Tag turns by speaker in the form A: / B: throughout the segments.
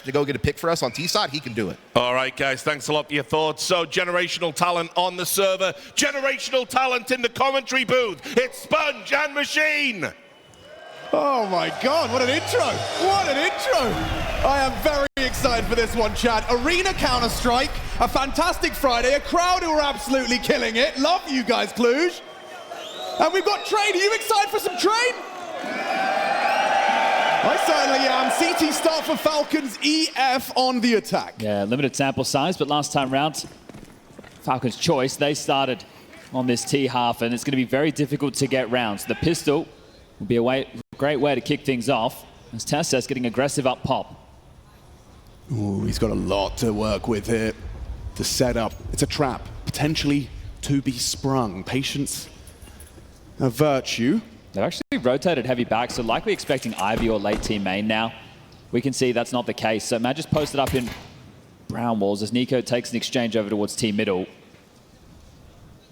A: to go get a pick for us on T side, he can do it.
B: All right, guys, thanks a lot for your thoughts. So, generational talent on the server, generational talent in the commentary booth. It's Sponge and Machine.
C: Oh my God, what an intro! What an intro! I am very excited for this one, Chad. Arena Counter-Strike, a fantastic Friday, a crowd who are absolutely killing it. Love you guys, Cluj. And we've got Train. Are you excited for some Train? I certainly am. CT start for Falcons, EF on the attack.
D: Yeah, limited sample size, but last time round, Falcons' choice, they started on this T half, and it's going to be very difficult to get rounds. The pistol will be a great way to kick things off, as TeSeS getting aggressive up pop.
C: Ooh, he's got a lot to work with here. The setup, it's a trap, potentially to be sprung. Patience, a virtue.
D: They've actually rotated heavy back, so likely expecting Ivy or late team main now. We can see that's not the case. So Matt just posted up in brown walls as Nico takes an exchange over towards team middle.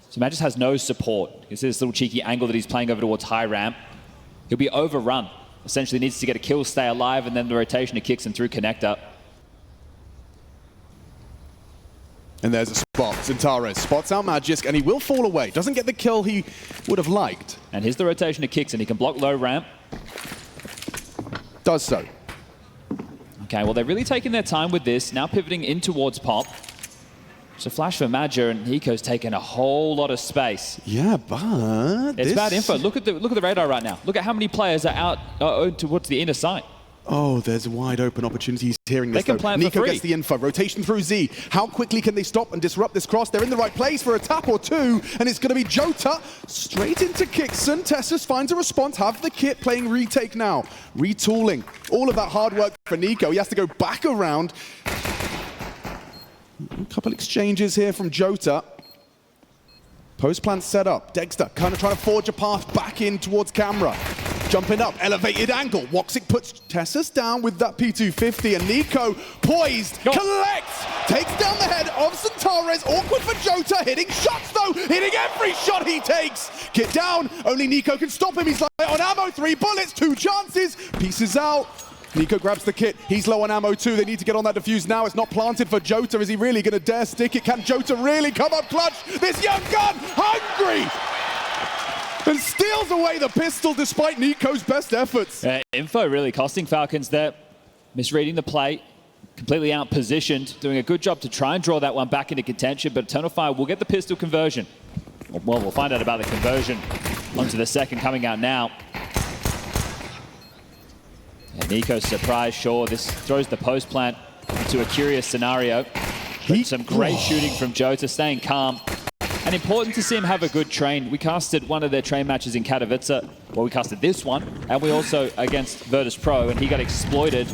D: So Matt just has no support. You can see this little cheeky angle that he's playing over towards high ramp. He'll be overrun. Essentially needs to get a kill, stay alive, and then the rotation, he kicks him through connector.
C: And there's a spot. Zentares spots out Magisk, and he will fall away. Doesn't get the kill he would have liked.
D: And here's the rotation to kicks, and he can block low ramp.
C: Does so.
D: Okay, well, they're really taking their time with this. Now pivoting in towards pop. So flash for Madger, and Nico's taking a whole lot of space.
C: Yeah, but
D: it's bad info. Look at the radar right now. Look at how many players are out towards the inner side.
C: Oh, there's wide open opportunities hearing this.
D: They can plan for
C: Nico
D: free.
C: gets the info. Rotation through Z. How quickly can they stop and disrupt this cross? They're in the right place for a tap or two, and it's going to be Jota straight into Kixon. TeSeS finds a response. Have the kit playing retake now. Retooling. All of that hard work for Nico. He has to go back around. A couple exchanges here from Jota. Post plan set up. Dexter kind of trying to forge a path back in towards camera. Jumping up, elevated angle. Woxic puts TeSeS down with that P250, and Nico poised, collects, takes down the head of Zentares. Awkward for Jota, hitting shots though, hitting every shot he takes. Kit down, only Nico can stop him. He's like on ammo, 3 bullets, 2 chances, pieces out. Nico grabs the kit, he's low on ammo too. They need to get on that defuse now. It's not planted for Jota. Is he really gonna dare stick it? Can Jota really come up clutch? This young gun, hungry! And steals away the pistol despite Nico's best efforts.
D: Info really costing Falcons there. Misreading the play, completely out-positioned, doing a good job to try and draw that one back into contention, but Eternal Fire will get the pistol conversion. Well, we'll find out about the conversion onto the second coming out now. And Nico's surprised, sure. This throws the post plant into a curious scenario. But some great shooting from Jota, staying calm. And important to see him have a good train. We casted one of their train matches in Katowice. Well, we casted this one, and we also against Virtus.pro, and he got exploited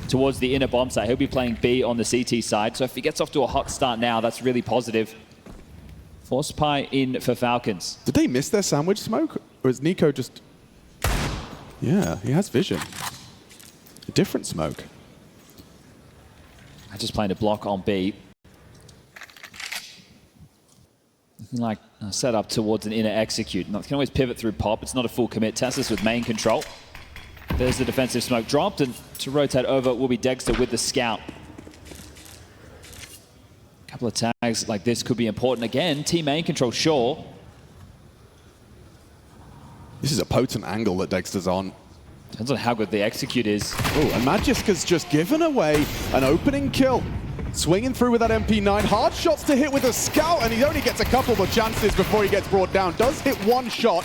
D: towards the inner bomb site. He'll be playing B on the CT side. So if he gets off to a hot start now, that's really positive. Force Pie in for Falcons.
C: Did they miss their sandwich smoke? Or is Nico just... Yeah, he has vision. A different smoke.
D: I just playing a block on B. Like set up towards an inner execute. Now, can always pivot through pop. It's not a full commit. TeSeS with main control. There's the defensive smoke dropped, and to rotate over will be Dexter with the scout. A couple of tags like this could be important again. Team main control, sure.
C: This is a potent angle that Dexter's on.
D: Depends on how good the execute is.
C: Oh, and Magisk has just given away an opening kill. Swinging through with that MP9, hard shots to hit with a scout, and he only gets a couple more chances before he gets brought down. Does hit 1 shot.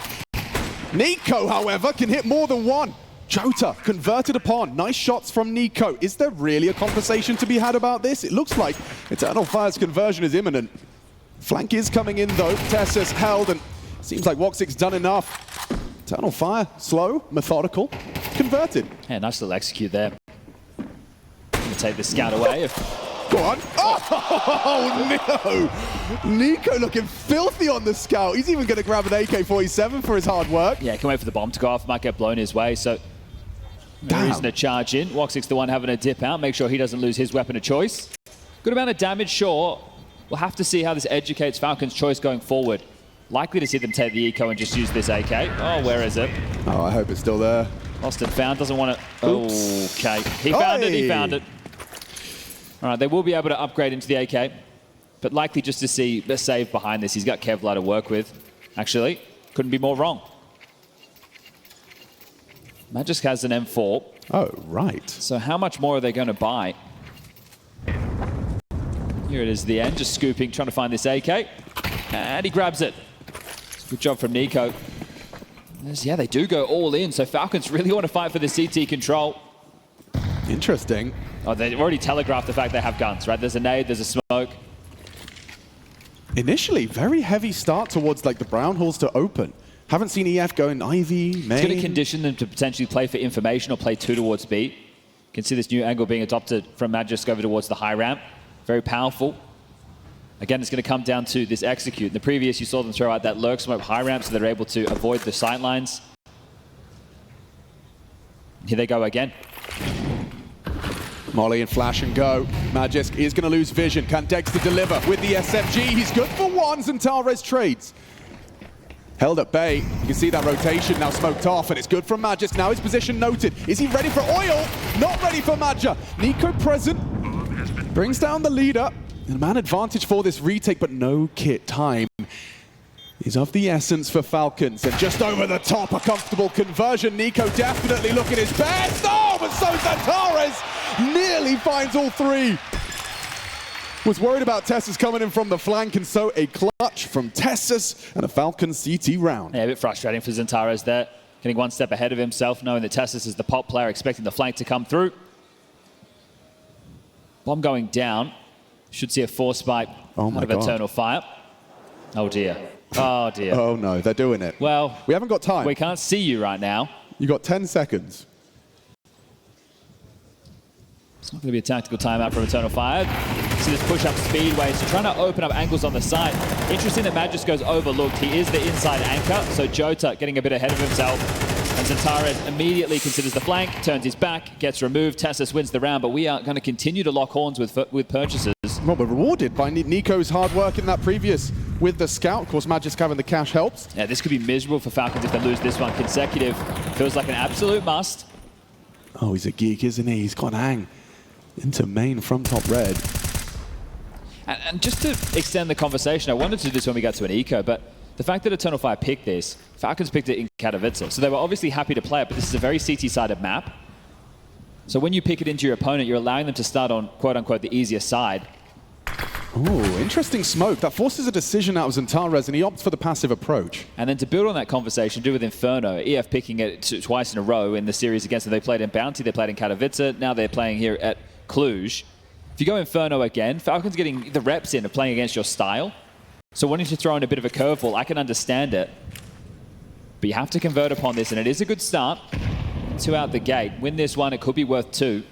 C: Nico, however, can hit more than 1. Jota converted upon. Nice shots from Nico. Is there really a conversation to be had about this? It looks like Eternal Fire's conversion is imminent. Flank is coming in though. TeSeS held, and seems like Woxic's done enough. Eternal Fire, slow, methodical, converted.
D: Yeah, nice little execute there. Gonna take the scout away.
C: Go on. Oh, no! Nico looking filthy on the scout. He's even going to grab an AK-47 for his hard work.
D: Yeah, can wait for the bomb to go off. Might get blown his way, so no reason to charge in. Woxic's the one having a dip out. Make sure he doesn't lose his weapon of choice. Good amount of damage, sure. We'll have to see how this educates Falcons' choice going forward. Likely to see them take the eco and just use this AK. Oh, where is it?
C: Oh, I hope it's still there.
D: Lost and found. Doesn't want to... Okay. He found it. He found it. All right, they will be able to upgrade into the AK, but likely just to see a save behind this. He's got Kevlar to work with. Actually, couldn't be more wrong. Magisk has an M4.
C: Oh, right.
D: So how much more are they going to buy? Here it is, the end, just scooping, trying to find this AK. And he grabs it. Good job from Nico. Yeah, they do go all in, so Falcons really want to fight for the CT control.
C: Interesting.
D: Oh, they've already telegraphed the fact they have guns, right? There's a nade, there's a smoke.
C: Initially, very heavy start towards like the brown halls to open. Haven't seen EF go in Ivy, main.
D: It's going to condition them to potentially play for information or play 2 towards B. You can see this new angle being adopted from Magisk over towards the high ramp. Very powerful. Again, it's going to come down to this execute. In the previous, you saw them throw out that lurk smoke high ramp so they're able to avoid the sight lines. Here they go again.
C: Molly and flash and go. Magisk is going to lose vision. Can Dexter deliver with the SMG? He's good for one. Zentares trades. Held at bay. You can see that rotation now smoked off, and it's good from Magisk. Now his position noted. Is he ready for oil? Not ready for Madja. Nico present. Brings down the leader. And man advantage for this retake, but no kit time is of the essence for Falcons. And just over the top, a comfortable conversion. Nico definitely looking his best. Oh, but so Zentares nearly finds all three. Was worried about Tessus coming in from the flank, and so a clutch from Tessus and a Falcons CT round.
D: Yeah, a bit frustrating for Zentares there. Getting one step ahead of himself, knowing that Tessus is the pop player, expecting the flank to come through. Bomb going down. Should see a force spike out of Eternal Fire. Oh dear. Oh dear.
C: Oh no, they're doing it.
D: Well,
C: we haven't got time.
D: We can't see you right now.
C: You got 10 seconds.
D: It's not going to be a tactical timeout from Eternal Fire. See this push-up speedway, so trying to open up angles on the side. Interesting that Magisk goes overlooked. He is the inside anchor, so Jota getting a bit ahead of himself. And Zentares immediately considers the flank, turns his back, gets removed. Tessus wins the round, but we are going to continue to lock horns with purchases.
C: Well, we're rewarded by Nico's hard work in that previous with the scout. Of course, Magisk having the cash helps.
D: Yeah, this could be miserable for Falcons if they lose this one consecutive. Feels like an absolute must.
C: Oh, he's a geek, isn't he? He's got hang into main from top red.
D: And just to extend the conversation, I wanted to do this when we got to an eco, but the fact that Eternal Fire picked this, Falcons picked it in Katowice. So they were obviously happy to play it, but this is a very CT-sided map. So when you pick it into your opponent, you're allowing them to start on quote-unquote the easier side.
C: Oh, interesting smoke. That forces a decision out of Zentares, and he opts for the passive approach.
D: And then to build on that conversation, do with Inferno, EF picking it twice in a row in the series against them. They played in Bounty, they played in Katowice, now they're playing here at Cluj. If you go Inferno again, Falcons getting the reps in of playing against your style. So wanting to throw in a bit of a curveball, I can understand it. But you have to convert upon this, and it is a good start. 2 out the gate. Win this one, it could be worth 2.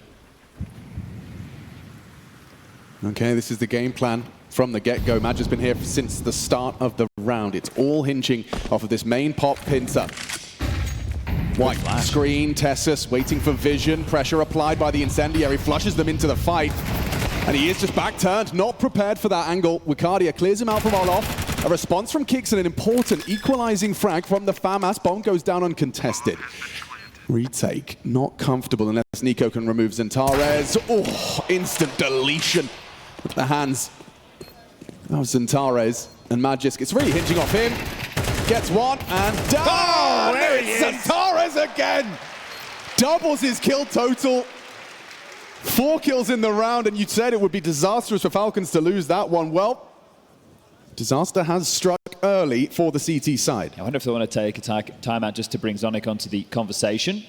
C: Okay, this is the game plan from the get-go. Madge has been here since the start of the round. It's all hinging off of this main pop pincer. White screen, Tessus waiting for vision. Pressure applied by the incendiary, flushes them into the fight. And he is just back-turned, not prepared for that angle. Wicardia clears him out from Olof. A response from Kicks and an important equalizing frag from the FAMAS. Bomb goes down uncontested. Retake, not comfortable unless Nico can remove Zentares. Oh, instant deletion with the hands of Zentares and Magisk. It's really hinging off him. Gets one and down!
B: Oh, there he is.
C: Zentares again! Doubles his kill total. 4 kills in the round, and you said it would be disastrous for Falcons to lose that one. Well, disaster has struck early for the CT side.
D: I wonder if they want to take a timeout just to bring Zonic onto the conversation.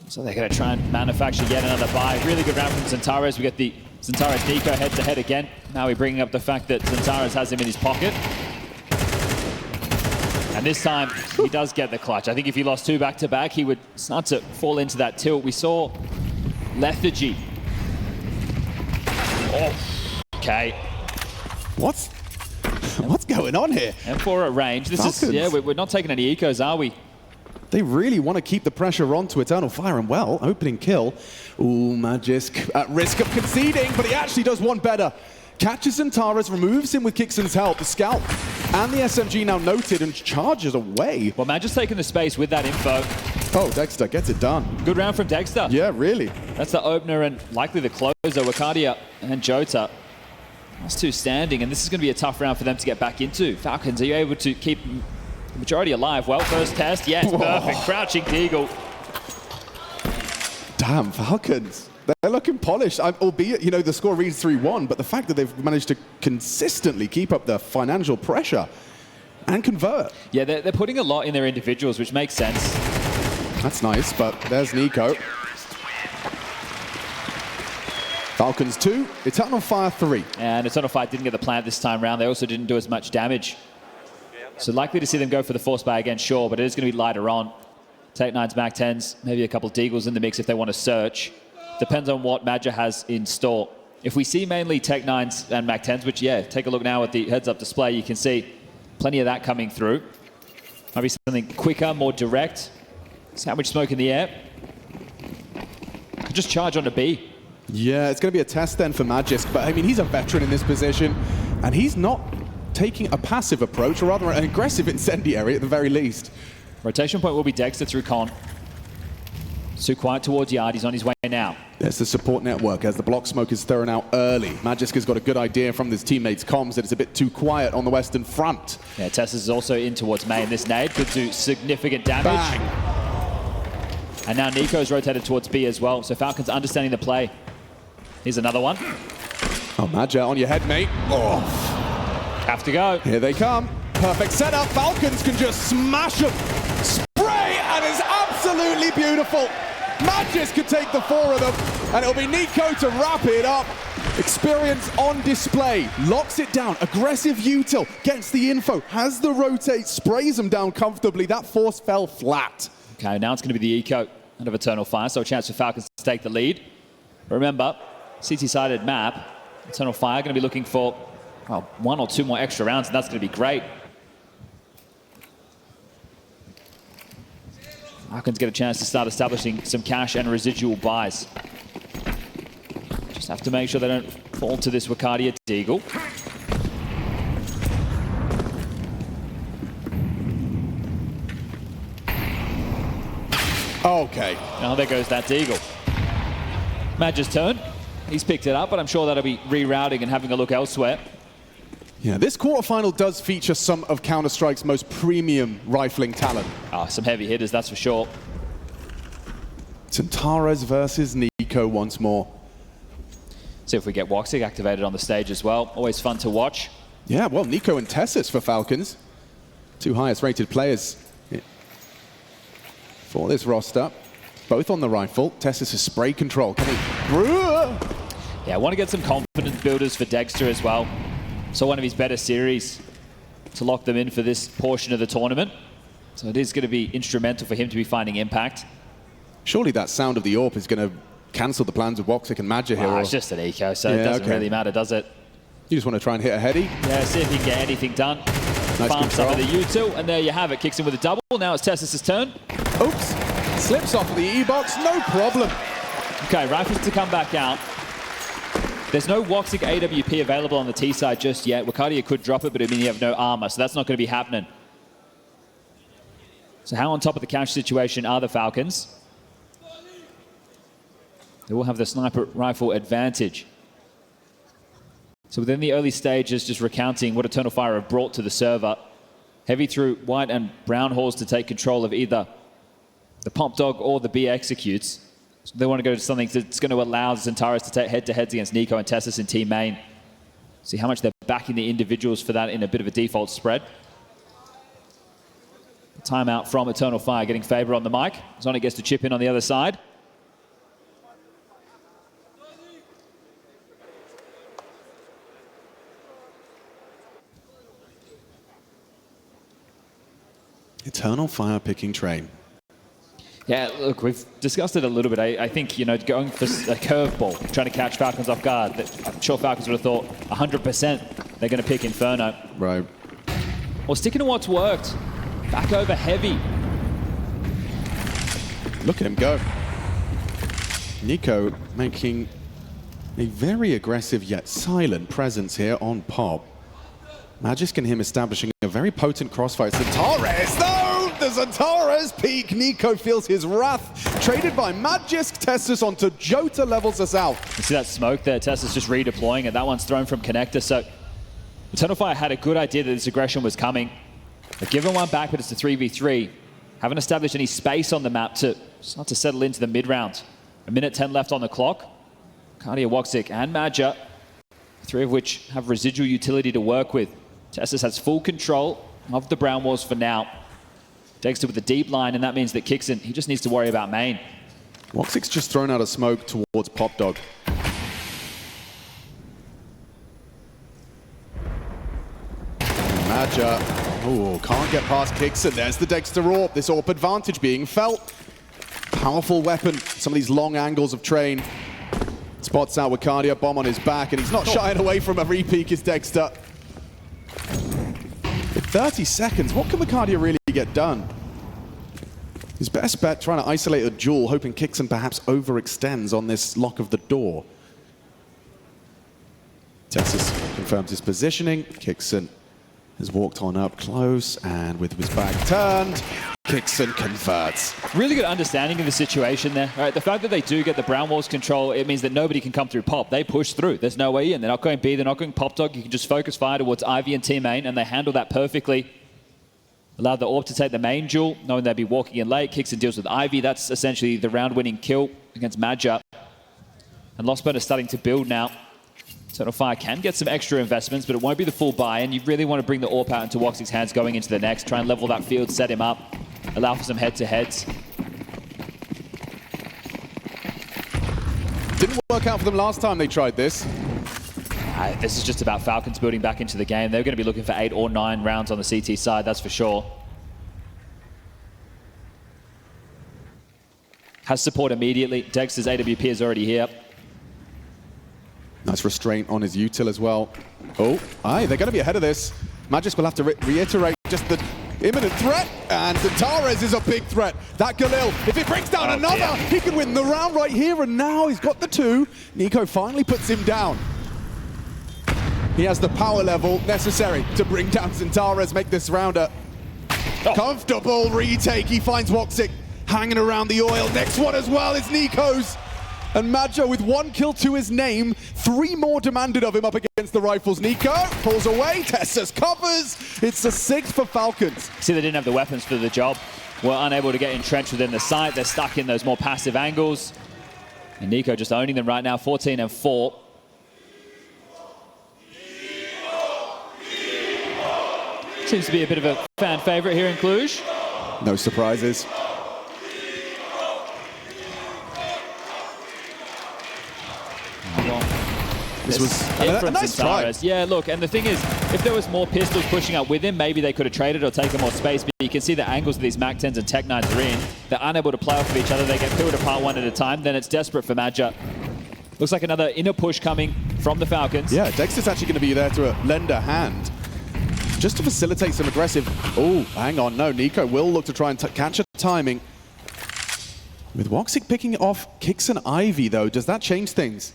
D: So they're going to try and manufacture yet another buy. Really good round from Zentares. We get the Zentares Nico head-to-head again. Now we're bringing up the fact that Zentares has him in his pocket. And this time, he does get the clutch. I think if he lost 2 back-to-back, he would start to fall into that tilt. We saw Lethargy. Oh, okay.
C: What's going on here?
D: M4 at range. This
C: Falcons.
D: is, yeah, we're not taking any ecos, are we?
C: They really want to keep the pressure on to Eternal Fire, and well, opening kill. Ooh, Magisk at risk of conceding, but he actually does one better. Catches Zentares, removes him with Kixon's help. The Scout and the SMG now noted and charges away.
D: Well, Magisk's taking the space with that info.
C: Oh, Dexter gets it done.
D: Good round from Dexter.
C: Yeah, really.
D: That's the opener and likely the closer. Wakadia and Jota. That's two standing, and this is going to be a tough round for them to get back into. Falcons, are you able to keep the majority alive? Well, first test, yes, perfect. Crouching Deagle.
C: Damn, Falcons. They're looking polished, albeit, you know, the score reads 3-1, but the fact that they've managed to consistently keep up the financial pressure and convert.
D: Yeah, they're putting a lot in their individuals, which makes sense.
C: That's nice, but there's Nico. Falcons 2, Eternal Fire 3.
D: And Eternal Fire didn't get the plant this time round. They also didn't do as much damage. So likely to see them go for the force buy again, sure, but it is going to be lighter on. Take 9s, Mac 10s, maybe a couple of Deagles in the mix if they want to search. Depends on what Madja has in store. If we see mainly Tech 9s and Mac 10s, which, yeah, take a look now at the heads-up display, you can see plenty of that coming through. Maybe something quicker, more direct. Sandwich smoke in the air. Could just charge on to B.
C: Yeah, it's going to be a test then for Magisk, but I mean, he's a veteran in this position, and he's not taking a passive approach, or rather an aggressive incendiary at the very least.
D: Rotation point will be Dexter through Con. Too quiet towards Yard, he's on his way now.
C: There's the support network as the block smoke is thrown out early. Magisk has got a good idea from his teammates' comms that it's a bit too quiet on the western front.
D: Yeah, Tess is also in towards main. This nade could do significant damage.
C: Bang.
D: And now Nico's rotated towards B as well, so Falcons understanding the play. Here's another one.
C: Oh, Madja, on your head, mate. Oh.
D: Have to go.
C: Here they come. Perfect setup. Falcons can just smash them. Spray, and it's absolutely beautiful. Magisk could take the 4 of them, and it'll be Nico to wrap it up. Experience on display. Locks it down. Aggressive util. Gets the info. Has the rotate. Sprays them down comfortably. That force fell flat.
D: Okay, now it's going to be the eco out of Eternal Fire, so a chance for Falcons to take the lead. Remember, CT-sided map, Eternal Fire going to be looking for 1 or 2 more extra rounds, and that's going to be great. Falcons get a chance to start establishing some cash and residual buys. Just have to make sure they don't fall to this Wakadia Deagle.
C: Okay.
D: Now there goes that Deagle. Madja's turn. He's picked it up, but I'm sure that'll be rerouting and having a look elsewhere.
C: Yeah, this quarterfinal does feature some of Counter-Strike's most premium rifling talent.
D: Some heavy hitters, that's for sure.
C: Centaurus versus Nico once more.
D: See if we get Woxic activated on the stage as well. Always fun to watch.
C: Yeah, well, Nico and Tessus for Falcons. 2 highest rated players for this roster. Both on the rifle. Tessus' spray control. Can he...
D: Yeah, I want to get some confidence builders for Dexter as well. So one of his better series to lock them in for this portion of the tournament. So it is going to be instrumental for him to be finding impact.
C: Surely that sound of the AWP is going to cancel the plans of Woxic and Madja here.
D: It's just an eco, so it doesn't really matter, does it?
C: You just want to try and hit a heady?
D: Yeah, see if he can get anything done.
C: Nice
D: Farm some
C: control.
D: of the util, and there you have it. Kicks in with a double. Now it's Tessus' turn.
C: Oops. Slips off of the E-box, no problem.
D: Okay, rifles to come back out. There's no Woxic AWP available on the T side just yet. Wakadia could drop it, but I mean you have no armor, so that's not going to be happening. So how on top of the cash situation are the Falcons? They will have the sniper rifle advantage. So within the early stages, just recounting what Eternal Fire have brought to the server. Heavy through white and brown halls to take control of either the Pump Dog or the B executes. So they want to go to something that's going to allow Centaurus to take head-to-heads against Nico and Tessus in team main. See how much they're backing the individuals for that in a bit of a default spread. Timeout from Eternal Fire, getting favor on the mic. Zonic gets to chip in on the other side.
C: Eternal Fire picking train.
D: Yeah, look, we've discussed it a little bit. I think, you know, going for a curveball, trying to catch Falcons off guard, I'm sure Falcons would have thought 100% they're going to pick Inferno.
C: Right.
D: Or sticking to what's worked. Back over heavy.
C: Look at him go. Nico making a very aggressive yet silent presence here on Pop. Magisk and him establishing a very potent crossfire. Centaurus, though! The Xantares peak. Nico feels his wrath. Traded by Magisk. Tessus onto Jota, levels us out.
D: You see that smoke there? Tessus just redeploying it. That one's thrown from connector. So Eternal Fire had a good idea that this aggression was coming. They've given one back, but it's a 3v3. Haven't established any space on the map to start to settle into the mid-round. 1:10 left on the clock. Cardia, Woxic, and Madja, three of which have residual utility to work with. Tessus has full control of the brown walls for now. Dexter with a deep line, and that means that Kixon, he just needs to worry about main.
C: Woxic's just thrown out a smoke towards Pop Dog. Madja, oh, can't get past Kixon. There's the Dexter AWP. This AWP advantage being felt. Powerful weapon. Some of these long angles of train. Spots out Wakadia, bomb on his back, and he's not shying away from a re-peek, is Dexter. With 30 seconds, what can Wakadia really get done? His best bet, trying to isolate a duel, hoping Kixon perhaps overextends on this lock of the door. Tessus confirms his positioning. Kixon has walked on up close, and with his back turned, Kixon converts.
D: Really good understanding of the situation there. All right, the fact that they do get the brown walls control, it means that nobody can come through Pop. They push through. There's no way in. They're not going B, they're not going Pop Dog. You can just focus fire towards Ivy and Team Main, and they handle that perfectly. Allowed the AWP to take the main duel, knowing they'd be walking in late. Kixon deals with Ivy. That's essentially the round-winning kill against Madja. And Lost Burn is starting to build now. Eternal Fire can get some extra investments, but it won't be the full buy, and you really want to bring the AWP out into Woxic's hands going into the next. Try and level that field, set him up, allow for some head-to-heads.
C: Didn't work out for them last time they tried this.
D: This is just about Falcons building back into the game. They're going to be looking for 8 or 9 rounds on the CT side, that's for sure. Has support immediately. Dexter's AWP is already here.
C: Nice restraint on his util as well. Oh, aye, they're going to be ahead of this. Magisk will have to reiterate just the imminent threat, and Xantares is a big threat. That Galil, if it brings down another, he can win the round right here, and now he's got the 2. Nico finally puts him down. He has the power level necessary to bring down Xantares, make this round a comfortable retake. He finds Woxic hanging around the oil. Next one as well is Nico's. And Madja with 1 kill to his name, 3 more demanded of him up against the rifles. Nico pulls away, Tessus covers. It's a 6 for Falcons.
D: See, they didn't have the weapons for the job. Were unable to get entrenched within the site. They're stuck in those more passive angles. And Nico just owning them right now, 14 and 4. Seems to be a bit of a fan favorite here in Cluj.
C: No surprises. This was a nice try.
D: Yeah, look, and the thing is, if there was more pistols pushing up with him, maybe they could have traded or taken more space, but you can see the angles that these Mac 10s and Tech 9s are in. They're unable to play off of each other. They get peeled apart one at a time. Then it's desperate for Madja. Looks like another inner push coming from the Falcons.
C: Yeah, Dexter's actually going to be there to lend a hand, just to facilitate some aggressive... Oh, hang on, no, Nico will look to try and catch a timing. With Woxic picking off Kixon Ivy, though, does that change things?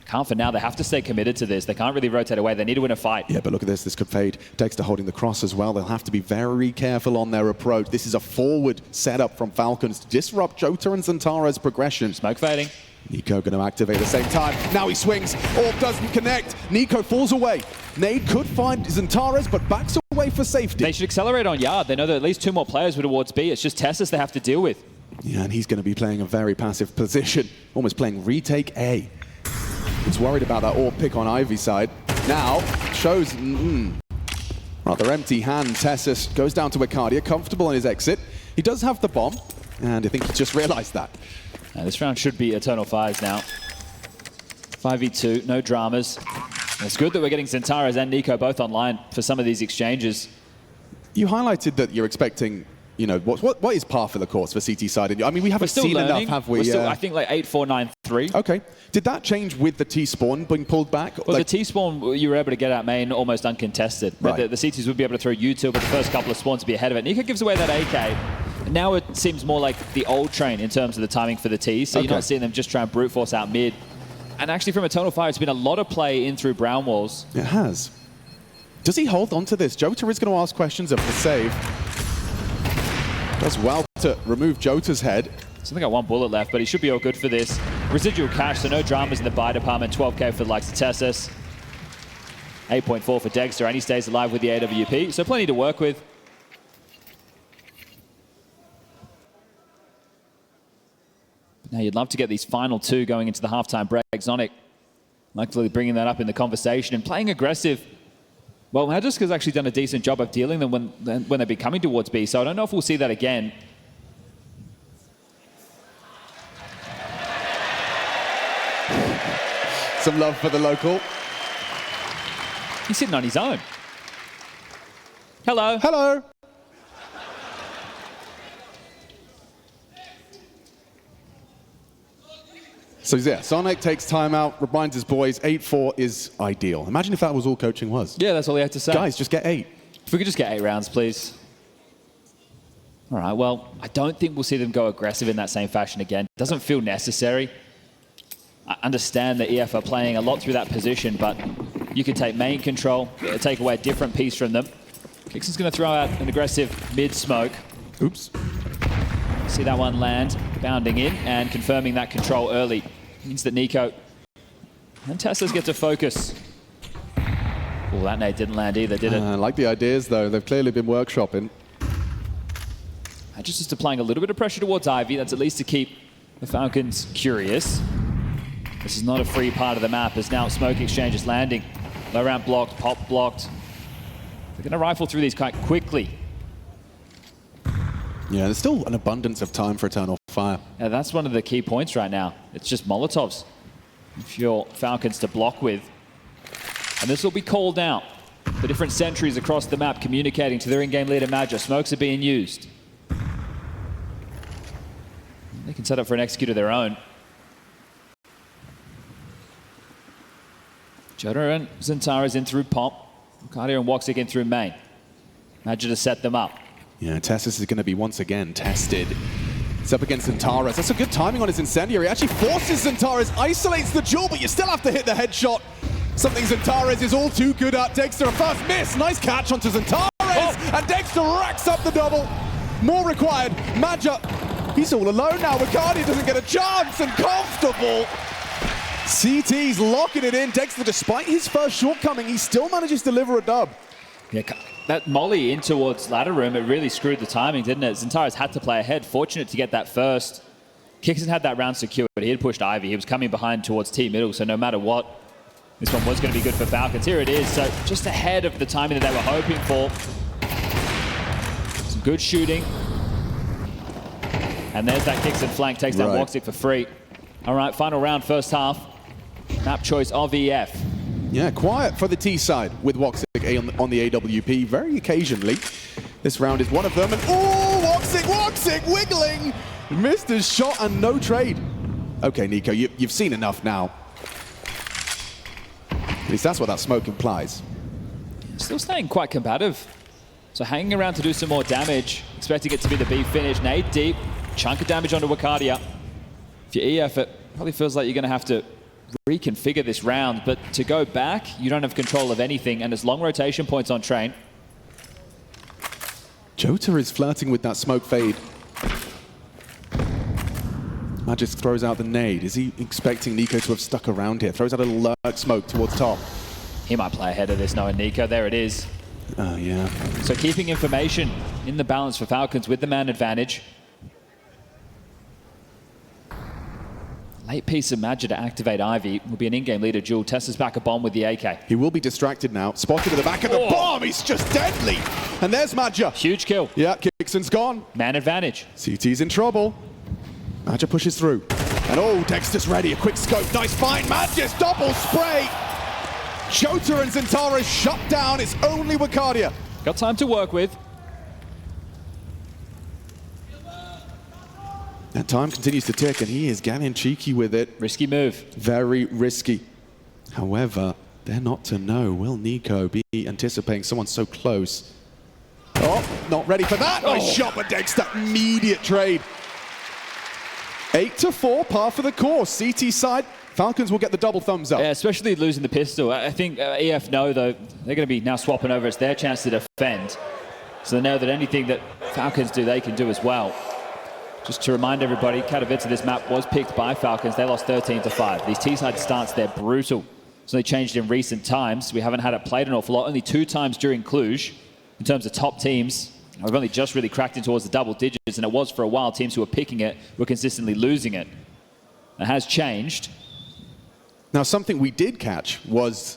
D: Can't for now. They have to stay committed to this. They can't really rotate away. They need to win a fight.
C: Yeah, but look at this. This could fade. Dexter holding the cross as well. They'll have to be very careful on their approach. This is a forward setup from Falcons to disrupt Jota and Xantares' progression.
D: Smoke fading.
C: Nico going to activate at the same time. Now he swings. Orb doesn't connect. Nico falls away. Nade could find Xantares, but backs away for safety.
D: They should accelerate on Yard. They know that at least 2 more players were towards B. It's just Tessus they have to deal with.
C: Yeah, and he's going to be playing a very passive position. Almost playing retake A. He's worried about that AWP pick on Ivy's side. Now, shows rather empty hand. Tessus goes down to Wakadia, comfortable on his exit. He does have the bomb, and I think he just realized that.
D: This round should be Eternal Fires now. 5v2, no dramas. And it's good that we're getting Xantares and Nico both online for some of these exchanges.
C: You highlighted that you're expecting, you know, what is par for the course for CT side? I mean, we haven't seen enough, have we?
D: We're still, I think, like 8-4-9-3.
C: Okay. Did that change with the T-spawn being pulled back?
D: Well, like, the T-spawn, you were able to get out main almost uncontested.
C: Right.
D: The CTs would be able to throw U2, but the first couple of spawns would be ahead of it. Nico gives away that AK. Now it seems more like the old train in terms of the timing for the T's, so you're not seeing them just try and brute force out mid. And actually from Eternal Fire, it's been a lot of play in through brown walls.
C: It has. Does he hold on to this? Jota is going to ask questions of the save. Does well to remove Jota's head.
D: He's only got one bullet left, but he should be all good for this. Residual cash, so no dramas in the buy department. 12K for the likes of Tessus. 8.4 for Dexter, and he stays alive with the AWP, so plenty to work with. Now you'd love to get these final two going into the halftime break. Zonic likely bringing that up in the conversation and playing aggressive. Well, Magisk has actually done a decent job of dealing them when they've been coming towards B, so I don't know if we'll see that again.
C: Some love for the local.
D: He's sitting on his own. Hello.
C: Hello. So yeah, Sonic takes time out, reminds his boys 8-4 is ideal. Imagine if that was all coaching was.
D: Yeah, that's all he had to say.
C: Guys, just get 8.
D: If we could just get 8 rounds, please. All right, well, I don't think we'll see them go aggressive in that same fashion again. Doesn't feel necessary. I understand that EF are playing a lot through that position, but you could take main control, take away a different piece from them. Kixon's going to throw out an aggressive mid-smoke.
C: Oops.
D: See that one land, bounding in and confirming that control early. Means that Nico and Tessus get to focus. Oh, that nade didn't land either, did it?
C: I like the ideas, though. They've clearly been workshopping.
D: Just applying a little bit of pressure towards Ivy. That's at least to keep the Falcons curious. This is not a free part of the map, as now smoke exchange is landing. Low ramp blocked, pop blocked. They're going to rifle through these quite quickly.
C: Yeah, there's still an abundance of time for Eternal Fire.
D: Yeah, that's one of the key points right now. It's just Molotovs if you're Falcons to block with. And this will be called out. The different sentries across the map communicating to their in-game leader, Madja. Smokes are being used. They can set up for an execute of their own. Jota and Zentara's in through pop. Cardio and Woxic in through main. Madja to set them up.
C: Yeah, Tessus is going to be once again tested. It's up against Zentaris. That's a good timing on his incendiary. Actually forces Zentaris, isolates the duel, but you still have to hit the headshot. Something Zentaris is all too good at. Dexter, a first miss. Nice catch onto Zentaris. Oh. And Dexter racks up the double. More required. Madja, he's all alone now. Wildcard doesn't get a chance, and comfortable. CT's locking it in. Dexter, despite his first shortcoming, he still manages to deliver a dub.
D: Yeah, that molly in towards ladder room, it really screwed the timing, didn't it? Zentaris had to play ahead. Fortunate to get that first. Kixon had that round secured. He had pushed Ivy. He was coming behind towards T middle, so no matter what, this one was going to be good for Falcons. Here it is. So just ahead of the timing that they were hoping for. Some good shooting. And there's that Kixon flank. Takes down Woxic for free. All right, final round, first half. Map choice of EF.
C: Yeah, quiet for the T side with Woxic on the AWP very occasionally. This round is one of them, and oh, Woxic wiggling! Missed his shot and no trade. Okay, Nico, you've seen enough now. At least that's what that smoke implies.
D: Still staying quite combative. So hanging around to do some more damage, expecting it to be the B finish. Nade deep, chunk of damage onto Wakadia. If you're EF, it probably feels like you're going to have to reconfigure this round, but to go back, you don't have control of anything, and there's long rotation points on train.
C: Jota is flirting with that smoke fade. Magisk throws out the nade. Is he expecting Nico to have stuck around here? Throws out a little lurk smoke towards top.
D: He might play ahead of this knowing Nico. There it is.
C: Oh, yeah.
D: So keeping information in the balance for Falcons with the man advantage. Late piece of Madja to activate Ivy will be an in-game leader. Jewel tests back a bomb with the AK.
C: He will be distracted now. Spotted at the back of the bomb. He's just deadly. And there's Madja.
D: Huge kill.
C: Yeah, Kixon's gone.
D: Man advantage.
C: CT's in trouble. Madja pushes through. And oh, Dexter's ready. A quick scope. Nice find. Madja's double spray. Jota and Zentara shut down. It's only Wakadia.
D: Got time to work with.
C: That time continues to tick, and he is getting cheeky with it.
D: Risky move.
C: Very risky. However, they're not to know. Will Nico be anticipating someone so close? Oh, not ready for that. Nice shot by Dexter. Immediate trade. 8-4, par for the course. CT side, Falcons will get the double thumbs up.
D: Yeah, especially losing the pistol. I think EF know, though, they're going to be now swapping over. It's their chance to defend. So they know that anything that Falcons do, they can do as well. Just to remind everybody, Katowice, this map was picked by Falcons. They lost 13-5. These T-side starts, they're brutal. So they changed in recent times. We haven't had it played an awful lot. Only 2 times during Cluj. In terms of top teams, we've only just really cracked in towards the double digits, and it was for a while. Teams who were picking it were consistently losing it. It has changed.
C: Now, something we did catch was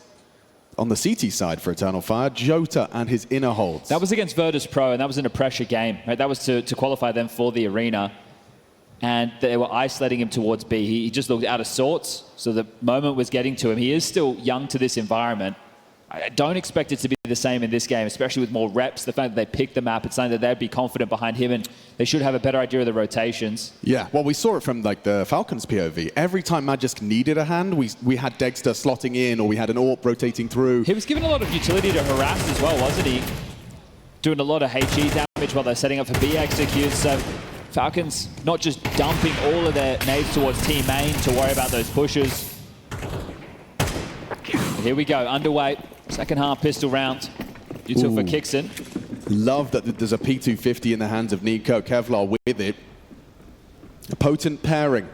C: on the CT side for Eternal Fire, Jota and his inner holds.
D: That was against Virtus.pro, and that was in a pressure game. Right? That was to qualify them for the arena. And they were isolating him towards B. He just looked out of sorts, so the moment was getting to him. He is still young to this environment. I don't expect it to be the same in this game, especially with more reps. The fact that they picked the map, it's something that they'd be confident behind him, and they should have a better idea of the rotations.
C: Yeah, well, we saw it from like the Falcons POV. Every time Magisk needed a hand, we had Dexter slotting in, or we had an AWP rotating through.
D: He was given a lot of utility to harass as well, wasn't he? Doing a lot of HE damage while they're setting up for B executes. So Falcons not just dumping all of their nades towards team main to worry about those pushes. But here we go, underway. Second half pistol round. Util for Kixon.
C: Love that there's a P250 in the hands of Nico. Kevlar with it. A potent pairing.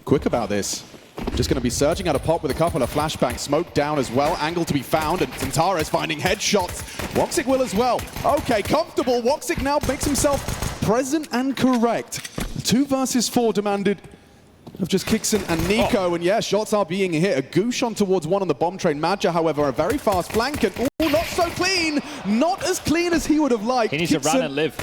C: Quick about this. Just going to be surging out a pop with a couple of flashbangs. Smoke down as well. Angle to be found. And Zentaris finding headshots. Woxic will as well. Okay, comfortable. Woxic now makes himself present and correct. 2 versus 4 demanded of just Kixon and Nico, and yeah, shots are being hit. A goosh on towards 1 on the bomb train. Madja, however, a very fast flank, and oh, not so clean. Not as clean as he would have liked.
D: He needs to run and live.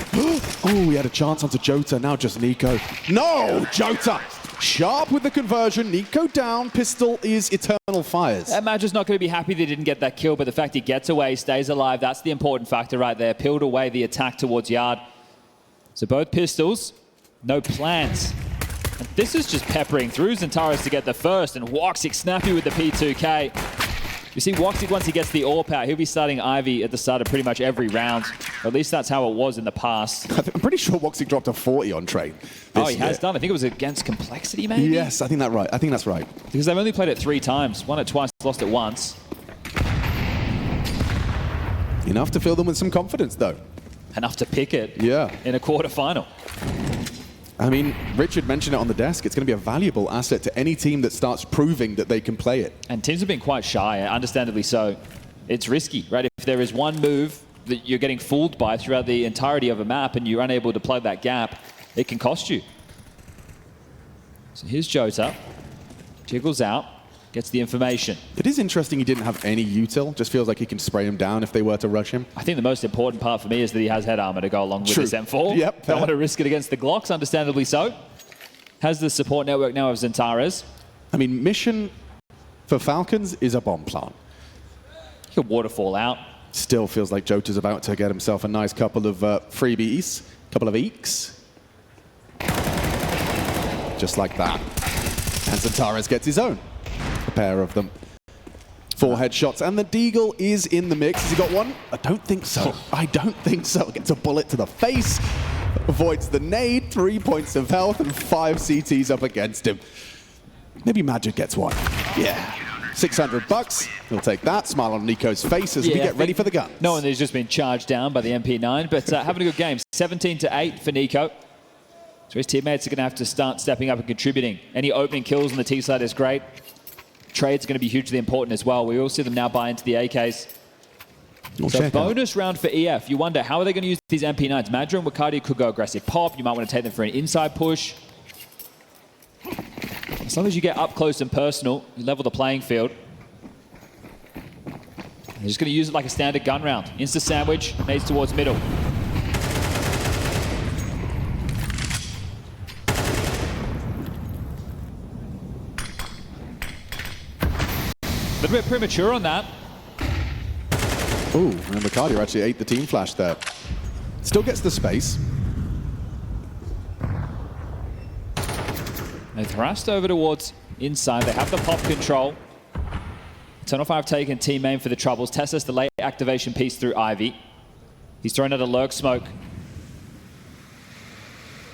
C: Oh, he had a chance onto Jota, now just Nico. No, Jota! Sharp with the conversion, Nico down, pistol is Eternal Fires.
D: Madja's not going to be happy they didn't get that kill, but the fact he gets away, stays alive, that's the important factor right there. Peeled away the attack towards Yard. So both pistols, no plans. And this is just peppering through Zentaris to get the first, and Woxic snappy with the P2K. You see Woxic, once he gets the AWP out, he'll be starting Ivy at the start of pretty much every round. Or at least that's how it was in the past.
C: I'm pretty sure Woxic dropped a 40 on train.
D: Oh, he has done. I think it was against Complexity, maybe?
C: Yes, I think that's right. I think that's right.
D: Because they've only played it 3 times. Won it twice, lost it once.
C: Enough to fill them with some confidence, though.
D: Enough to pick it
C: Yeah.
D: in a quarterfinal.
C: I mean, Richard mentioned it on the desk. It's going to be a valuable asset to any team that starts proving that they can play it.
D: And teams have been quite shy, understandably so. It's risky, right? If there is one move that you're getting fooled by throughout the entirety of a map and you're unable to plug that gap, it can cost you. So here's Jota. Jiggles out, gets the information.
C: It is interesting he didn't have any util. Just feels like he can spray him down if they were to rush him.
D: I think the most important part for me is that he has head armor to go along with this M4.
C: Yep.
D: Don't want to risk it against the Glocks, understandably so. Has the support network now of Zentaris.
C: I mean, mission for Falcons is a bomb plant.
D: He could waterfall out.
C: Still feels like Jota's about to get himself a nice couple of freebies, couple of eeks. Just like that. And Zentaris gets his own. A pair of them. 4 headshots, and the Deagle is in the mix. Has he got one? I don't think so. I don't think so. Gets a bullet to the face. Avoids the nade. 3 points of health and 5 CTs up against him. Maybe Magic gets one. Yeah. $600. He'll take that. Smile on Nico's face as we get ready for the guns.
D: No one has just been charged down by the MP9, but having a good game. 17-8 for Nico. So his teammates are going to have to start stepping up and contributing. Any opening kills on the T side is great. Trade's going to be hugely important as well. We all see them now buy into the AKs. So bonus round for EF. You wonder, how are they going to use these MP9s? Madra and Wakadi could go aggressive pop. You might want to take them for an inside push. As long as you get up close and personal, you level the playing field. They're just going to use it like a standard gun round. Insta sandwich, nades towards middle. A little bit premature on that.
C: Ooh, and Ricardo actually ate the team flash there. Still gets the space.
D: They thrust over towards inside. They have the pop control. Eternal Fire have taken team main for the troubles. Tessus the late activation piece through Ivy. He's thrown out a lurk smoke.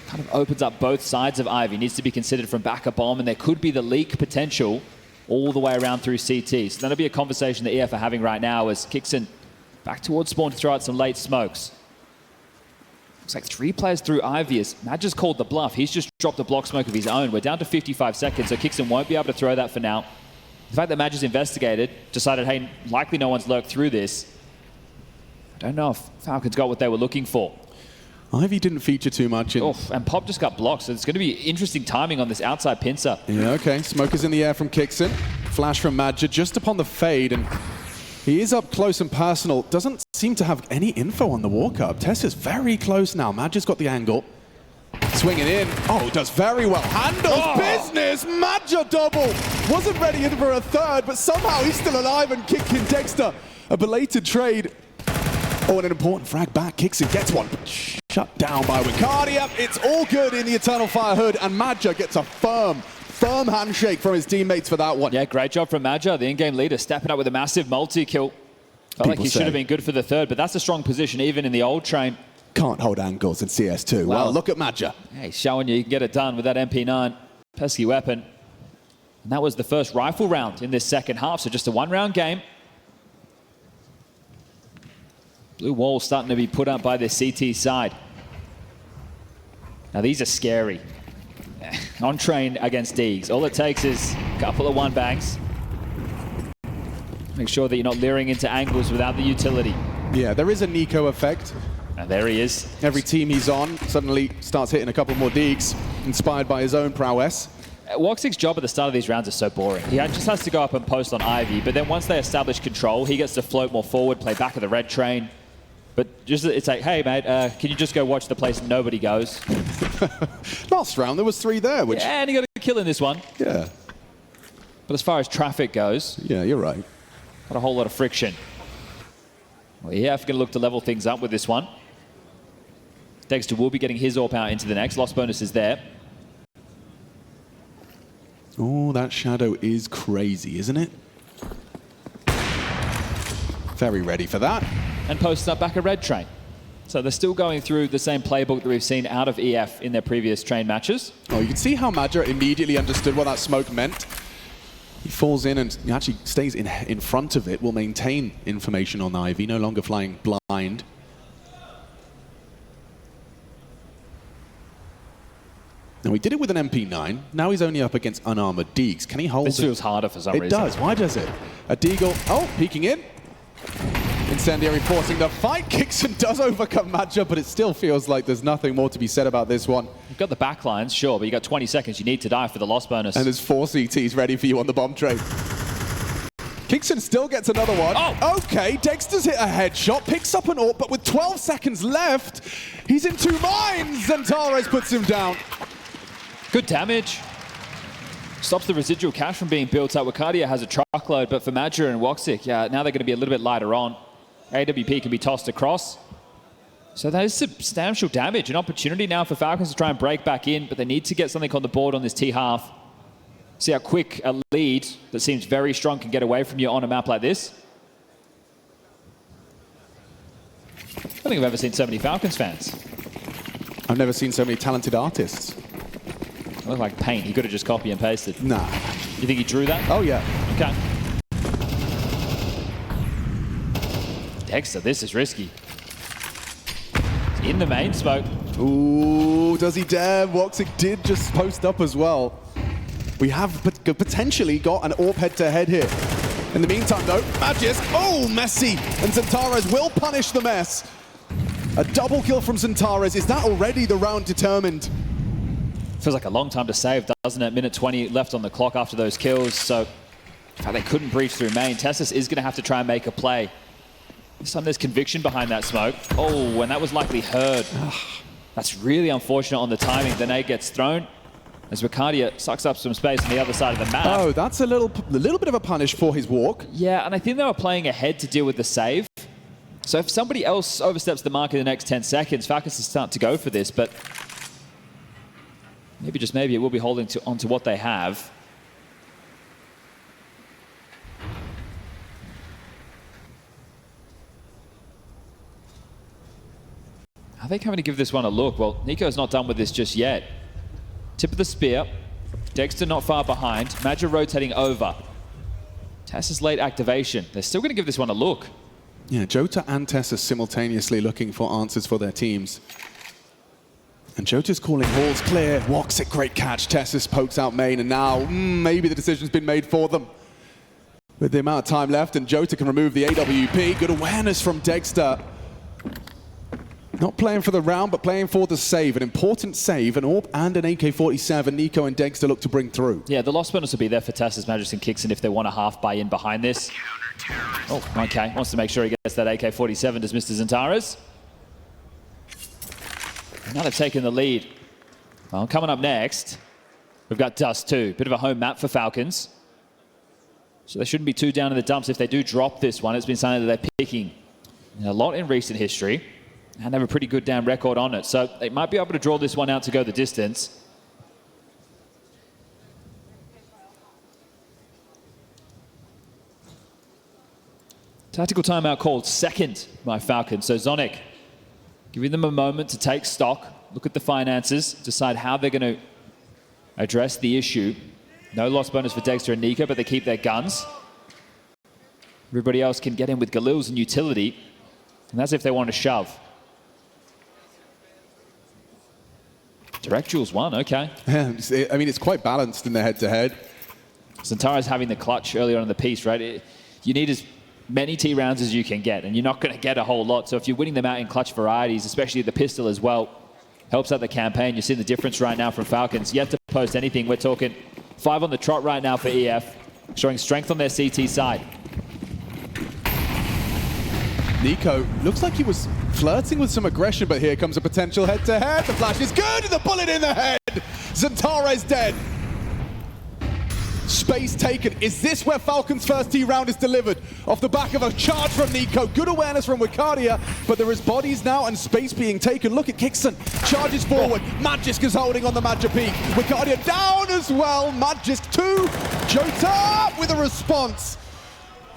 D: Kind of opens up both sides of Ivy. Needs to be considered from back a bomb, and there could be the leak potential all the way around through CT. So that'll be a conversation that EF are having right now as Kixon back towards spawn to throw out some late smokes. Looks like 3 players through Ivy as Matt just called the bluff. He's just dropped a block smoke of his own. We're down to 55 seconds, so Kixon won't be able to throw that for now. The fact that Matt just investigated, decided, hey, likely no one's lurked through this. I don't know if Falcons got what they were looking for.
C: Ivy didn't feature too much.
D: And Pop just got blocked, so it's going to be interesting timing on this outside pincer.
C: Yeah, okay. Smoke is in the air from Kixon. Flash from Madja just upon the fade, and he is up close and personal. Doesn't seem to have any info on the walk-up. Tessa's very close now. Madja's got the angle. Swinging in. Oh, does very well. Handles business. Madja double. Wasn't ready for a third, but somehow he's still alive and kicking Dexter. A belated trade. Oh, and an important frag back. Kixon gets one. Shut down by Wicardia. It's all good in the Eternal Fire Hood, and Madja gets a firm handshake from his teammates for that one.
D: Yeah, great job from Madja, the in-game leader, stepping up with a massive multi-kill. Felt like he should have been good for the third, but that's a strong position even in the old train.
C: Can't hold angles in CS2. Well, look at Madja.
D: Hey, showing you can get it done with that MP9. Pesky weapon. And that was the first rifle round in this second half, so just a 1-round game. Blue wall starting to be put up by the CT side. Now these are scary. On train against Deegs. All it takes is a couple of 1-bangs. Make sure that you're not leering into angles without the utility.
C: Yeah, there is a Nico effect.
D: And there he is.
C: Every team he's on suddenly starts hitting a couple more Deegs, inspired by his own prowess.
D: Woxic's job at the start of these rounds is so boring. He just has to go up and post on Ivy, but then once they establish control, he gets to float more forward, play back of the red train. But just it's like, hey, mate, can you just go watch the place nobody goes?
C: Last round, there was 3 there, which...
D: Yeah, and he got a kill in this one.
C: Yeah.
D: But as far as traffic goes...
C: Yeah, you're right.
D: Got a whole lot of friction. Well, yeah, going to look to level things up with this one. Dexter will be getting his AWP out into the next. Lost bonus is there.
C: Oh, that shadow is crazy, isn't it? Very ready for that.
D: And posted up back a red train. So they're still going through the same playbook that we've seen out of EF in their previous train matches.
C: Oh, you can see how Madja immediately understood what that smoke meant. He falls in and he actually stays in front of it, will maintain information on Ivy, no longer flying blind. Now, he did it with an MP9. Now he's only up against unarmored Deegs. Can he hold
D: This feels harder for some reason.
C: It does. Why does it? A Deagle. Oh, peeking in. Incendiary forcing the fight. Kixon does overcome Madja, but it still feels like there's nothing more to be said about this one.
D: You've got the backlines, sure, but you got 20 seconds. You need to die for the loss bonus.
C: And there's 4 CTs ready for you on the bomb train. Kixon still gets another one.
D: Oh!
C: Okay, Dexter's hit a headshot, picks up an AWP, but with 12 seconds left, he's in 2 mines, and Tares puts him down.
D: Good damage. Stops the residual cash from being built up. Wicardia has a truckload, but for Madja and Woxic, yeah, now they're going to be a little bit lighter on. AWP can be tossed across. So that is substantial damage. An opportunity now for Falcons to try and break back in, but they need to get something on the board on this T-half. See how quick a lead that seems very strong can get away from you on a map like this. I don't think I've ever seen so many Falcons fans.
C: I've never seen so many talented artists.
D: It looked like paint. He could have just copy and pasted.
C: Nah.
D: You think he drew that?
C: Oh, yeah.
D: Okay. Dexter, this is risky. In the main smoke.
C: Ooh, does he dare? Woxic did just post up as well. We have potentially got an AWP head-to-head here. In the meantime, though, Magisk, oh, messy. And Xantares will punish the mess. A double kill from Xantares. Is that already the round determined?
D: Feels like a long time to save, doesn't it? Minute 20 left on the clock after those kills, so in fact, they couldn't breach through main. Tessus is going to have to try and make a play. This time there's conviction behind that smoke. Oh, and that was likely heard. That's really unfortunate on the timing. The nade gets thrown as Wicardia sucks up some space on the other side of the map.
C: Oh, that's a little bit of a punish for his walk.
D: Yeah, and I think they were playing ahead to deal with the save. So if somebody else oversteps the mark in the next 10 seconds, Falcons is starting to go for this, but maybe, just maybe, it will be holding onto what they have. Are they coming to give this one a look? Well, Nico's not done with this just yet. Tip of the spear. Dexter not far behind. Madja rotating over. Tessa's late activation. They're still going to give this one a look.
C: Yeah, Jota and Tessa simultaneously looking for answers for their teams. And Jota's calling halls clear. Woxic, great catch. Tessus pokes out main, and now maybe the decision's been made for them. With the amount of time left, and Jota can remove the AWP. Good awareness from Dexter. Not playing for the round, but playing for the save. An important save, an AWP and an AK-47. Nico and Dexter look to bring through.
D: Yeah, the loss bonus will be there for Tessus, Magis, and Kixon if they want a half buy-in behind this. Oh, okay. Wants to make sure he gets that AK-47, does Mr. Zentaras. Now they've taken the lead. Well, coming up next, we've got Dust 2. Bit of a home map for Falcons. So they shouldn't be too down in the dumps if they do drop this one. It's been something that they're picking a lot in recent history. And they have a pretty good damn record on it. So they might be able to draw this one out to go the distance. Tactical timeout called second by Falcons. So Zonic, giving them a moment to take stock, look at the finances, decide how they're going to address the issue. No loss bonus for Dexter and Nico, but they keep their guns. Everybody else can get in with Galils and utility. And that's if they want to shove. Direct Jules won, okay.
C: Yeah, I mean, it's quite balanced in the head-to-head.
D: Zentaras having the clutch earlier on in the piece, right? You need as many T rounds as you can get, and you're not going to get a whole lot. So if you're winning them out in clutch varieties, especially the pistol as well, helps out the campaign. You're seeing the difference right now from Falcons. Yet to post anything. We're talking 5 on the trot right now for EF, showing strength on their CT side.
C: Nico looks like he was flirting with some aggression, but here comes a potential head-to-head. The flash is good, and the bullet in the head. Zentaras dead. Space taken. Is this where Falcon's first T round is delivered? Off the back of a charge from Nico. Good awareness from Wicardia, but there is bodies now and space being taken. Look at Kixon. Charges forward. Magisk is holding on the Magipeak. Wicardia down as well. Magisk 2. Jota with a response.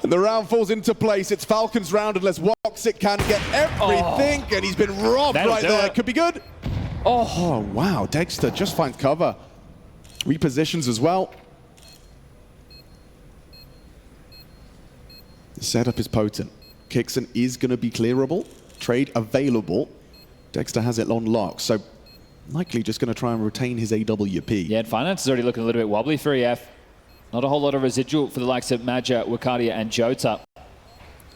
C: And the round falls into place. It's Falcon's round unless Woxic can get everything. And he's been robbed right there. Could be good. Oh, wow. Dexter just finds cover. Repositions as well. The setup is potent. Kixon is going to be clearable. Trade available. Dexter has it on lock. So likely just going to try and retain his AWP.
D: Yeah, and finance is already looking a little bit wobbly for EF. Not a whole lot of residual for the likes of Maja, Wicardia, and Jota.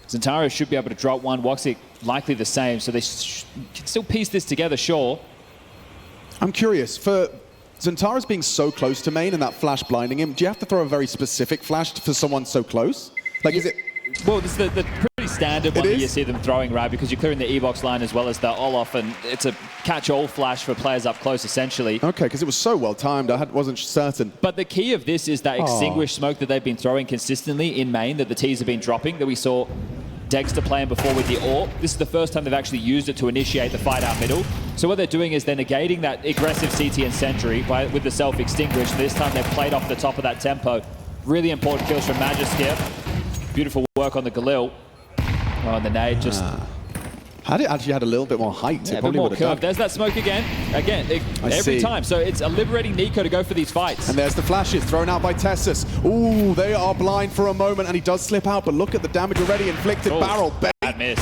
D: Zentaras should be able to drop one. Woxic likely the same, so they can still piece this together, sure.
C: I'm curious, for Zentaras being so close to main and that flash blinding him, do you have to throw a very specific flash for someone so close? Like, is it...
D: Well, this is the pretty standard one that you see them throwing, right? Because you're clearing the E-box line as well as the Olaf, and it's a catch-all flash for players up close, essentially.
C: Okay, because it was so well-timed, I wasn't certain.
D: But the key of this is that extinguished smoke that they've been throwing consistently in main, that the Ts have been dropping, that we saw Dexter playing before with the AWP. This is the first time they've actually used it to initiate the fight out middle. So what they're doing is they're negating that aggressive CT and sentry with the self-extinguish. This time they've played off the top of that tempo. Really important kills from Magisk here. Beautiful work on the Galil. Oh, and the nade just...
C: Had it actually had a little bit more height,
D: yeah,
C: it probably would have done.
D: There's that smoke again. Every time. So it's liberating Nico to go for these fights.
C: And there's the flashes thrown out by Tessus. Ooh, they are blind for a moment, and he does slip out, but look at the damage already inflicted. Barrel bait.
D: Bad miss.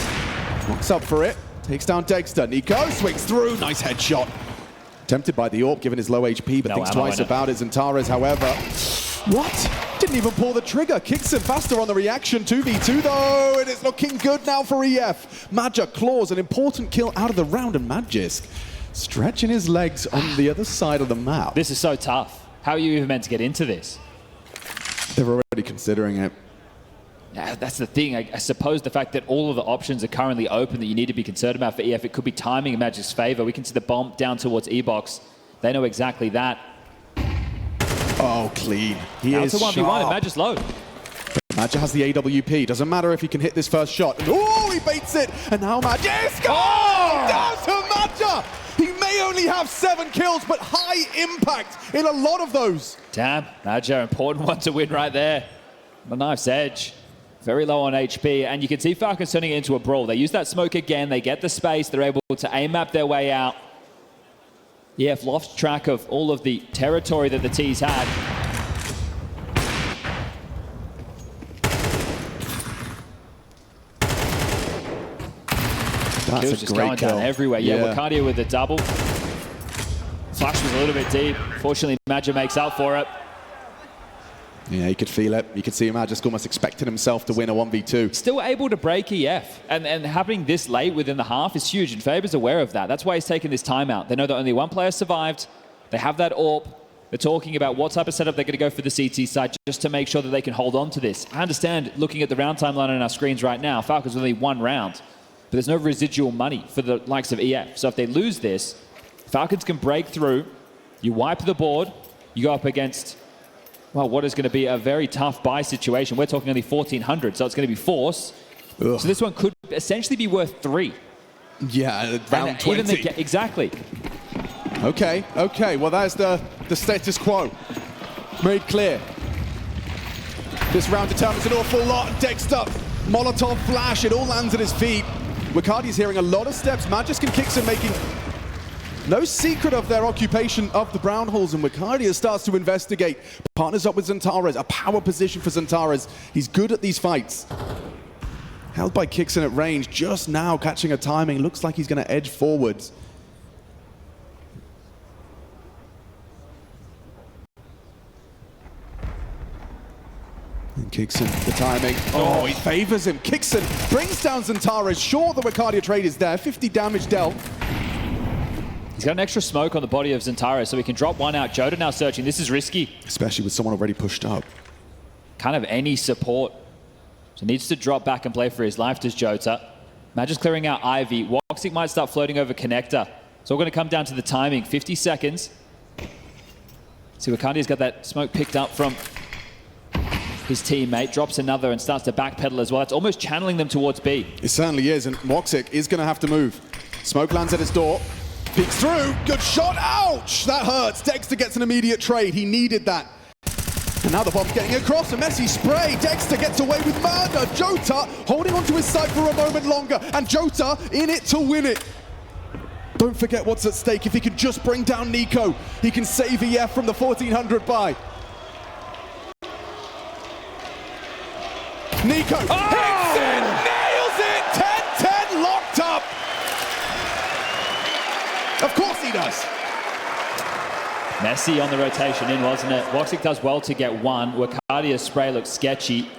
C: Walks up for it. Takes down Dexter. Nico swings through. Nice headshot. Tempted by the AWP, given his low HP, but thinks twice about it. Zentaras, however... What? Didn't even pull the trigger. Kixon faster on the reaction. 2v2 though, and it's looking good now for EF. Maja claws an important kill out of the round, and Magisk stretching his legs on the other side of the map.
D: This is so tough. How are you even meant to get into this?
C: They're already considering it.
D: Yeah, that's the thing. I suppose the fact that all of the options are currently open that you need to be concerned about for EF, it could be timing in Magic's favor. We can see the bomb down towards E-box. They know exactly that.
C: Oh, clean. He
D: now
C: is
D: it's a 1v1 and Magic's low.
C: Maja has the AWP. Doesn't matter if he can hit this first shot. Oh, he baits it. And now Magisk. Oh! Down to Maja. He may only have 7 kills, but high impact in a lot of those.
D: Damn, Maja, important one to win right there. A knife's edge. Very low on HP. And you can see Falcons turning it into a brawl. They use that smoke again. They get the space. They're able to aim map their way out. EF lost track of all of the territory that the Ts had.
C: That's
D: Kills
C: a
D: just
C: great
D: going
C: kill.
D: down everywhere. Yeah, Wicardia with a double. Flash was a little bit deep. Fortunately, Magic makes up for it.
C: Yeah, you could feel it. You could see Magic almost expecting himself to win a 1v2.
D: Still able to break EF. And happening this late within the half is huge, and Faber's aware of that. That's why he's taking this timeout. They know that only one player survived. They have that AWP. They're talking about what type of setup they're going to go for the CT side just to make sure that they can hold on to this. I understand, looking at the round timeline on our screens right now, Falcons with only one round. But there's no residual money for the likes of EF. So if they lose this, Falcons can break through. You wipe the board. You go up against, well, what is going to be a very tough buy situation. We're talking only 1,400, so it's going to be force. Ugh. So this one could essentially be worth 3.
C: Yeah, round 20.
D: Exactly.
C: Okay, okay. Well, there's the status quo. Made clear. This round determines an awful lot. Dexter, Molotov flash, it all lands at his feet. Wicardi's hearing a lot of steps. Magisk and Kixon making no secret of their occupation of the brown holes, and Wicardi starts to investigate. Partners up with Zantares, a power position for Zantares. He's good at these fights. Held by Kixon at range, just now catching a timing. Looks like he's going to edge forwards. And Kixon, the timing. Oh, he favors him. Kixon brings down Zantares. Sure, the Wicardi trade is there. 50 damage dealt.
D: He's got an extra smoke on the body of Zantares, so he can drop one out. Jota now searching. This is risky.
C: Especially with someone already pushed up.
D: Kind of any support. So needs to drop back and play for his life, does Jota. Magic's clearing out Ivy. Woxic might start floating over connector. So we're going to come down to the timing. 50 seconds. See, Wicardi's got that smoke picked up from his teammate, drops another and starts to backpedal as well. It's almost channeling them towards B.
C: It certainly is, and Woxic is going to have to move. Smoke lands at his door. Peeks through. Good shot. Ouch! That hurts. Dexter gets an immediate trade. He needed that. And now the bomb's getting across. A messy spray. Dexter gets away with murder. Jota holding onto his side for a moment longer. And Jota in it to win it. Don't forget what's at stake. If he can just bring down Nico, he can save EF from the 1,400 buy. Nico hits it, nails it, 10-10 locked up. Of course he does.
D: Messy on the rotation in, wasn't it? Woxic does well to get one. Wicardi's spray looks sketchy.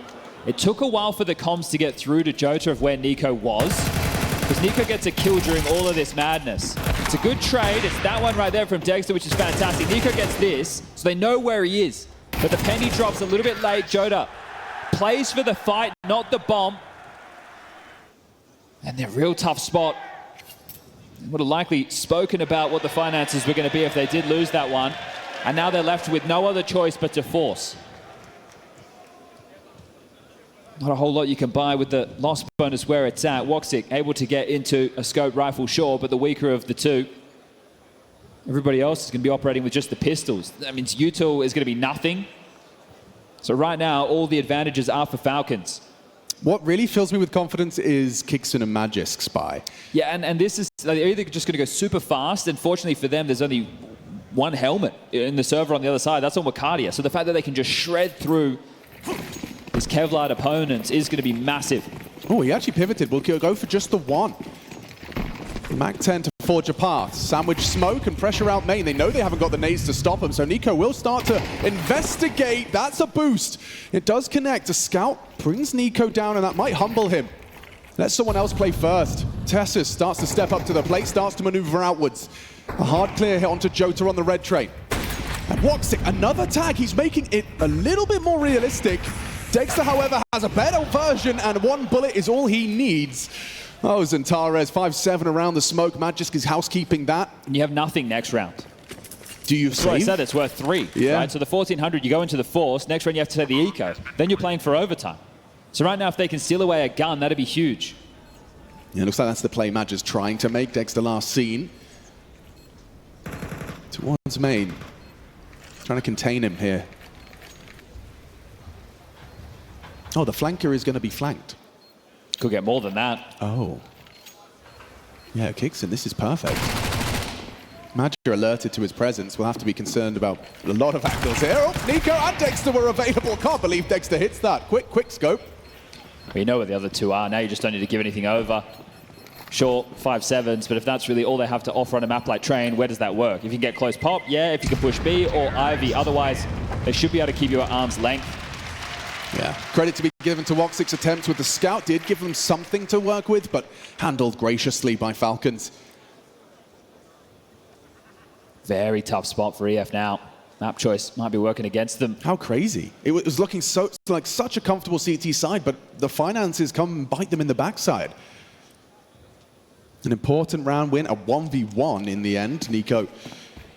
D: It took a while for the comms to get through to Jota of where Nico was, because Nico gets a kill during all of this madness. It's a good trade. It's that one right there from Dexter, which is fantastic. Nico gets this, so they know where he is. But the penny drops a little bit late. Jota plays for the fight, not the bomb. And they're real tough spot. Would have likely spoken about what the finances were going to be if they did lose that one. And now they're left with no other choice but to force. Not a whole lot you can buy with the loss bonus where it's at. Woxic able to get into a scope rifle, sure, but the weaker of the two. Everybody else is going to be operating with just the pistols. That means util is going to be nothing. So right now, all the advantages are for Falcons.
C: What really fills me with confidence is Kixon and Magisk's buy.
D: Yeah, and this is, they're either just going to go super fast, and fortunately for them, there's only one helmet in the server on the other side. That's on Wicardi. So the fact that they can just shred through his Kevlar opponents is going to be massive.
C: Oh, he actually pivoted. We'll go for just the one. Mac 10 to forge a path. Sandwich smoke and pressure out main. They know they haven't got the nades to stop him, so Nico will start to investigate. That's a boost. It does connect. A scout brings Nico down, and that might humble him. Let someone else play first. Tessus starts to step up to the plate, starts to maneuver outwards. A hard clear hit onto Jota on the red tray. And Woxic, another tag. He's making it a little bit more realistic. Dexter, however, has a better version, and one bullet is all he needs. Oh, Zantares, 5-7 around the smoke. Magisk is housekeeping that.
D: And you have nothing next round.
C: Do you
D: save? I said it's worth 3.
C: Yeah.
D: Right? So the 1,400, you go into the force. Next round, you have to take the eco. Then you're playing for overtime. So right now, if they can steal away a gun, that'd be huge.
C: Yeah, it looks like that's the play Mag is trying to make. Dexter last seen. Towards main. Trying to contain him here. Oh, the flanker is going to be flanked.
D: Could get more than that.
C: Oh. Yeah, Kixon, this is perfect. Magic are alerted to his presence. We'll have to be concerned about a lot of angles here. Oh, Nico and Dexter were available. Can't believe Dexter hits that. Quick scope.
D: We know where the other two are. Now you just don't need to give anything over. Sure, 5-7s, but if that's really all they have to offer on a map like Train, where does that work? If you can get close pop, yeah. If you can push B or Ivy, otherwise they should be able to keep you at arm's length.
C: Yeah, credit to be given to Woxic's attempts with the scout. Did give them something to work with, but handled graciously by Falcons.
D: Very tough spot for EF now. Map choice might be working against them.
C: How crazy. It was looking so like such a comfortable CT side, but the finances come and bite them in the backside. An important round win, a 1v1 in the end. Nico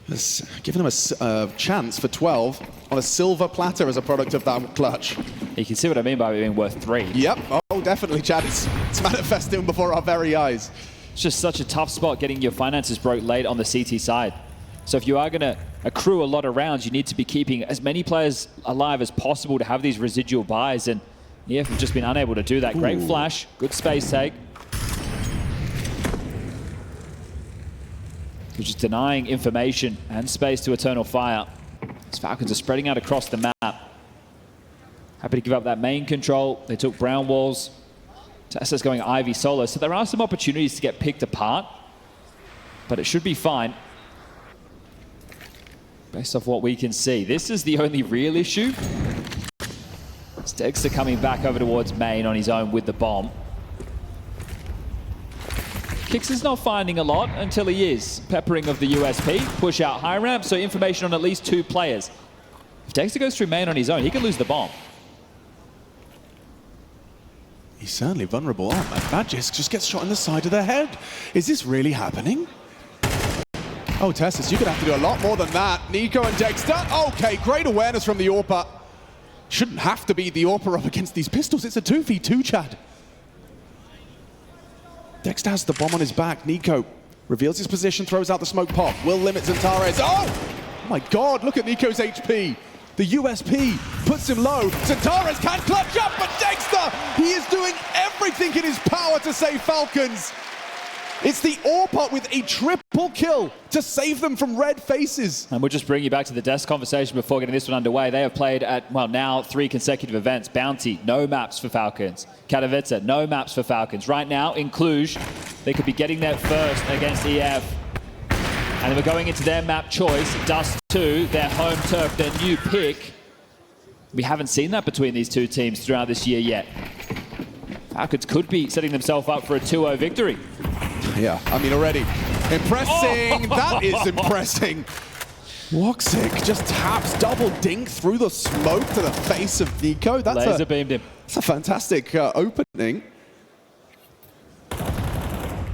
C: has given them a chance for 12 on a silver platter as a product of that clutch.
D: You can see what I mean by it being worth 3.
C: Yep, oh definitely, Chad. It's manifesting before our very eyes.
D: It's just such a tough spot getting your finances broke late on the CT side. So if you are going to accrue a lot of rounds, you need to be keeping as many players alive as possible to have these residual buys, and EF have just been unable to do that. Great flash, good space take. Which is denying information and space to Eternal Fire. These Falcons are spreading out across the map. Happy to give up that main control. They took brown walls. Tessa's going Ivy solo, so there are some opportunities to get picked apart, but it should be fine. Based off what we can see. This is the only real issue. Dexter coming back over towards main on his own with the bomb. Kix is not finding a lot until he is. Peppering of the USP, push out high ramp, so information on at least 2 players. If Dexter goes through main on his own, he can lose the bomb.
C: He's certainly vulnerable. Oh, Magisk just gets shot in the side of the head. Is this really happening? Oh, Tessus, you're going to have to do a lot more than that. Nico and Dexter. Okay, great awareness from the AWPer. Shouldn't have to be the AWPer up against these pistols. It's a 2v2, Chad. Dexter has the bomb on his back. Nico reveals his position, throws out the smoke pop. Will limit Zantares. Oh my God, look at Nico's HP. The USP puts him low. Zantares can't clutch up, but Dexter, he is doing everything in his power to save Falcons. It's the AWPer with a triple kill to save them from red faces.
D: And we'll just bring you back to the desk conversation before getting this one underway. They have played at, well, now 3 consecutive events. Bounty, no maps for Falcons. Katowice, no maps for Falcons. Right now, in Cluj, they could be getting there first against EF. And we're going into their map choice, Dust 2, their home turf, their new pick. We haven't seen that between these two teams throughout this year yet. Falcons could be setting themselves up for a 2-0 victory.
C: Yeah, I mean already. Impressing, that is impressing. Woxic just taps double dink through the smoke to the face of Nico. That's
D: Laser beamed him.
C: That's a fantastic opening.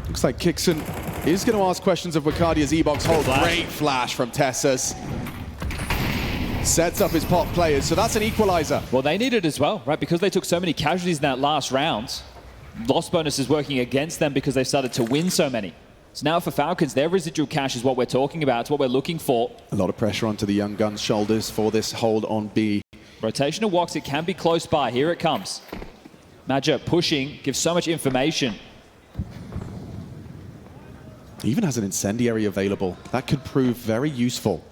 C: Looks like Kixon is going to ask questions of Wicadia's E-Box hold. Great flash from Tessas. Sets up his pop players, so that's an equalizer.
D: Well, they need it as well, right? Because they took so many casualties in that last round. Loss bonus is working against them because they've started to win so many. So now for Falcons, their residual cash is what we're talking about. It's what we're looking for.
C: A lot of pressure onto the young gun's shoulders for this hold on B.
D: Rotational walks, it can be close by. Here it comes. Madja pushing, gives so much information.
C: He even has an incendiary available. That could prove very useful.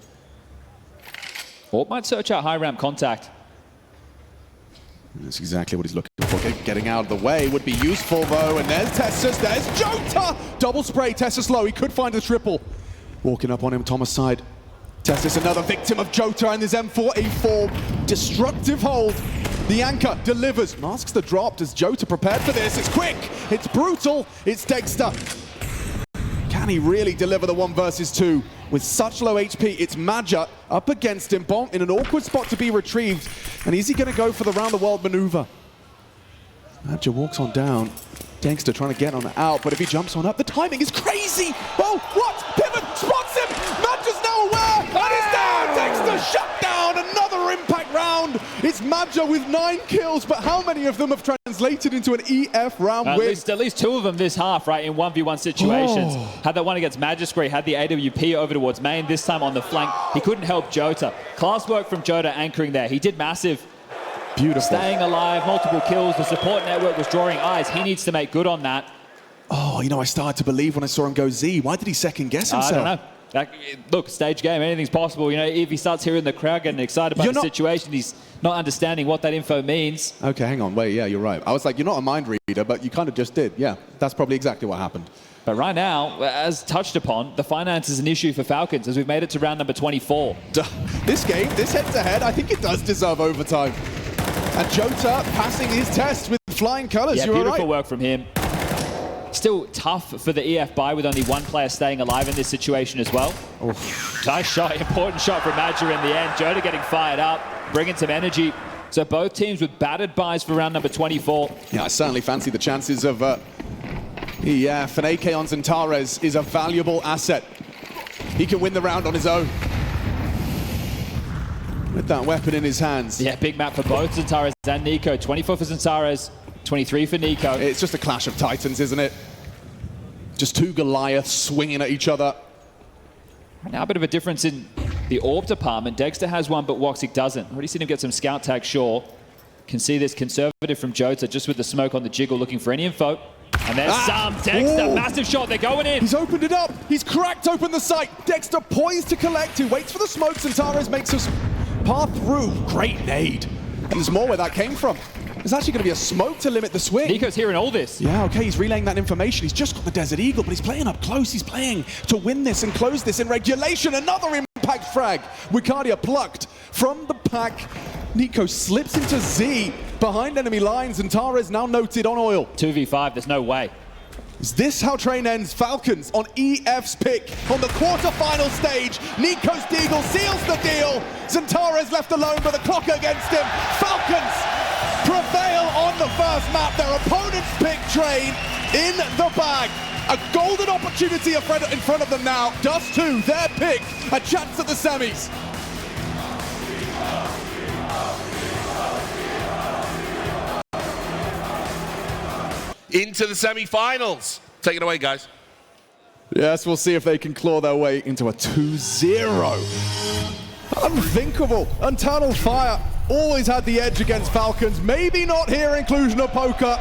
D: Or might search out high ramp contact.
C: That's exactly what he's looking for. Getting out of the way would be useful, though. And there's Tessus. There's Jota! Double spray. Tessus low. He could find the triple. Walking up on him, Thomas side. Tessus, another victim of Jota and his M4A4. Destructive hold. The anchor delivers. Masks the drop. Does Jota prepared for this? It's quick. It's brutal. It's Dexter. Can he really deliver the 1 versus 2? With such low HP, it's Madja up against him. Bomb in an awkward spot to be retrieved. And is he going to go for the round-the-world maneuver? Madja walks on down. Dexter trying to get on out, but if he jumps on up, the timing is crazy! Oh, what? Pivot spots him! Madja's now aware! And he's down! Dexter shut down! Another impact round! It's Madja with 9 kills, but how many of them have translated into an EF round win?
D: At least 2 of them this half, right, in 1v1 situations. Had that one against Magisk, had the AWP over towards main, this time on the flank. He couldn't help Jota. Class work from Jota anchoring there. He did massive.
C: Beautiful.
D: Staying alive, multiple kills. The support network was drawing eyes. He needs to make good on that.
C: Oh, you know, I started to believe when I saw him go Z. Why did he second guess himself?
D: I don't know. Look, stage game, anything's possible. You know, if he starts hearing the crowd getting excited about the situation, he's not understanding what that info means.
C: Okay, hang on, wait, yeah, you're right. I was like, you're not a mind reader, but you kind of just did. Yeah, that's probably exactly what happened.
D: But right now, as touched upon, the finance is an issue for Falcons as we've made it to round number 24.
C: This game, this head-to-head, I think it does deserve overtime. And Jota passing his test with flying colors.
D: Yeah, beautiful work from him. Still tough for the EF buy with only one player staying alive in this situation as well. Oof. Nice shot, important shot from Madger in the end. Jota getting fired up, bringing some energy. So both teams with battered buys for round number 24.
C: Yeah, I certainly fancy the chances of EF, and AK on Xantares is a valuable asset. He can win the round on his own. With that weapon in his hands.
D: Yeah, big map for both Xantares and Nico. 24 for Xantares, 23 for Nico.
C: It's just a clash of titans, isn't it? Just two Goliaths swinging at each other.
D: Now a bit of a difference in the orb department. Dexter has one, but Woxic doesn't. Already seen him get some scout tag, sure. Can see this conservative from Jota, just with the smoke on the jiggle, looking for any info. And there's some. Dexter, massive shot, they're going in.
C: He's opened it up. He's cracked open the site. Dexter poised to collect. He waits for the smokes, and Tares makes us path through. Great nade. And there's more where that came from. There's actually going to be a smoke to limit the swing.
D: Nico's hearing all this.
C: Yeah, okay, he's relaying that information. He's just got the Desert Eagle, but he's playing up close. He's playing to win this and close this in regulation. Another impact frag. Wicardia plucked from the pack. Nico slips into Z behind enemy lines, and Tares now noted on oil.
D: 2v5, there's no way.
C: Is this how train ends? Falcons on EF's pick on the quarterfinal stage. Nico's Deagle seals the deal. Xantares left alone, but the clock against him. Falcons prevail on the first map. Their opponent's pick train in the bag. A golden opportunity in front of them now. Dust 2, their pick, a chance at the semis.
B: Into the semi-finals. Take it away, guys.
C: Yes, we'll see if they can claw their way into a 2-0. Unthinkable. Untunneled Fire always had the edge against Falcons. Maybe not here in Cluj-Napoca.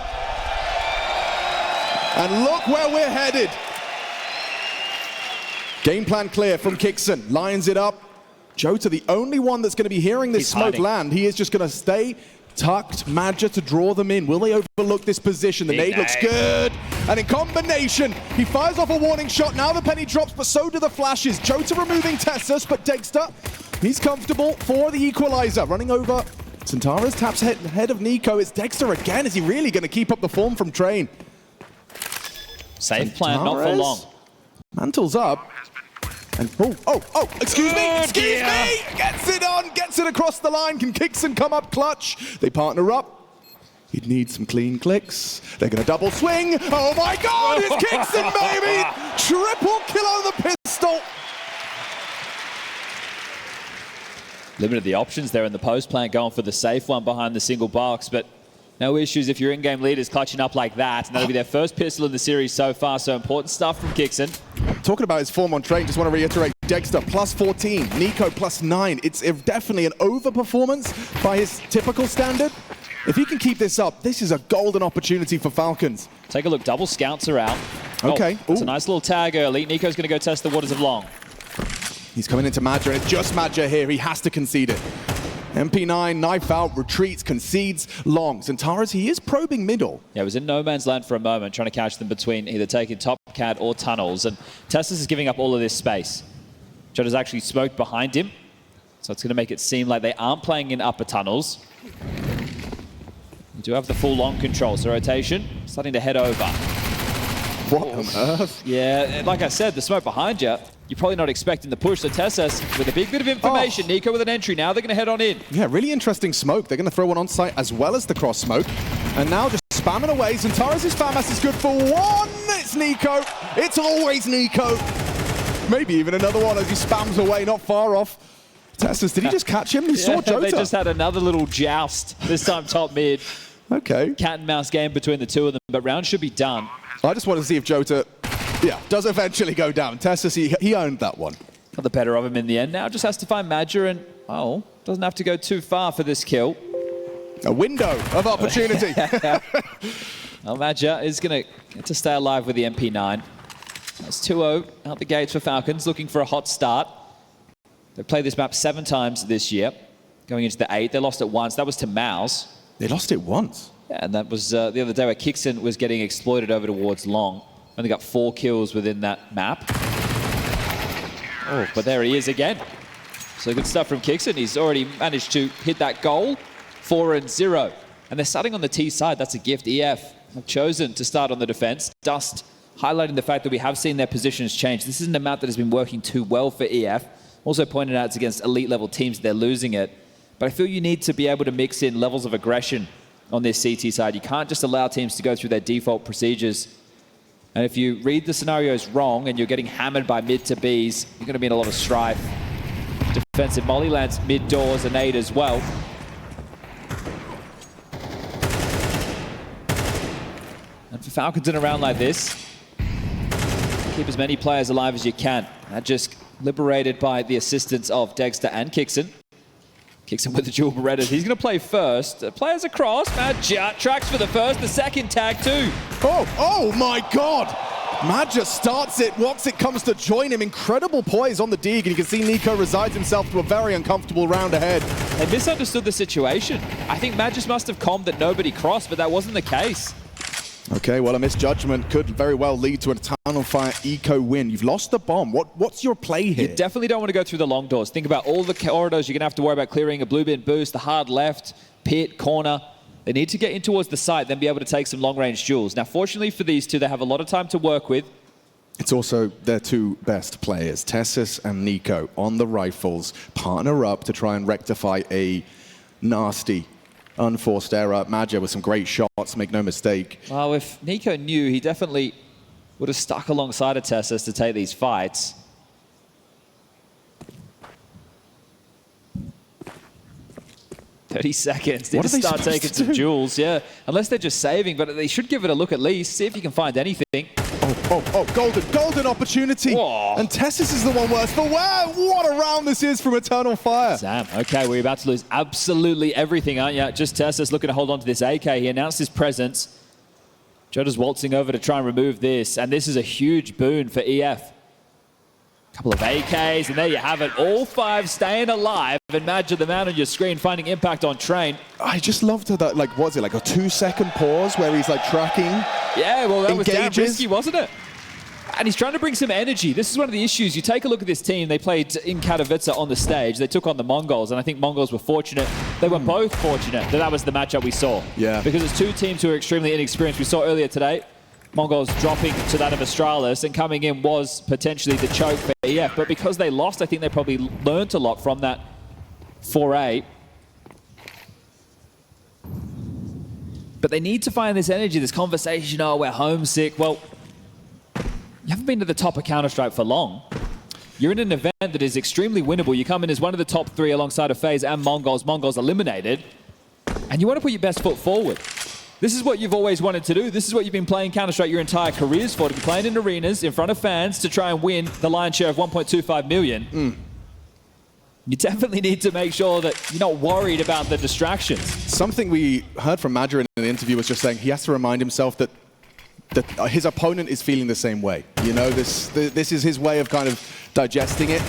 C: And look where we're headed. Game plan clear from Kixon. Lines it up. Jota, the only one that's going to be hearing this smoke land. He is just going to stay tucked. Madger to draw them in. Will they overlook this position? The nade looks good. And in combination, he fires off a warning shot. Now the penny drops, but so do the flashes. Jota removing Tessus, but Dexter, he's comfortable for the equalizer. Running over. Xantares taps ahead of Nico. It's Dexter again. Is he really going to keep up the form from Train?
D: Safe plan, not for long.
C: Mantles up. And excuse me! Gets it on, gets it across the line. Can Kixon come up clutch? They partner up. He'd need some clean clicks. They're gonna double swing. Oh my God, it's Kixon, baby! Triple kill on the pistol.
D: Limited the options there in the post plant, going for the safe one behind the single box, but no issues if your in-game leader's clutching up like that. And that'll be their first pistol in the series so far, so important stuff from Kixon.
C: Talking about his form on Train, just want to reiterate, Dexter plus 14, Nico plus 9. It's definitely an overperformance by his typical standard. If he can keep this up, this is a golden opportunity for Falcons.
D: Take a look, double scouts are out.
C: Okay.
D: It's a nice little tag early. Nico's going to go test the waters of long.
C: He's coming into Madger, and it's just Madger here. He has to concede it. MP9, knife out, retreats, concedes long. Xantares, he is probing middle.
D: Yeah, it was in no man's land for a moment, trying to catch them between either taking top cat or tunnels. And Tessus is giving up all of this space. Jota's actually smoked behind him, so it's going to make it seem like they aren't playing in upper tunnels. You do have the full long control, so rotation starting to head over.
C: What on earth?
D: Yeah, like I said, the smoke behind you, you're probably not expecting the push. So Tessus with a big bit of information. Nico with an entry. Now they're going to head on in.
C: Yeah, really interesting smoke. They're going to throw one on site as well as the cross smoke. And now just spamming away. Xantares' FAMAS is good for one. It's Nico. It's always Nico. Maybe even another one as he spams away, not far off. Tessus, did he just catch him? He saw Jota.
D: They just had another little joust, this time top mid.
C: Okay.
D: Cat and mouse game between the two of them, but round should be done.
C: I just want to see if Jota, does eventually go down. Tessus, he owned that one.
D: Got the better of him in the end. Now just has to find Madger and, doesn't have to go too far for this kill.
C: A window of opportunity.
D: Madger is going to get to stay alive with the MP9. It's 2-0 out the gates for Falcons, looking for a hot start. They've played this map 7 times this year, going into the 8th. They lost it once. That was to MOUZ.
C: They lost it once.
D: Yeah, and that was the other day where Kixon was getting exploited over towards Long. Only got 4 kills within that map. Oh, but there he is again. So good stuff from Kixon. He's already managed to hit that goal. 4-0. And they're starting on the T side. That's a gift. EF have chosen to start on the defense. Dust highlighting the fact that we have seen their positions change. This isn't a map that has been working too well for EF. Also pointed out it's against elite level teams. They're losing it. But I feel you need to be able to mix in levels of aggression on this CT side. You can't just allow teams to go through their default procedures. And if you read the scenarios wrong and you're getting hammered by mid to Bs, you're going to be in a lot of strife. Defensive molly lands mid doors and nade as well. And for Falcons in a round like this, keep as many players alive as you can. That just liberated by the assistance of Dexter and Kixon. Kixon with the dual Berettas. He's going to play first. Players across. Madja tracks for the first. The second tag too.
C: Oh my God. Madja starts it. Woxic comes to join him. Incredible poise on the dig. And you can see Nico resigns himself to a very uncomfortable round ahead.
D: They misunderstood the situation. I think Madja must have calmed that nobody crossed, but that wasn't the case.
C: Okay, well, a misjudgment could very well lead to an Eternal Fire eco win. You've lost the bomb. What's your play here?
D: You definitely don't want to go through the long doors. Think about all the corridors you're going to have to worry about clearing. A blue bin boost, the hard left, pit, corner. They need to get in towards the site, then be able to take some long-range duels. Now, fortunately for these two, they have a lot of time to work with.
C: It's also their 2 best players, Tessus and Nico, on the rifles. Partner up to try and rectify a nasty unforced error. Madja with some great shots, make no mistake.
D: Well, if Nico knew, he definitely would have stuck alongside of Tessus to take these fights. "30 seconds. Need to start taking some duels, yeah. Unless they're just saving, but they should give it a look at least. See if you can find anything.
C: Oh, golden opportunity.
D: Whoa.
C: And Tessus is the one worse. But wow, what a round this is from Eternal Fire.
D: Sam, okay, we're about to lose absolutely everything, aren't you? Just Tessus looking to hold on to this AK. He announced his presence. Jota's waltzing over to try and remove this, and this is a huge boon for EF. Couple of AKs, and there you have it. All 5 staying alive. And Madja, the man on your screen, finding impact on Train.
C: I just loved that, like, was it like a 2-second pause where he's like tracking?
D: Yeah, well, that was damn
C: engages.
D: risky, wasn't it? And he's trying to bring some energy. This is one of the issues. You take a look at this team. They played in Katowice on the stage. They took on the MongolZ, and I think MongolZ were fortunate. They were both fortunate that was the matchup we saw.
C: Yeah.
D: Because it's 2 teams who are extremely inexperienced. We saw earlier today, MongolZ dropping to that of Astralis, and coming in was potentially the choke for EF. But because they lost, I think they probably learned a lot from that foray. But they need to find this energy, this conversation, oh, we're homesick. Well, you haven't been to the top of Counter-Strike for long. You're in an event that is extremely winnable. You come in as one of the top 3 alongside of FaZe and MongolZ. MongolZ eliminated. And you want to put your best foot forward. This is what you've always wanted to do. This is what you've been playing Counter-Strike your entire careers for, to be playing in arenas in front of fans to try and win the lion's share of 1.25 million. You definitely need to make sure that you're not worried about the distractions.
C: Something we heard from Madja in an interview was just saying he has to remind himself that his opponent is feeling the same way. You know, this is his way of kind of digesting it.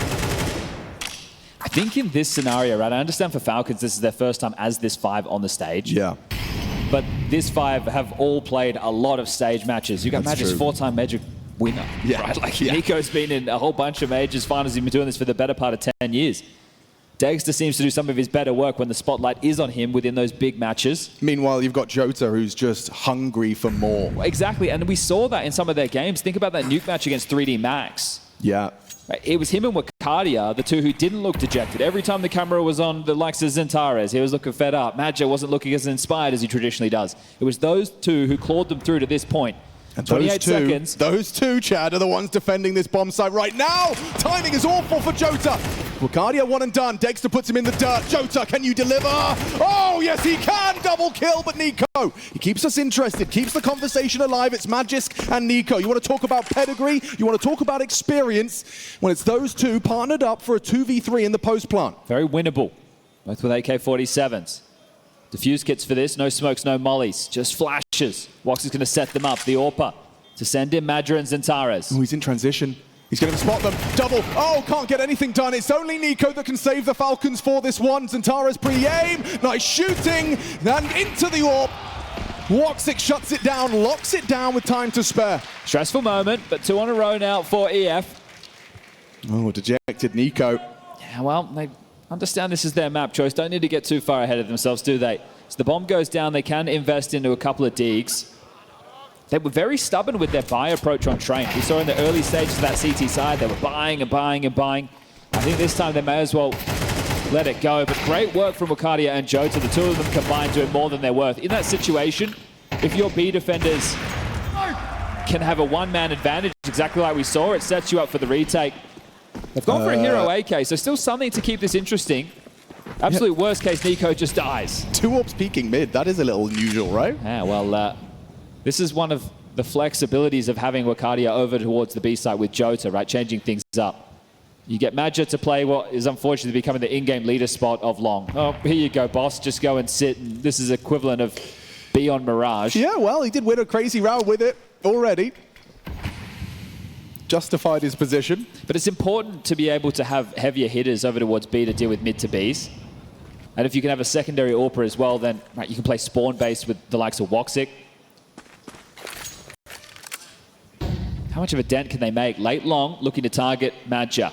D: I think in this scenario, right, I understand for Falcons, this is their first time as this 5 on the stage.
C: Yeah.
D: But this 5 have all played a lot of stage matches. You got Madja's 4-time major winner, right? Like, Nico's been in a whole bunch of majors finals. He's been doing this for the better part of 10 years. Dexter seems to do some of his better work when the spotlight is on him within those big matches.
C: Meanwhile, you've got Jota, who's just hungry for more.
D: Exactly, and we saw that in some of their games. Think about that Nuke match against 3D Max.
C: Yeah.
D: It was him and Wildcard, the 2 who didn't look dejected. Every time the camera was on the likes of Zentares, he was looking fed up. Madja wasn't looking as inspired as he traditionally does. It was those 2 who clawed them through to this point.
C: And
D: 28 seconds.
C: Those two, Chad, are the ones defending this bomb site right now. Timing is awful for Jota. Wildcard 1 and done. Dexter puts him in the dirt. Jota, can you deliver? Oh, yes, he can. Double kill, but Nico, he keeps us interested, keeps the conversation alive. It's Magisk and Nico. You want to talk about pedigree? You want to talk about experience? When it's those 2 partnered up for a 2v3 in the post plant.
D: Very winnable, both with AK-47s. Diffuse kits for this, no smokes, no mollies, just flashes. Wox is going to set them up, the AWPer. to send in Madra and Zentares.
C: Oh, he's in transition. He's going to spot them. Double. Oh, can't get anything done. It's only Nico that can save the Falcons for this one. Zentares pre-aim. Nice shooting. And into the AWP. Woxic shuts it down, locks it down with time to spare.
D: Stressful moment, but 2 on a row now for EF.
C: Oh, dejected Nico.
D: Yeah, well, they understand this is their map choice. Don't need to get too far ahead of themselves, do they? So the bomb goes down. They can invest into a couple of digs. They were very stubborn with their buy approach on Train. We saw in the early stages of that CT side, they were buying and buying and buying. I think this time they may as well let it go. But great work from Wildcard and Jota. The two of them combined doing more than they're worth. In that situation, if your B defenders can have a one-man advantage, exactly like we saw, it sets you up for the retake. They've gone for a hero AK, so still something to keep this interesting. Absolute worst case, Nico just dies.
C: 2 AWPs peeking mid. That is a little unusual, right?
D: Yeah, well, this is one of the flexibilities of having Wildcard over towards the B side with Jota, right? Changing things up. You get Madra to play what is unfortunately becoming the in-game leader spot of Long. Oh, here you go, boss. Just go and sit. And this is equivalent of B on Mirage.
C: Yeah, well, he did win a crazy round with it already. Justified his position.
D: But it's important to be able to have heavier hitters over towards B to deal with mid to Bs. And if you can have a secondary AWPer as well, then right, you can play spawn-based with the likes of Woxic. How much of a dent can they make? Late Long looking to target Madja.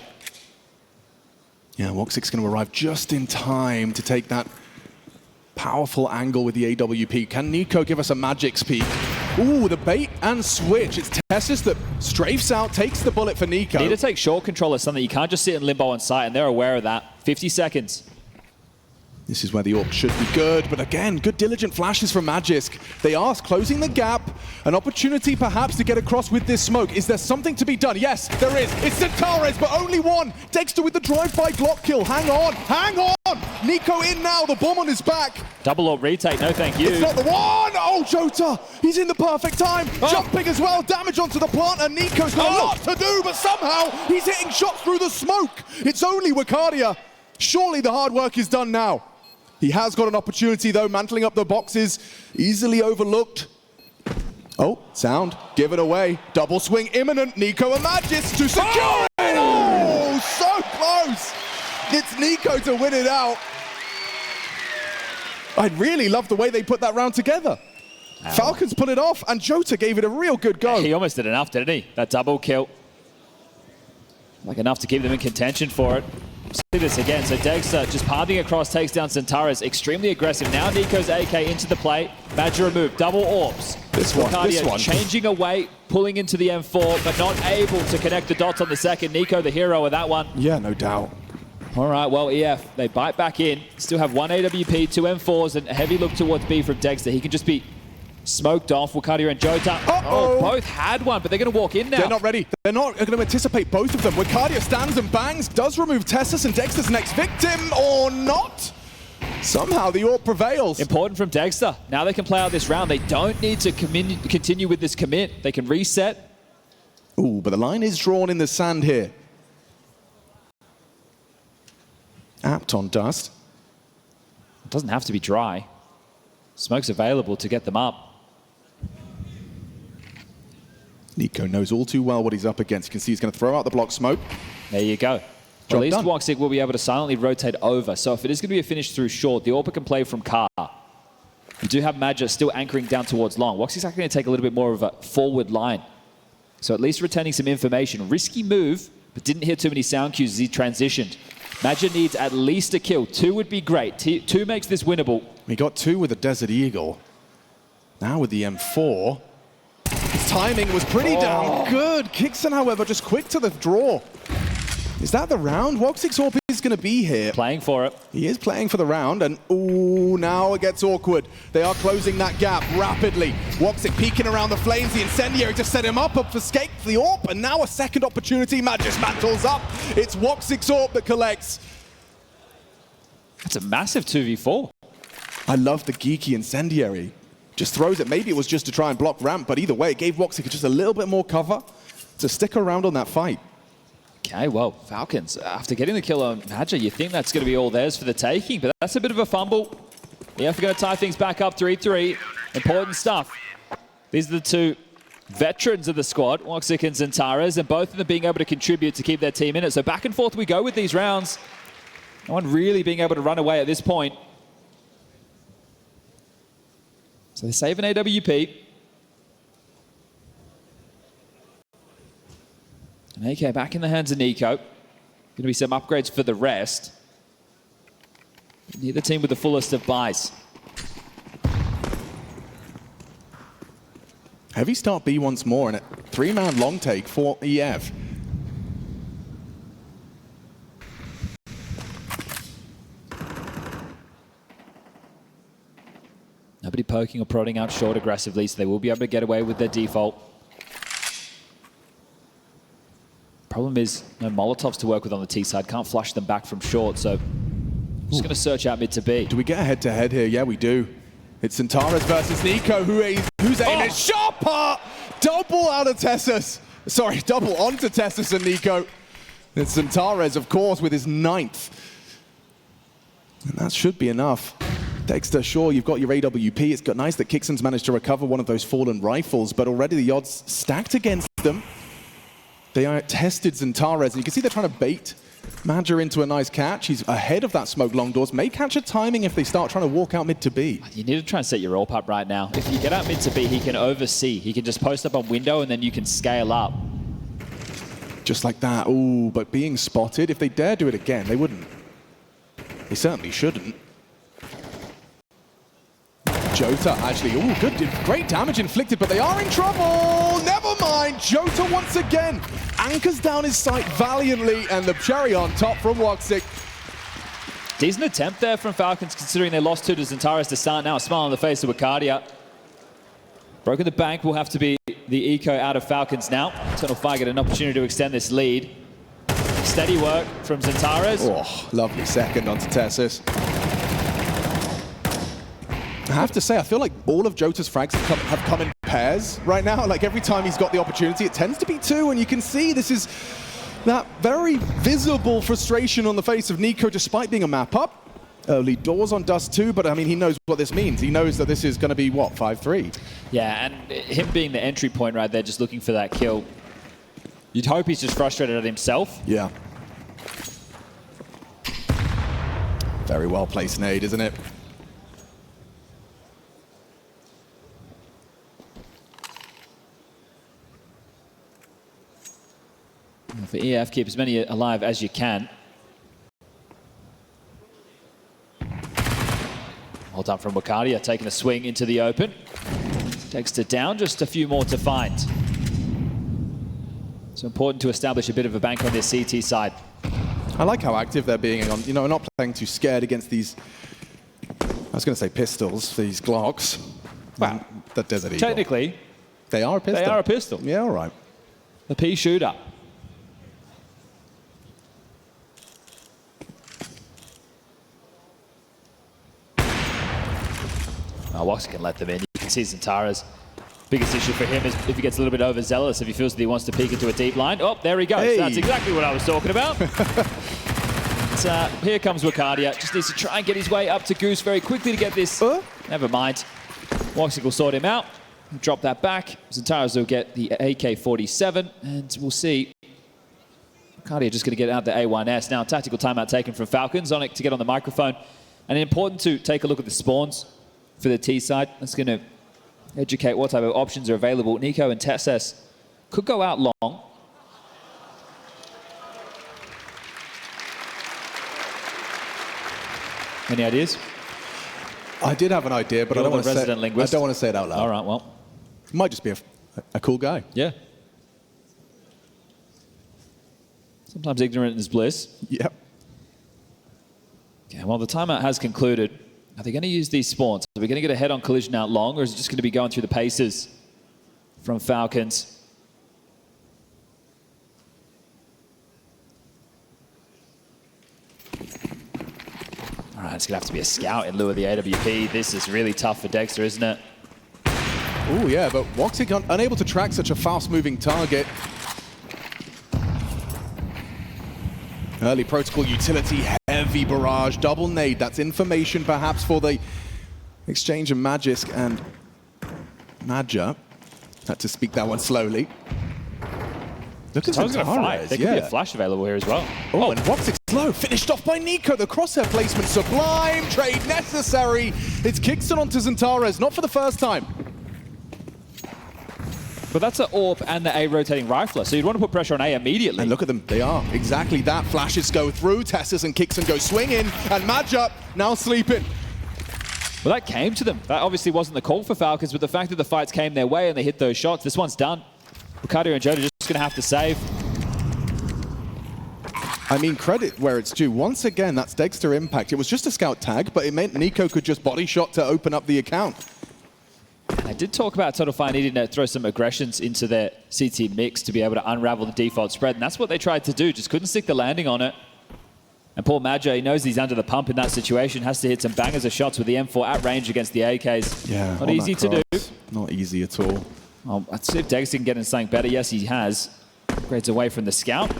C: Yeah, Woxic's going to arrive just in time to take that powerful angle with the AWP. Can Nico give us a Magic's peek? Ooh, the bait and switch. It's Tessus that strafes out, takes the bullet for Nico.
D: You need to take short control as something. You can't just sit in limbo on site, and they're aware of that. 50 seconds.
C: This is where the AWP should be good, but again, good diligent flashes from Magisk. They are closing the gap, an opportunity perhaps to get across with this smoke. Is there something to be done? Yes, there is. It's Zentares, but only one. Dexter with the drive-by Glock kill. Hang on, hang on. Nico in now, the bomb on his back.
D: Double AWP retake, no thank you.
C: It's not the one. Oh, Jota, he's in the perfect time. Jumping as well, damage onto the plant, and Nico's got a lot to do, but somehow he's hitting shots through the smoke. It's only Wildcard. Surely the hard work is done now. He has got an opportunity, though, mantling up the boxes, easily overlooked. Oh, sound, give it away. Double swing imminent, Nico and Magis to secure it! Oh, so close! It's Nico to win it out. I really love the way they put that round together. Falcons put it off, and Jota gave it a real good go.
D: He almost did enough, didn't he? That double kill. Like enough to keep them in contention for it. See this again. So Dexter just palming across, takes down Zentares. Extremely aggressive. Now Nico's AK into the play. Madra removed. Double AWPs.
C: This one.
D: Changing away, pulling into the M4, but not able to connect the dots on the second. Nico, the hero of that one.
C: Yeah, no doubt.
D: All right, well, EF, they bite back in. Still have 1 AWP, 2 M4s, and a heavy look towards B from Dexter. He can just be smoked off. Wildcard and Jota. Oh, both had one, but they're going to walk in now.
C: They're not ready. They're not going to anticipate both of them. Wildcard stands and bangs, does remove Tessus and Dexter's next victim, or not. Somehow the AWP prevails.
D: Important from Dexter. Now they can play out this round. They don't need to continue with this commit. They can reset.
C: Ooh, but the line is drawn in the sand here. Apt on dust.
D: It doesn't have to be dry. Smoke's available to get them up.
C: Nico knows all too well what he's up against. You can see he's going to throw out the block smoke.
D: There you go. Well, at least Woxic will be able to silently rotate over. So if it is going to be a finish through short, the AWPer can play from car. You do have Madra still anchoring down towards long. Woxic's actually going to take a little bit more of a forward line. So at least retaining some information. Risky move, but didn't hear too many sound cues as he transitioned. Madra needs at least a kill. 2 would be great. 2 makes this winnable.
C: We got 2 with the Desert Eagle. Now with the M4. His timing was pretty damn good. Kixon, however, just quick to the draw. Is that the round? Woxic's AWP is going to be here.
D: Playing for it.
C: He is playing for the round, and ooh, now it gets awkward. They are closing that gap rapidly. Woxic peeking around the flames. The incendiary to set him up for escape for the AWP, and now a second opportunity. Magis mantles up. It's Woxic's AWP that collects.
D: That's a massive 2v4.
C: I love the geeky incendiary. Just throws it. Maybe it was just to try and block ramp, but either way, it gave Woxic just a little bit more cover to stick around on that fight.
D: Okay, well, Falcons, after getting the kill on Madra, you think that's going to be all theirs for the taking, but that's a bit of a fumble. Yeah, we're going to tie things back up 3-3. Important stuff. These are the 2 veterans of the squad, Woxic and Xantares, and both of them being able to contribute to keep their team in it. So back and forth we go with these rounds. No one really being able to run away at this point. So they save an AWP. And AK back in the hands of Nico. Going to be some upgrades for the rest. Neither team with the fullest of buys.
C: Heavy start B once more, and a 3-man long take for EF.
D: Nobody poking or prodding out short aggressively, so they will be able to get away with their default. Problem is, no Molotovs to work with on the T side. Can't flush them back from short, so just going to search out mid to B.
C: Do we get a head-to-head here? Yeah, we do. It's Xantares versus Nico, who's aiming shot part! Double out of Tessus. Sorry, double onto Tessus and Nico. It's Xantares, of course, with his 9th. And that should be enough. Dexter, sure, you've got your AWP. It's got nice that Kixon's managed to recover one of those fallen rifles, but already the odds stacked against them. They tested Xantares, and you can see they're trying to bait Madger into a nice catch. He's ahead of that smoke long doors. May catch a timing if they start trying to walk out mid to B.
D: You need to try and set your AWP up right now. If you get out mid to B, he can oversee. He can just post up on window, and then you can scale up.
C: Just like that. Ooh, but being spotted, if they dare do it again, they wouldn't. They certainly shouldn't. Jota actually, ooh, good, great damage inflicted, but they are in trouble. Never mind, Jota once again anchors down his sight valiantly, and the cherry on top from Woxic.
D: Decent attempt there from Falcons, considering they lost 2 to Xantares to start. Now a smile on the face of Wildcard. Broken the bank will have to be the eco out of Falcons now. Eternal Fire get an opportunity to extend this lead. Steady work from Xantares.
C: Oh, lovely second onto Tessus. I have to say, I feel like all of Jota's frags have come in pairs right now. Like every time he's got the opportunity, it tends to be 2, and you can see this is that very visible frustration on the face of Nico, despite being a map up. Early doors on Dust 2, but I mean, he knows what this means. He knows that this is going to be, what, 5-3?
D: Yeah, and him being the entry point right there, just looking for that kill. You'd hope he's just frustrated at himself.
C: Yeah. Very well placed nade, isn't it?
D: For EF, keep as many alive as you can. Well done from Wildcard, taking a swing into the open. Dexter down, just a few more to find. So important to establish a bit of a bank on this CT side.
C: I like how active they're being on, you know, not playing too scared against these, I was going to say pistols, these Glocks.
D: Wow.
C: The Desert Eagle.
D: Technically,
C: they are a pistol.
D: They are a pistol.
C: Yeah, all right.
D: The P shooter. Woxic can let them in. You can see Xantares. Biggest issue for him is if he gets a little bit overzealous, if he feels that he wants to peek into a deep line. Oh, there he goes.
C: Hey.
D: That's exactly what I was talking about. Here comes Wildcard. Just needs to try and get his way up to Goose very quickly to get this. Never mind. Woxic will sort him out. Drop that back. Xantares will get the AK-47, and we'll see. Wildcard just going to get out the A1S. Now, tactical timeout taken from Falcons. On it to get on the microphone. And important to take a look at the spawns for the T side. That's going to educate what type of options are available. Nico and Tessus could go out long. Any ideas?
C: I did have an idea, but I don't want to say it out loud.
D: All right, well.
C: Might just be a cool guy.
D: Yeah. Sometimes ignorant is bliss.
C: Yep.
D: Okay, well, the timeout has concluded. Are they going to use these spawns? Are we going to get a head-on collision out long, or is it just going to be going through the paces from Falcons? All right, it's going to have to be a scout in lieu of the AWP. This is really tough for Dexter, isn't it?
C: Oh yeah, but Woxic unable to track such a fast-moving target. Early protocol utility, heavy barrage, double nade. That's information perhaps for the exchange of Magisk and Madger. Had to speak that one slowly. Look at
D: Someone's going to fight. There could be a flash available here as well.
C: Oh, and Woxic's low. Finished off by Nico. The crosshair placement sublime. Trade necessary. It's Kixon onto Xantares, not for the first time.
D: But that's an AWP and the A rotating rifler, so you'd want to put pressure on A immediately.
C: And look at them. They are. Exactly that. Flashes go through. Tessus and Kixon go swinging. And Madjup now sleeping.
D: Well, that came to them. That obviously wasn't the call for Falcons, but the fact that the fights came their way and they hit those shots, this one's done. Wildcard and Jota just going to have to save.
C: I mean, credit where it's due. Once again, that's Dexter impact. It was just a scout tag, but it meant Nico could just body shot to open up the account.
D: I did talk about Total Fire needing to throw some aggressions into their CT mix to be able to unravel the default spread, and that's what they tried to do, just couldn't stick the landing on it. And poor Madja, he knows he's under the pump in that situation, has to hit some bangers of shots with the M4 at range against the AKs.
C: Yeah,
D: not easy to do.
C: Not easy at all.
D: Well, let's see if Dexter can get in something better. Yes, he has. Grades away from the scout.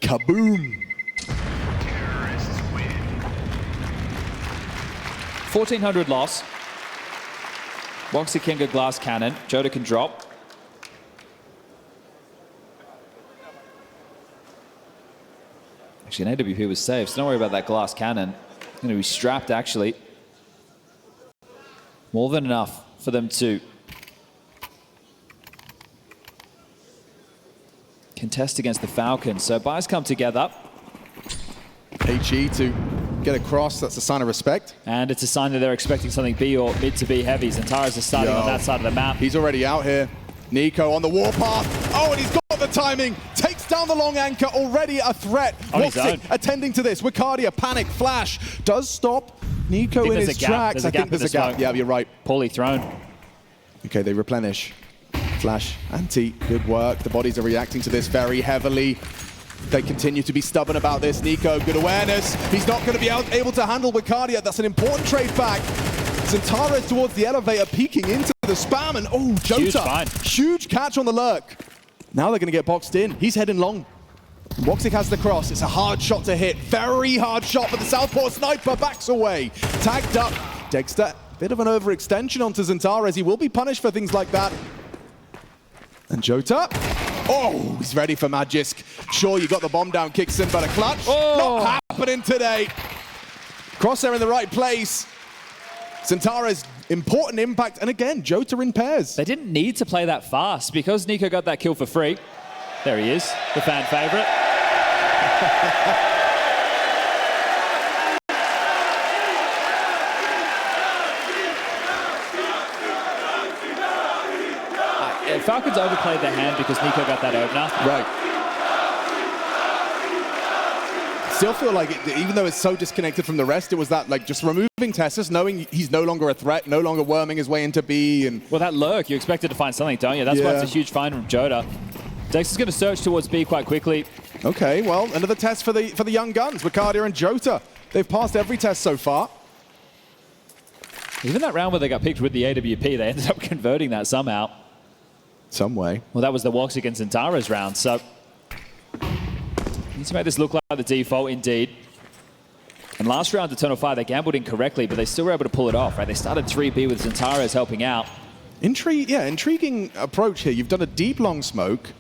C: Kaboom!
D: 1,400 loss. Woxy can go glass cannon. Jota can drop. Actually, an AWP was saved, so don't worry about that glass cannon. It's going to be strapped, actually. More than enough for them to contest against the Falcons. So buys come together.
C: HE to get across, that's a sign of respect.
D: And it's a sign that they're expecting something B or mid to be heavy. Xantares is starting on that side of the map.
C: He's already out here. Nico on the warpath. Oh, and he's got the timing. Takes down the long anchor, already a threat. Woxic attending to this. Wicardia, panic, flash. Does stop Nico in his tracks. I think there's a gap. Yeah, you're right.
D: Poorly thrown.
C: Okay, they replenish. Flash, anti, good work. The bodies are reacting to this very heavily. They continue to be stubborn about this. Nico, good awareness. He's not going to be able to handle Wicardia. That's an important trade back. Xantares towards the elevator, peeking into the spam, and oh, Jota. Huge catch on the lurk. Now they're going to get boxed in. He's heading long. Woxic has the cross. It's a hard shot to hit. Very hard shot, but the Southpaw sniper backs away. Tagged up. Dexter, bit of an overextension onto Xantares. He will be punished for things like that. And Jota. Oh, he's ready for Magisk. Sure, you got the bomb down, Kixon, but a clutch. Oh. Not happening today. Crosshair in the right place. Xantares, important impact. And again, Jota in pairs.
D: They didn't need to play that fast because Nico got that kill for free. There he is, the fan favorite. Falcons overplayed their hand because Nico got that opener.
C: Right. Still feel like, even though it's so disconnected from the rest, it was that, like, just removing Tessus, knowing he's no longer a threat, no longer worming his way into B. And
D: well, that lurk, you expected to find something, don't you? That's why it's a huge find from Jota. Dex is going to search towards B quite quickly.
C: Okay, well, another test for the young guns, Wicardia and Jota. They've passed every test so far.
D: Even that round where they got picked with the AWP, they ended up converting that somehow.
C: Some way.
D: Well, that was the Woxic against Xantares round, so need to make this look like the default indeed. And last round, Eternal Fire, they gambled incorrectly, but they still were able to pull it off, right? They started 3B with Xantares helping out.
C: Intriguing approach here. You've done a deep long smoke.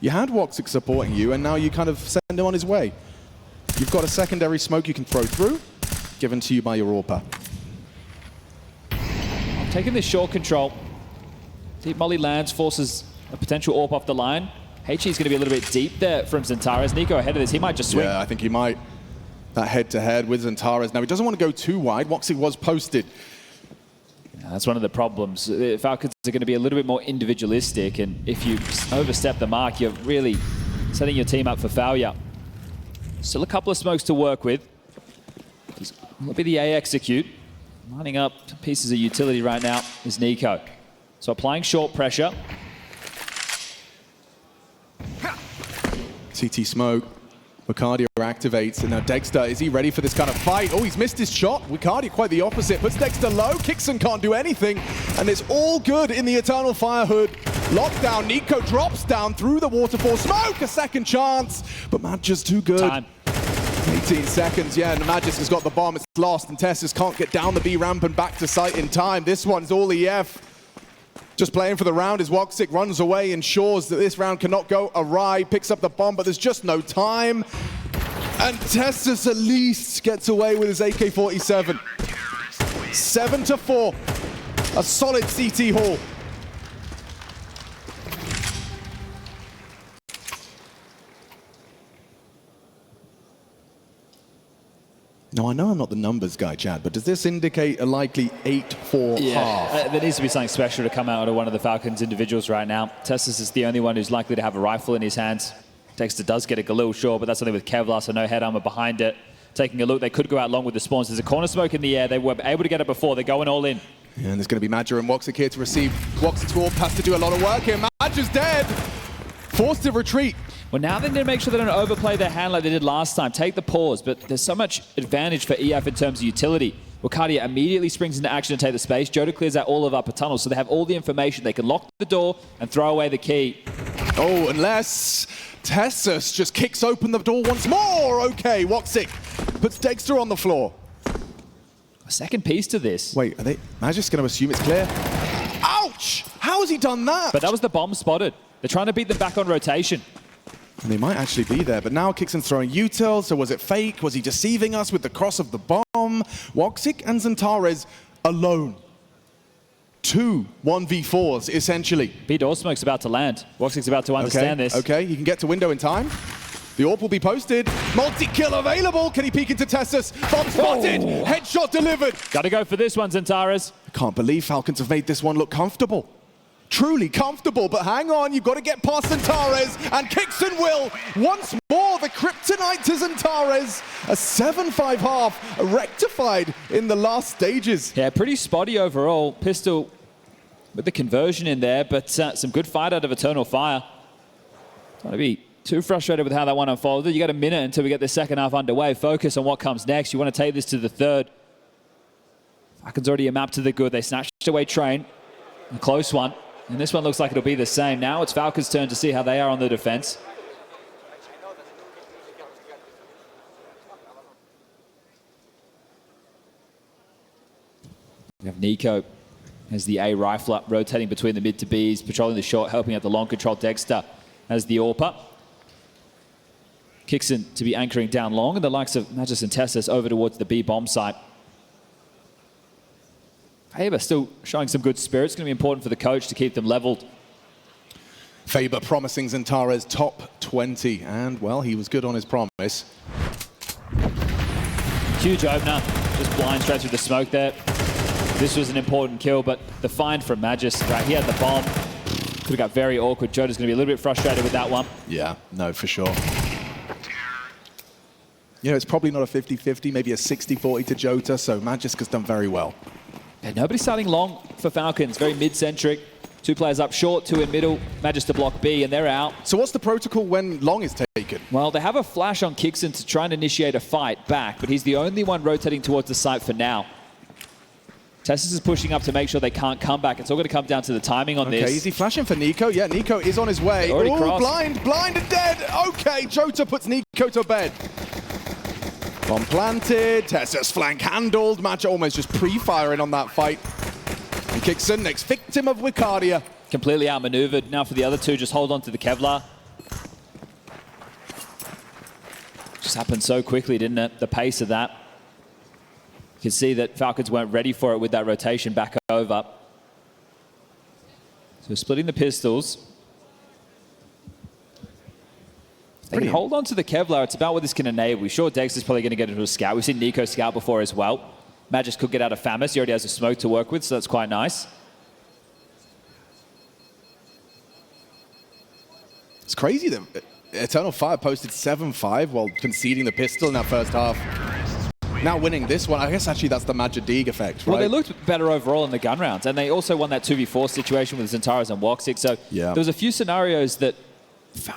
C: You had Woxic supporting you, and now you kind of send him on his way. You've got a secondary smoke you can throw through, given to you by your AWPer.
D: Taking this short control. Deep molly lands, forces a potential AWP off the line. HE is going to be a little bit deep there from Xantares. Nico ahead of this, he might just swing.
C: Yeah, I think he might. That head-to-head with Xantares. Now, he doesn't want to go too wide. Woxic was posted.
D: Yeah, that's one of the problems. Falcons are going to be a little bit more individualistic, and if you overstep the mark, you're really setting your team up for failure. Still a couple of smokes to work with. Will be the A execute. Lining up pieces of utility right now is Nico. So applying short pressure.
C: CT smoke. Wicardia activates, and now Dexter, is he ready for this kind of fight? Oh, he's missed his shot. Wicardia quite the opposite, puts Dexter low. Kixon can't do anything, and it's all good in the Eternal Fire hood. Lockdown, Nico drops down through the waterfall. Smoke, a second chance, but Magic's too good.
D: Time.
C: 18 seconds, yeah, and Magis has got the bomb. It's lost, and Tessus can't get down the B ramp and back to site in time. This one's all EF. Just playing for the round as Woxic runs away, ensures that this round cannot go awry, picks up the bomb, but there's just no time. And Tessus at least gets away with his AK-47. 7-4, a solid CT haul. Now, I know I'm not the numbers guy, Chad, but does this indicate a likely 8-4 half?
D: There needs to be something special to come out of one of the Falcons individuals right now. Tessus is the only one who's likely to have a rifle in his hands. Dexter does get a Galil, sure, but that's something with Kevlar, so no head armor behind it. Taking a look, they could go out long with the spawns. There's a corner smoke in the air. They were able to get it before. They're going all in.
C: Yeah, and there's going to be Madger and Woxic here to receive. Woxic's Warp has to do a lot of work here. Madger's dead. Forced to retreat.
D: Well, now they need to make sure they don't overplay their hand like they did last time. Take the pause, but there's so much advantage for EF in terms of utility. Wildcard immediately springs into action to take the space. Jota clears out all of upper tunnels, so they have all the information. They can lock the door and throw away the key.
C: Oh, unless Tessus just kicks open the door once more. Okay, Woxic puts Dexter on the floor.
D: A second piece to this.
C: Wait, are they? Magic's going to assume it's clear. Ouch! How has he done that?
D: But that was the bomb spotted. They're trying to beat them back on rotation.
C: And they might actually be there, but now Kixon's throwing util, so was it fake? Was he deceiving us with the cross of the bomb? Woxic and Xantares alone. 2 1v4s, essentially.
D: B-Door smoke's about to land. Woxic's about to understand this.
C: Okay, he can get to window in time. The AWP will be posted. Multi-kill available. Can he peek into Tessus? Bomb spotted.
D: Oh.
C: Headshot delivered.
D: Gotta go for this one, Xantares.
C: I can't believe Falcons have made this one look comfortable. Truly comfortable, but hang on, you've got to get past Xantares, and Kixon will. Once more, the kryptonite to Xantares. A 7-5 half, rectified in the last stages.
D: Yeah, pretty spotty overall. Pistol with the conversion in there, but some good fight out of Eternal Fire. Don't want to be too frustrated with how that one unfolded. You got a minute until we get the second half underway. Focus on what comes next. You want to take this to the third. Falcons already a map to the good. They snatched away Train. A close one. And this one looks like it'll be the same. Now it's Falcons' turn to see how they are on the defense. We have Nico as the A rifler, rotating between the mid to Bs, patrolling the short, helping out the long control. Dexter as the AWPer. Kixon to be anchoring down long, and the likes of Magis and Tessus over towards the B bomb site. Faber still showing some good spirit. It's going to be important for the coach to keep them leveled.
C: Faber promising Xantares top 20, and well, he was good on his promise.
D: Huge opener, just blind straight through the smoke there. This was an important kill, but the find from Magis, right, he had the bomb. Could have got very awkward. Jota's going to be a little bit frustrated with that one.
C: Yeah, no, for sure. You know, it's probably not a 50-50, maybe a 60-40 to Jota, so Magis has done very well.
D: Yeah, nobody's starting long for Falcons, very mid-centric. 2 players up short, 2 in middle, Magis to block B, and they're out.
C: So what's the protocol when long is taken?
D: Well, they have a flash on Kixon to try and initiate a fight back, but he's the only one rotating towards the site for now. Tessus is pushing up to make sure they can't come back. It's all going to come down to the timing on this.
C: Okay, is he flashing for Nico? Yeah, Nico is on his way. Oh, blind and dead. Okay, Jota puts Nico to bed. Bomb planted, Tessus flank handled. Match almost just pre-firing on that fight. And Kixon, next victim of Wildcard.
D: Completely outmaneuvered. Now for the other 2, just hold on to the Kevlar. Just happened so quickly, didn't it? The pace of that. You can see that Falcons weren't ready for it with that rotation back over. So splitting the pistols. They can hold on to the Kevlar. It's about what this can enable. We're sure Dex is probably going to get into a scout. We've seen Nico scout before as well. Magis could get out of Famis. He already has a smoke to work with, so that's quite nice.
C: It's crazy that Eternal Fire posted 7-5 while conceding the pistol in that first half. Now winning this one, I guess actually that's the Magic effect, right?
D: Well, they looked better overall in the gun rounds, and they also won that 2v4 situation with Xantares and Woxic. So
C: yeah,
D: there was a few scenarios that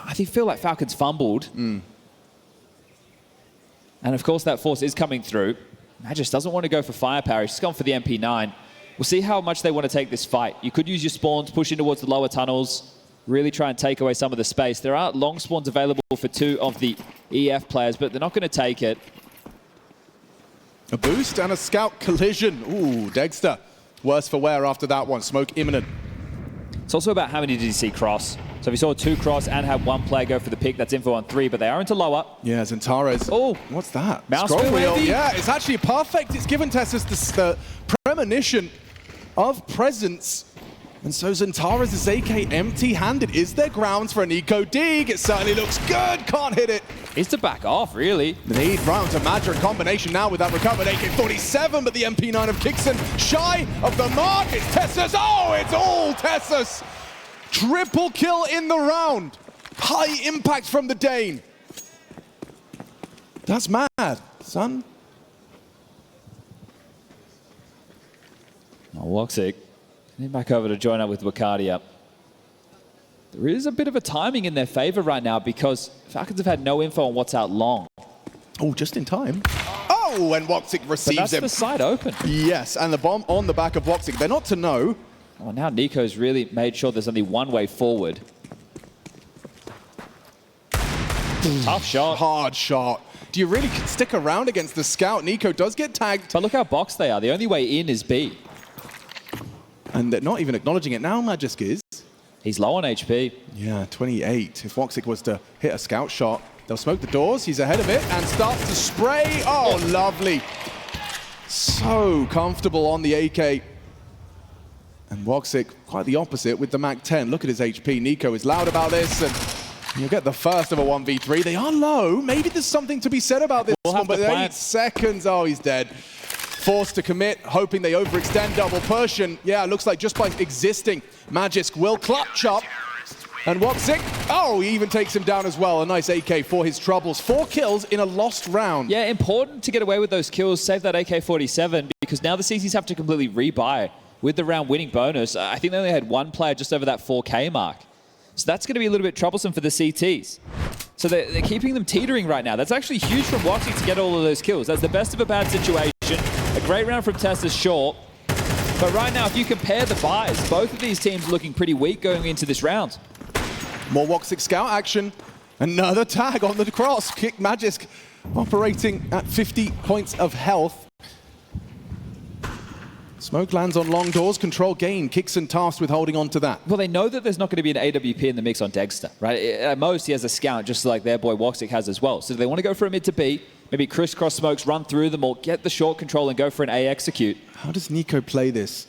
D: I feel like Falcons fumbled. And of course that force is coming through. Magis doesn't want to go for firepower. He's just gone for the MP9. We'll see how much they want to take this fight. You could use your spawns, push in towards the lower tunnels, really try and take away some of the space. There are long spawns available for 2 of the EF players, but they're not going to take it.
C: A boost and a scout collision. Ooh, Dexter. Worse for wear after that one. Smoke imminent.
D: It's also about how many did you see cross. So if you saw 2 cross and had 1 player go for the pick, that's info on 3, but they are into lower.
C: Yeah, Zentares.
D: Oh,
C: what's that?
D: Mouse
C: Scroll
D: wheel,
C: wheel.
D: Andy.
C: Yeah, it's actually perfect. It's given Tessus the premonition of presence. And so Zentares' AK empty-handed. Is there grounds for an eco dig? It certainly looks good. Can't hit it.
D: It's to back off, really.
C: Need round to Madra in combination now with that recovered AK-47, but the MP9 of Kixon shy of the mark. It's Tessus. Oh, it's all Tessus. Triple kill in the round. High impact from the Dane. That's mad, son.
D: Oh, Woxic. Back over to join up with Wakardia. There is a bit of a timing in their favor right now because Falcons have had no info on what's out long.
C: Oh, just in time. Oh, and Woxic receives
D: But that's
C: him.
D: the side open.
C: Yes, and the bomb on the back of Woxic. They're not to know.
D: Oh, now Nico's really made sure there's only one way forward. Tough shot.
C: Hard shot. Do you really stick around against the scout? Nico does get tagged.
D: But look how boxed they are. The only way in is B.
C: And they're not even acknowledging it now, Magisk is.
D: He's low on HP.
C: Yeah, 28. If Woxic was to hit a scout shot, they'll smoke the doors. He's ahead of it and starts to spray. Oh, lovely. So comfortable on the AK. And Woxic, quite the opposite with the Mag-10. Look at his HP. Nico is loud about this, and you'll get the first of a 1v3. They are low. Maybe there's something to be said about this one, but 8 seconds. Oh, he's dead. Forced to commit, hoping they overextend double push, and yeah, it looks like just by existing, Magisk will clutch up. And Woxic, oh, he even takes him down as well. A nice AK for his troubles. 4 kills in a lost round.
D: Yeah, important to get away with those kills, save that AK-47, because now the CCs have to completely rebuy with the round winning bonus. I think they only had 1 player just over that 4K mark. So that's going to be a little bit troublesome for the CTs. So they're keeping them teetering right now. That's actually huge from Woxic to get all of those kills. That's the best of a bad situation. A great round from Tessus short. But right now, if you compare the buys, both of these teams are looking pretty weak going into this round.
C: More Woxic scout action. Another tag on the cross. Kick Magisk operating at 50 points of health. Smoke lands on long doors, control gain. Kixon tasked with holding on to that.
D: Well, they know that there's not going to be an AWP in the mix on Dexter, right? At most, he has a scout, just like their boy Woxic has as well. So do they want to go for a mid to B? Maybe crisscross smokes, run through them, or get the short control and go for an A execute.
C: How does Nico play this?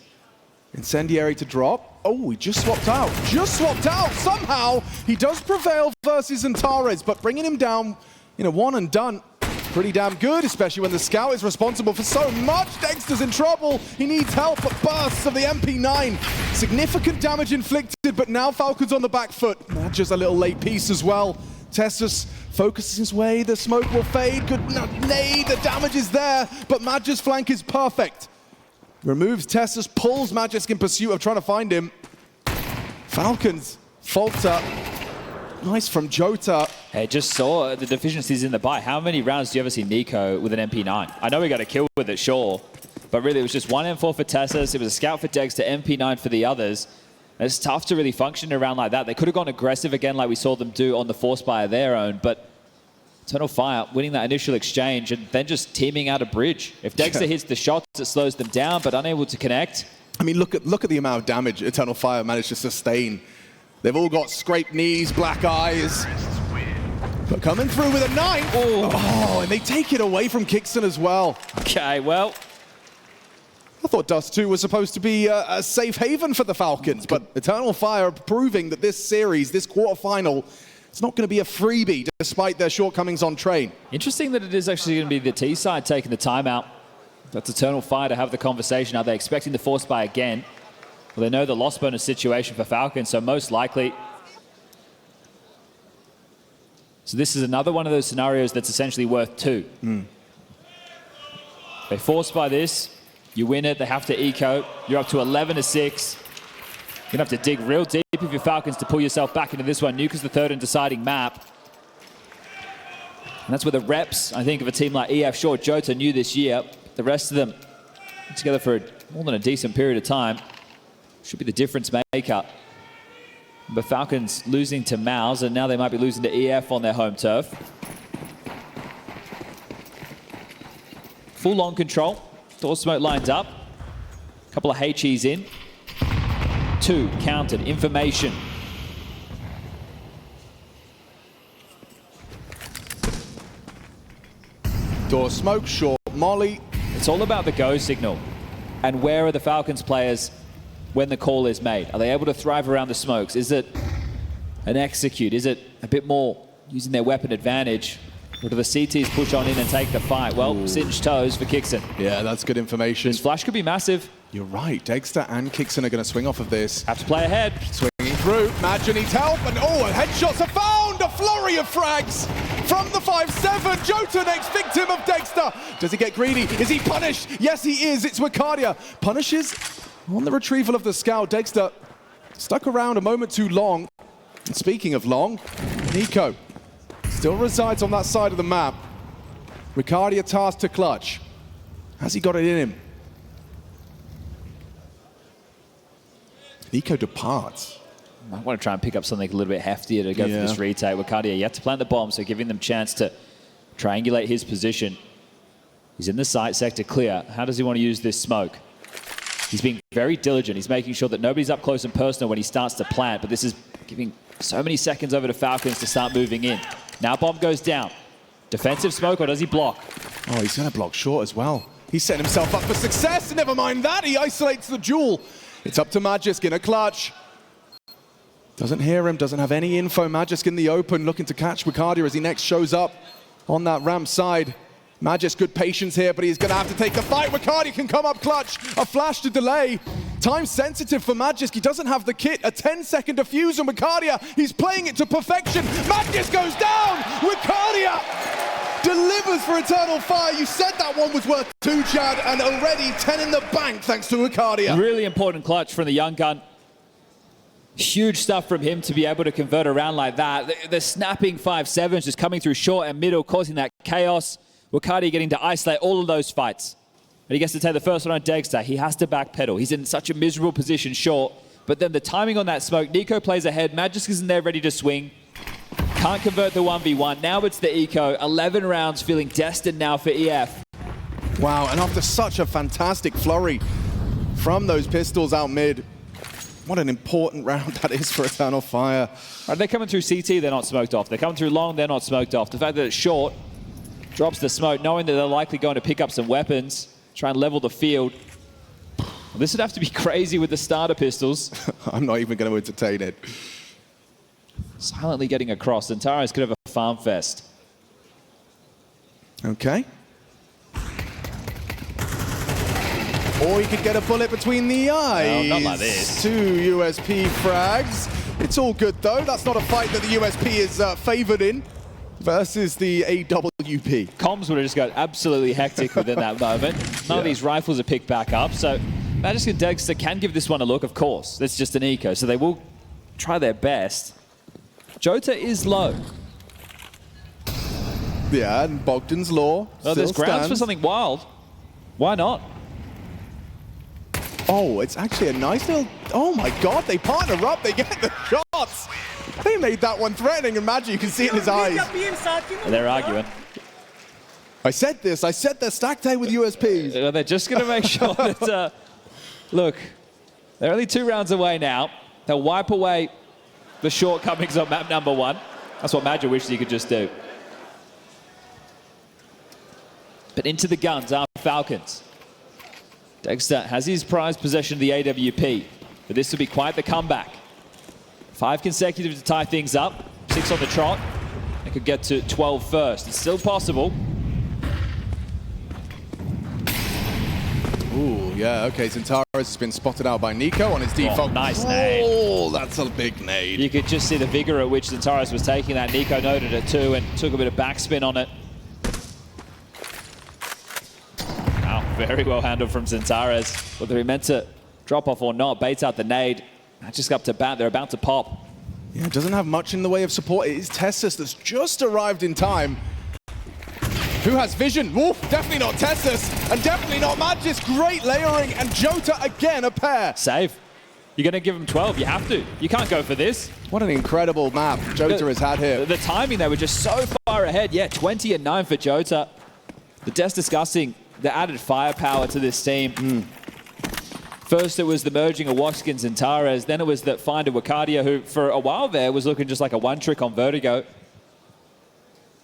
C: Incendiary to drop. Oh, he just swapped out. Just swapped out. Somehow, he does prevail versus Zentares, but bringing him down in a one and done, pretty damn good, especially when the scout is responsible for so much. Dexter's in trouble. He needs help, but bursts of the MP9. Significant damage inflicted, but now Falcons on the back foot. Just a little late piece as well. Tessus focuses his way. The smoke will fade. Good nade. The damage is there, but Magisk's flank is perfect. Removes Tessus, pulls Magisk in pursuit of trying to find him. Falcons falter. Nice from Jota.
D: Hey, just saw the deficiencies in the buy. How many rounds do you ever see Nico with an MP9? I know we got a kill with it, sure. But really, it was just 1 M4 for Tessus. It was a scout for Dexter, MP9 for the others. It's tough to really function around like that. They could have gone aggressive again like we saw them do on the force buy of their own, but Eternal Fire winning that initial exchange and then just teaming out a bridge. If Dexter hits the shots, it slows them down, but unable to connect.
C: I mean, look at the amount of damage Eternal Fire managed to sustain. They've all got scraped knees, black eyes. But coming through with a 9. Oh, and they take it away from Kixon as well.
D: Okay, well,
C: I thought Dust 2 was supposed to be a safe haven for the Falcons, but Eternal Fire proving that this series, this quarterfinal, it's not going to be a freebie despite their shortcomings on train.
D: interesting that it is actually going to be the T side taking the timeout. That's Eternal Fire to have the conversation. Are they expecting the force buy again? Well, they know the loss bonus situation for Falcons, so most likely. So this is another one of those scenarios that's essentially worth 2. They force buy this. You win it, they have to eco. You're up to 11-6. You're gonna have to dig real deep if you're Falcons to pull yourself back into this one. Nuke is the 3rd and deciding map. And that's where the reps, I think, of a team like EF Short, Jota knew this year. The rest of them together for a more than a decent period of time. Should be the difference maker. But Falcons losing to MOUZ, and now they might be losing to EF on their home turf. Full on control. Door smoke lines up. Couple of HEs in. 2 counted. Information.
C: Door smoke, short molly.
D: It's all about the go signal. And where are the Falcons players when the call is made? Are they able to thrive around the smokes? Is it an execute? Is it a bit more using their weapon advantage? Or do the CTs push on in and take the fight? Well, singed toes for Kixon.
C: Yeah, that's good information.
D: This flash could be massive.
C: You're right. Dexter and Kixon are going to swing off of this.
D: Have to play ahead.
C: Swinging through. Madge needs help. And headshots are found. A flurry of frags from the 5-7. Jota next victim of Dexter. Does he get greedy? Is he punished? Yes, he is. It's Wicardia. Punishes on the retrieval of the scout. Dexter stuck around a moment too long. And speaking of long, Nico still resides on that side of the map. Wicardia tasked to clutch. Has he got it in him? Nico departs.
D: I want to try and pick up something a little bit heftier to go for this retake. Wicardia yet to plant the bomb, so giving them a chance to triangulate his position. He's in the site sector clear. How does he want to use this smoke? He's being very diligent. He's making sure that nobody's up close and personal when he starts to plant, but this is giving so many seconds over to Falcons to start moving in. Now bomb goes down. Defensive smoke, or does he block?
C: Oh, he's going to block short as well. He's setting himself up for success. Never mind that. He isolates the duel. It's up to Magisk in a clutch. Doesn't hear him, doesn't have any info. Magisk in the open, looking to catch Wicardia as he next shows up on that ramp side. Magisk, good patience here, but he's going to have to take the fight. Wicardia can come up clutch. A flash to delay. Time sensitive for Magisk. He doesn't have the kit. A 10-second defuse on Wicardia. He's playing it to perfection. Magisk goes down. Wicardia delivers for Eternal Fire. You said that one was worth 2, Chad, and already 10 in the bank thanks to Wicardia.
D: Really important clutch from the young gun. Huge stuff from him to be able to convert around like that. The snapping 5-7s just coming through short and middle, causing that chaos. Wicardia getting to isolate all of those fights. And he gets to take the first one on Dexter. He has to backpedal. He's in such a miserable position short. But then the timing on that smoke, Nico plays ahead. Magisk isn't there ready to swing. Can't convert the 1v1. Now it's the eco. 11 rounds, feeling destined now for EF.
C: Wow, and after such a fantastic flurry from those pistols out mid, what an important round that is for Eternal Fire.
D: Right, they're coming through CT, they're not smoked off. They're coming through long, they're not smoked off. The fact that it's short drops the smoke, knowing that they're likely going to pick up some weapons, try and level the field. Well, this would have to be crazy with the starter pistols.
C: I'm not even going to entertain it.
D: Silently getting across. Antares could have a farm fest.
C: Okay. Or he could get a bullet between the eyes.
D: No, not like this.
C: 2 USP frags. It's all good though. That's not a fight that the USP is favored in versus the AWP.
D: Comms would have just got absolutely hectic within that moment. None of these rifles are picked back up, so Magisk and Dexter can give this one a look, of course. It's just an eco, so they will try their best. Jota is low.
C: Yeah, and Bogdan's Law
D: Oh, there's grounds for something wild. Why not?
C: Oh, it's actually a nice little... Oh my god, they partner up, they get the shots. They made that one threatening, and Magic, you can see it in his eyes.
D: They're arguing.
C: I said this, I said they're stacked A with USPs.
D: They're just going to make sure that... look, they're only 2 rounds away now. They'll wipe away the shortcomings on map number 1. That's what Magic wishes he could just do. But into the guns are Falcons. Dexter has his prized possession of the AWP, but this will be quite the comeback. 5 consecutive to tie things up, 6 on the trot. They could get to 12 first. It's still possible.
C: Ooh, yeah, okay, Zentaris has been spotted out by Nico on his default.
D: Nice nade.
C: Oh, that's a big nade.
D: You could just see the vigor at which Zentaris was taking that. Nico noted it too and took a bit of backspin on it. Wow, very well handled from Zentaris. Whether he meant to drop off or not, baits out the nade. Just up to bat, they're about to pop.
C: Yeah, doesn't have much in the way of support. It is Tessus that's just arrived in time. Who has vision? Wolf, definitely not Tessus, and definitely not Magis. Great layering, and Jota again a pair.
D: Save. You're going to give him 12. You have to. You can't go for this.
C: What an incredible map Jota has had here.
D: The timing, they were just so far ahead. Yeah, 20 and 9 for Jota. The Death's disgusting. The added firepower to this team. First, it was the merging of Waskins and Tares. Then it was that find of Wakadia, who for a while there was looking just like a one-trick on Vertigo.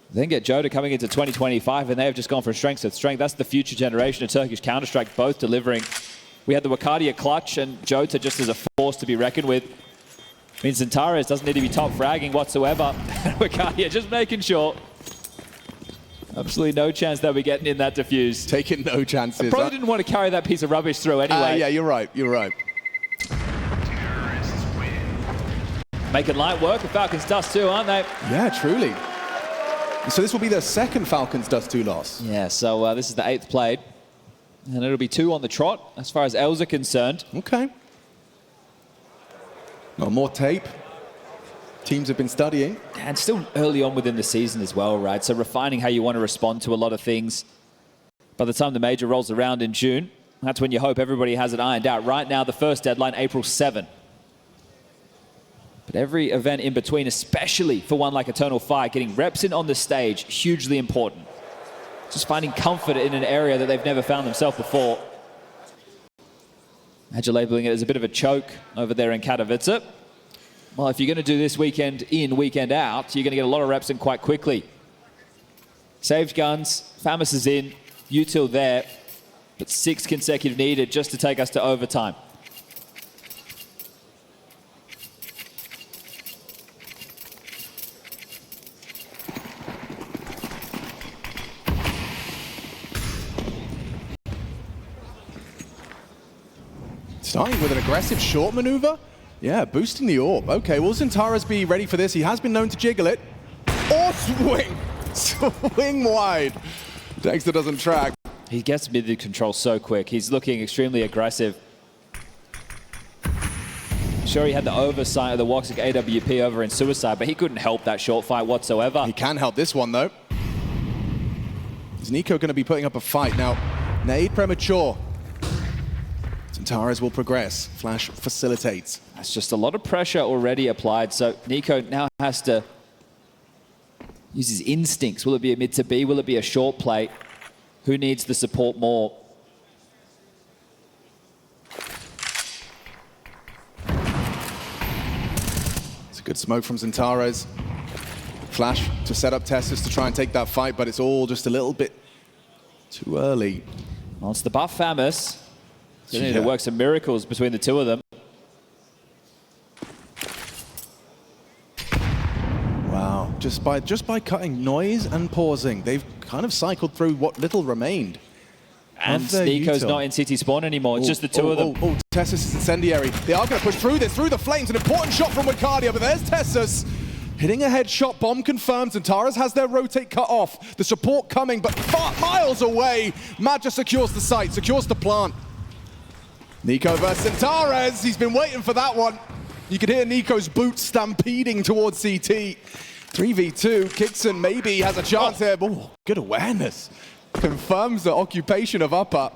D: Then get Jota coming into 2025, and they have just gone from strength to strength. That's the future generation of Turkish Counter-Strike, both delivering. We had the Wakadia clutch, and Jota just as a force to be reckoned with. Means Zentares doesn't need to be top fragging whatsoever. Wakadia just making sure. Absolutely no chance they'll be getting in that defuse.
C: Taking no chances.
D: I probably didn't want to carry that piece of rubbish through anyway.
C: Yeah, you're right. You're right.
D: Making light work with Falcons Dust 2, aren't they?
C: Yeah, truly. So this will be their second Falcons Dust 2 loss.
D: Yeah, so this is the 8th played. And it'll be 2 on the trot, as far as L's are concerned.
C: Okay. Well, more tape. Teams have been studying.
D: And still early on within the season as well, right? So refining how you want to respond to a lot of things. By the time the major rolls around in June, that's when you hope everybody has it ironed out. Right now, the first deadline, April 7. But every event in between, especially for one like Eternal Fire, getting reps in on the stage, hugely important. Just finding comfort in an area that they've never found themselves before. Imagine labeling it as a bit of a choke over there in Katowice. Well, if you're going to do this weekend in, weekend out, you're going to get a lot of reps in quite quickly. Saved guns, Famus is in, util there, but 6 consecutive needed just to take us to overtime.
C: Starting with an aggressive short maneuver. Yeah, boosting the orb. Okay, will Zentares be ready for this? He has been known to jiggle it. Or swing! Swing wide. Dexter doesn't track.
D: He gets mid control so quick. He's looking extremely aggressive. Sure, he had the oversight of the Woxic AWP over in Suicide, but he couldn't help that short fight whatsoever.
C: He can help this one, though. Is Nico going to be putting up a fight? Now, nade premature. Zentares will progress. Flash facilitates.
D: That's just a lot of pressure already applied, so Nico now has to use his instincts. Will it be a mid to B? Will it be a short play? Who needs the support more?
C: It's a good smoke from Zentares. Flash to set up Tessus to try and take that fight, but it's all just a little bit too early.
D: Well, it's the buff Famus. They need to work some miracles between the two of them.
C: Wow, just by cutting noise and pausing, they've kind of cycled through what little remained.
D: And Nico's not in city spawn anymore. It's just the two of them.
C: Oh, Tessus is incendiary. They are going to push through this, through the flames. An important shot from Wakadia, but there's Tessus. Hitting a headshot, bomb confirmed. Zentares has their rotate cut off. The support coming, but miles away. Madja secures the site, secures the plant. Nico versus Zentares. He's been waiting for that one. You can hear Nico's boots stampeding towards CT. 3v2. Kixon maybe has a chance here. Oh, good awareness. Confirms the occupation of upper.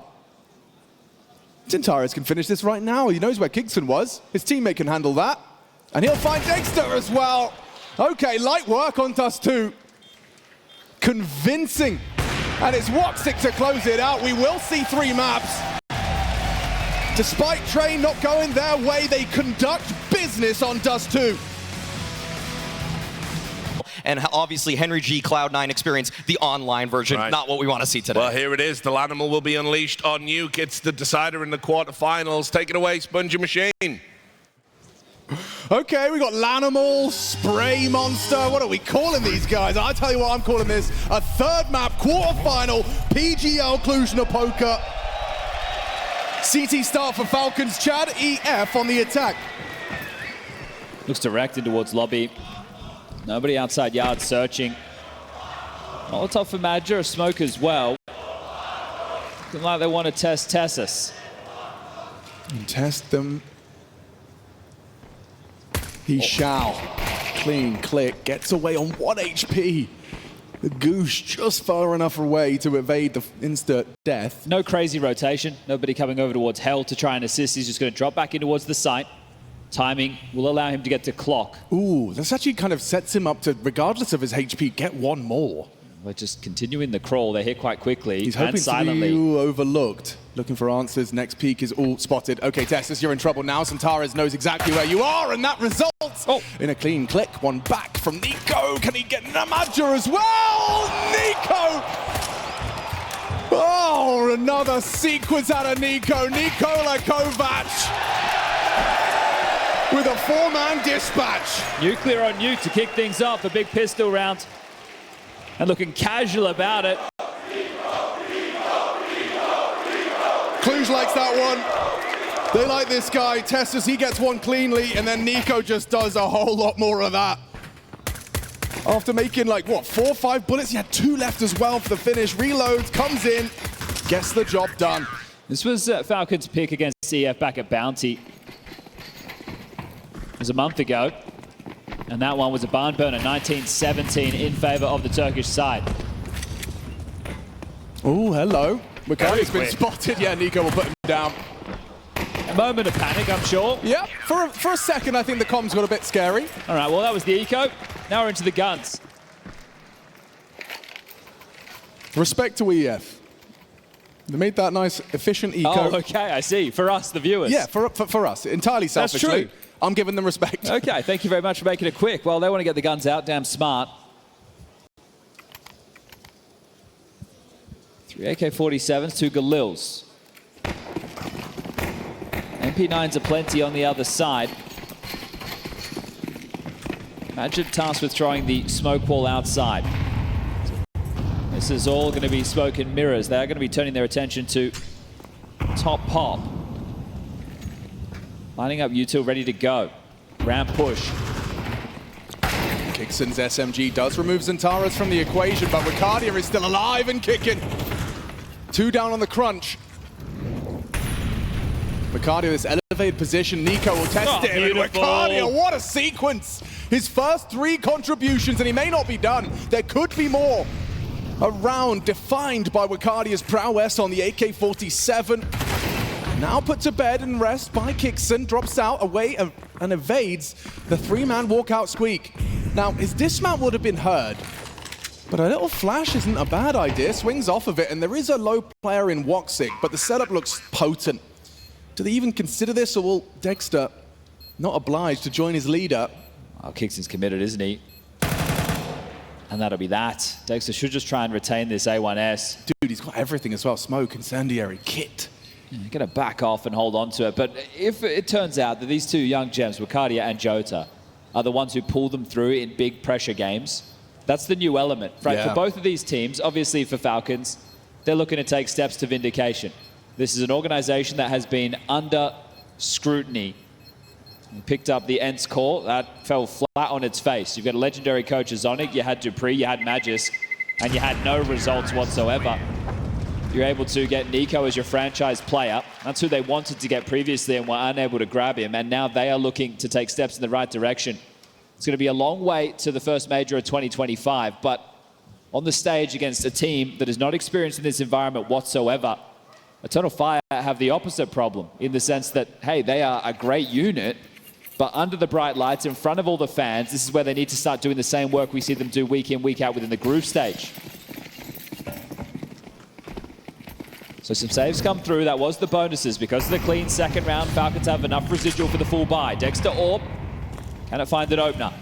C: Zentares can finish this right now. He knows where Kixon was. His teammate can handle that. And he'll find Dexter as well. Okay, light work on Dust 2. Convincing. And it's Woxic to close it out. We will see 3 maps. Despite Train not going their way, they conduct business on Dust 2.
E: And obviously, Henry G, Cloud9 experience, the online version, not what we want to see today.
B: Well, here it is. The Lanimal will be unleashed on Nuke. It's the decider in the quarterfinals. Take it away, Spongy Machine.
C: Okay, we got Lanimal, Spray Monster. What are we calling these guys? I'll tell you what I'm calling this. A 3rd map quarterfinal, PGL Cluj-Napoca. CT start for Falcons. Chad EF on the attack.
D: Looks directed towards lobby. Nobody outside yard searching. Molotov for Madja, a smoke as well. Looking like they want to test Tessus.
C: And test them. He shall. Clean click. Gets away on 1 HP. Goosh just far enough away to evade the instant death.
D: No crazy rotation. Nobody coming over towards Hell to try and assist. He's just going to drop back in towards the site. Timing will allow him to get to clock.
C: Ooh, this actually kind of sets him up to, regardless of his HP, get one more.
D: We're just continuing the crawl. They're here quite quickly.
C: He's hoping
D: and silently.
C: to be overlooked. Looking for answers. Next peak is all spotted. Okay, Tessus, you're in trouble now. Santares knows exactly where you are, and that results in a clean click. One back from Nico. Can he get Namadja as well? Nico! Oh, another sequence out of Nico. Nikola Kovac with a four-man dispatch.
D: Nuclear on Nuke to kick things off. A big pistol round. And looking casual about it.
C: Cluj likes that one. They like this guy. Tessus, he gets one cleanly, and then Nico just does a whole lot more of that. After making, like, what, 4 or 5 bullets? He had 2 left as well for the finish. Reloads, comes in, gets the job done.
D: This was Falcons' pick against CF back at Bounty. It was a month ago. And that one was a barn burner, 19-17 in favor of the Turkish side.
C: Oh, hello. McCarty's been spotted. Yeah, Nico will put him down.
D: A moment of panic, I'm sure.
C: Yep, for a second, I think the comms got a bit scary.
D: All right, well, that was the eco. Now we're into the guns.
C: Respect to EF. They made that nice, efficient eco.
D: Oh, okay, I see. For us, the viewers.
C: Yeah, for us. Entirely selfishly.
D: That's true.
C: I'm giving them respect.
D: Okay, thank you very much for making it quick. Well, they want to get the guns out. Damn smart. 3 AK-47s, 2 Galils. MP9s are plenty on the other side. Imagine tasked with throwing the smoke wall outside. This is all going to be smoke and mirrors. They are going to be turning their attention to top pop. Lining up U2 ready to go. Ramp push.
C: Kixon's SMG does remove Xantares from the equation, but Wicardia is still alive and kicking. 2 down on the crunch. Wicardia, this elevated position. Nico will test it. And Wicardia, what a sequence! His first 3 contributions, and he may not be done. There could be more. A round defined by Wicardia's prowess on the AK-47. Now put to bed and rest by Kixon, drops out away and evades the 3-man walkout squeak. Now, his dismount would have been heard, but a little flash isn't a bad idea. Swings off of it, and there is a low player in Woxic, but the setup looks potent. Do they even consider this, or will Dexter not obliged to join his leader?
D: Oh, Kixon's committed, isn't he? And that'll be that. Dexter should just try and retain this A1S.
C: Dude, he's got everything as well. Smoke, incendiary, kit.
D: You're going to back off and hold on to it. But if it turns out that these 2 young gems, Wicardia and Jota, are the ones who pull them through in big pressure games, that's the new element. Right?
C: Yeah.
D: For both of these teams, obviously for Falcons, they're looking to take steps to vindication. This is an organization that has been under scrutiny. You picked up the Ents core, that fell flat on its face. You've got a legendary coach, Zonic, you had Dupree, you had Magis, and you had no results whatsoever. You're able to get Nico as your franchise player. That's who they wanted to get previously and were unable to grab him. And now they are looking to take steps in the right direction. It's going to be a long way to the first major of 2025, but on the stage against a team that is not experienced in this environment whatsoever, Eternal Fire have the opposite problem in the sense that, hey, they are a great unit, but under the bright lights, in front of all the fans, this is where they need to start doing the same work we see them do week in, week out within the group stage. So some saves come through. That was the bonuses. Because of the clean second round, Falcons have enough residual for the full buy. Dexter Orb, can it find an opener?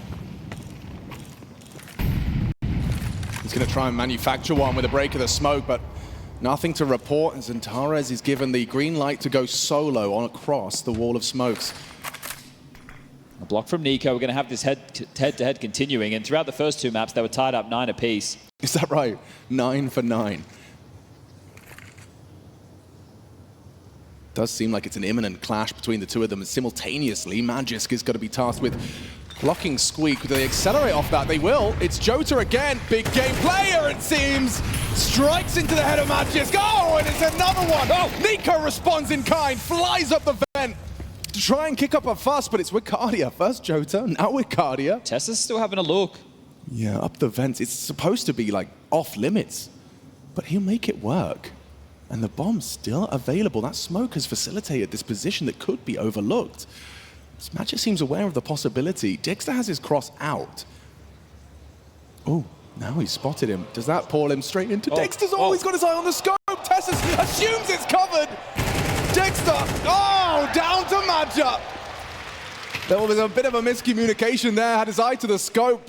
C: He's going to try and manufacture one with a break of the smoke, but nothing to report. And Xantares is given the green light to go solo on across the wall of smokes.
D: A block from Nico. We're going to have this head-to-head continuing. And throughout the first 2 maps, they were tied up 9 apiece.
C: Is that right? 9 for 9. Does seem like it's an imminent clash between the 2 of them, and simultaneously Magisk is going to be tasked with blocking Squeak. Do they accelerate off that? They will. It's Jota again, big game player it seems. Strikes into the head of Magisk. Oh, and it's another one. Oh, Nico responds in kind, flies up the vent to try and kick up a fuss, but it's Wicardia. First Jota, now Wicardia.
D: Tessa's still having a look.
C: Yeah, up the vents. It's supposed to be like off limits, but he'll make it work. And the bomb's still available. That smoke has facilitated this position that could be overlooked. Magic seems aware of the possibility. Dexter has his cross out. Oh, now he's spotted him. Does that pull him straight into Dexter's? Oh, he's got his eye on the scope. Tessus assumes it's covered. Dexter, down to Magic. There was a bit of a miscommunication there. Had his eye to the scope.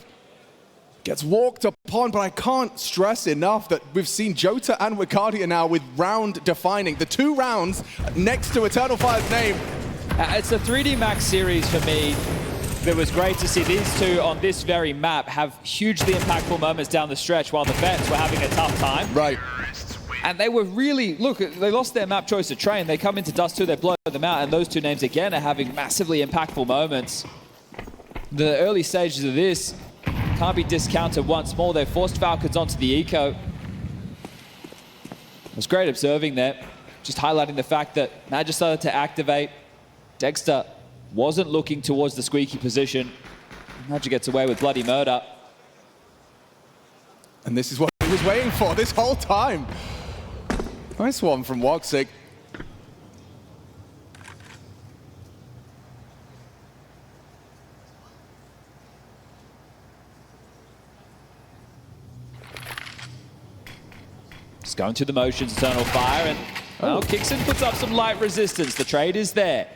C: Gets walked upon, but I can't stress enough that we've seen Jota and Wicardia now with round defining. The 2 rounds next to Eternal Fire's name.
D: It's a 3D Max series for me. It was great to see these two on this very map have hugely impactful moments down the stretch while the vets were having a tough time.
C: Right.
D: And they were really, look, they lost their map choice to Train. They come into Dust 2, they blow them out, and those 2 names again are having massively impactful moments. The early stages of this can't be discounted once more. They forced Falcons onto the eco. It was great observing there, just highlighting the fact that Magic started to activate. Dexter wasn't looking towards the squeaky position. Magic gets away with bloody murder.
C: And this is what he was waiting for this whole time. Nice one from Woxic.
D: Just going through the motions, Eternal Fire, and well, Kixon puts up some light resistance. The trade is there.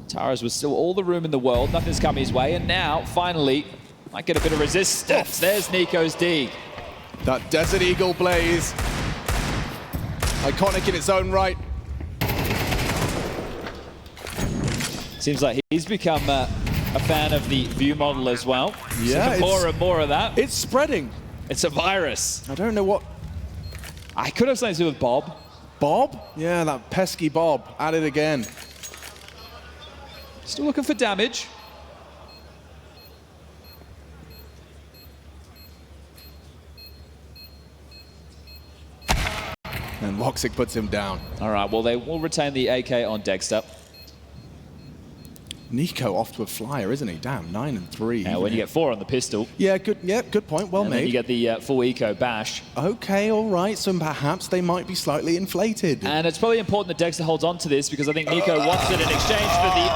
D: Tara's was still all the room in the world. Nothing's coming his way, and now, finally, might get a bit of resistance. There's Nico's D.
C: That Desert Eagle blaze. Iconic in its own right.
D: Seems like he's become a fan of the view model as well.
C: Yeah,
D: so more and more of that.
C: It's spreading.
D: It's a virus.
C: I don't know what...
D: I could have something to do with Bob.
C: Bob? Yeah, that pesky Bob. At it again.
D: Still looking for damage.
C: And Woxic puts him down.
D: All right, well, they will retain the AK on Dexter.
C: Nico off to a flyer, isn't he? Damn, 9 and 3.
D: Now, when you get 4 on the pistol.
C: Yeah, good point. Well
D: and
C: made.
D: Then you get the full eco bash.
C: Okay, all right. So perhaps they might be slightly inflated.
D: And it's probably important that Dexter holds on to this because I think Nico wants it in exchange for the...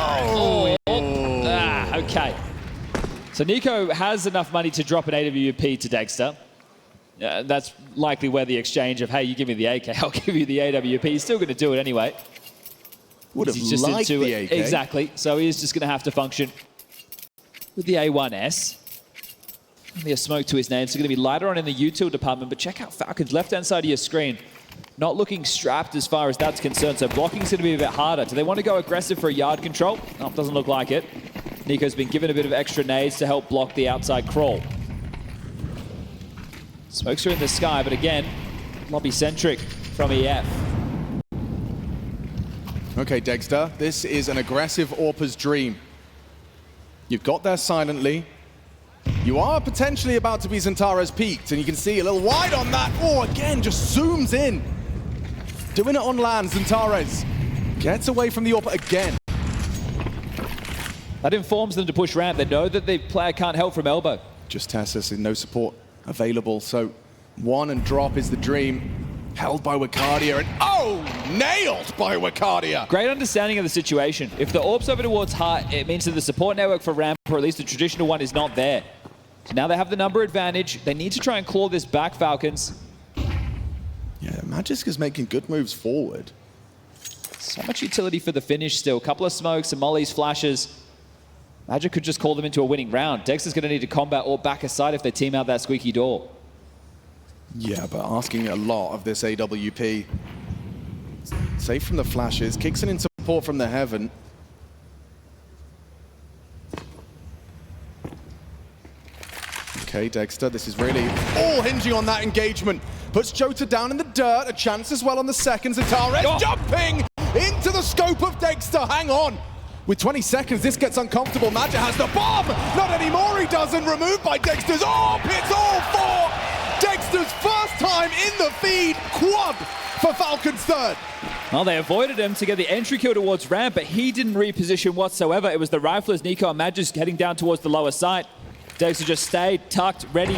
D: okay. So Nico has enough money to drop an AWP to Dexter. That's likely where the exchange of, hey, you give me the AK, I'll give you the AWP. He's still going to do it anyway.
C: Would have liked the AK.
D: Exactly. So he is just going to have to function with the A1S. Only a smoke to his name. So going to be lighter on in the util department. But check out Falcons, left-hand side of your screen. Not looking strapped as far as that's concerned. So blocking's going to be a bit harder. Do they want to go aggressive for a yard control? No, doesn't look like it. Nico's been given a bit of extra nades to help block the outside crawl. Smokes are in the sky, but again, lobby-centric from EF.
C: Okay, Dexter, this is an aggressive AWP's dream. You've got there silently. You are potentially about to be Zentara's peaked, and you can see a little wide on that. Oh, again, just zooms in. Doing it on land, Zentares gets away from the AWP again.
D: That informs them to push ramp. They know that the player can't help from elbow.
C: Just Tessus and no support available, so 1 and drop is the dream. Held by Wicardia, and nailed by Wicardia.
D: Great understanding of the situation. If the AWP's over towards Heart, it means that the support network for ramp, or at least the traditional one, is not there. So now they have the number advantage. They need to try and claw this back, Falcons.
C: Yeah, Magisk is making good moves forward.
D: So much utility for the finish still. A couple of smokes and Molly's flashes. Magic could just call them into a winning round. Dexter's going to need to combat or back aside if they team out that squeaky door.
C: Yeah, but asking a lot of this AWP. Safe from the flashes. Kicks in support from the heaven. Okay, Dexter, this is really all hinging on that engagement. Puts Jota down in the dirt. A chance as well on the seconds. And Tares jumping into the scope of Dexter. Hang on. With 20 seconds, this gets uncomfortable. Magic has the bomb. Not anymore, he doesn't. Removed by Dexter's AWP. It's all for Dexter's first time in the feed. Quad for Falcons third.
D: Well, they avoided him to get the entry kill towards ramp, but he didn't reposition whatsoever. It was the riflers, Nico and Magisk, heading down towards the lower site. Dexter just stayed tucked, ready.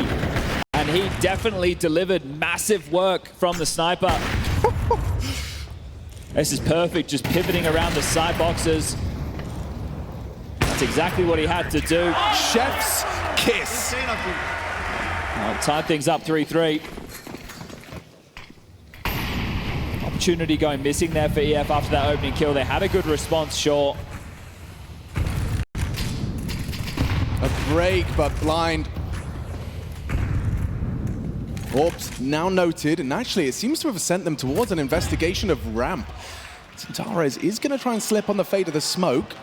D: And he definitely delivered massive work from the sniper. This is perfect, just pivoting around the side boxes. That's exactly what he had to do.
C: Chef's kiss.
D: Tie things up 3-3. Opportunity going missing there for EF after that opening kill. They had a good response, sure.
C: A break, but blind. Orbs now noted, and actually it seems to have sent them towards an investigation of ramp. Centaurus is going to try and slip on the fate of the smoke.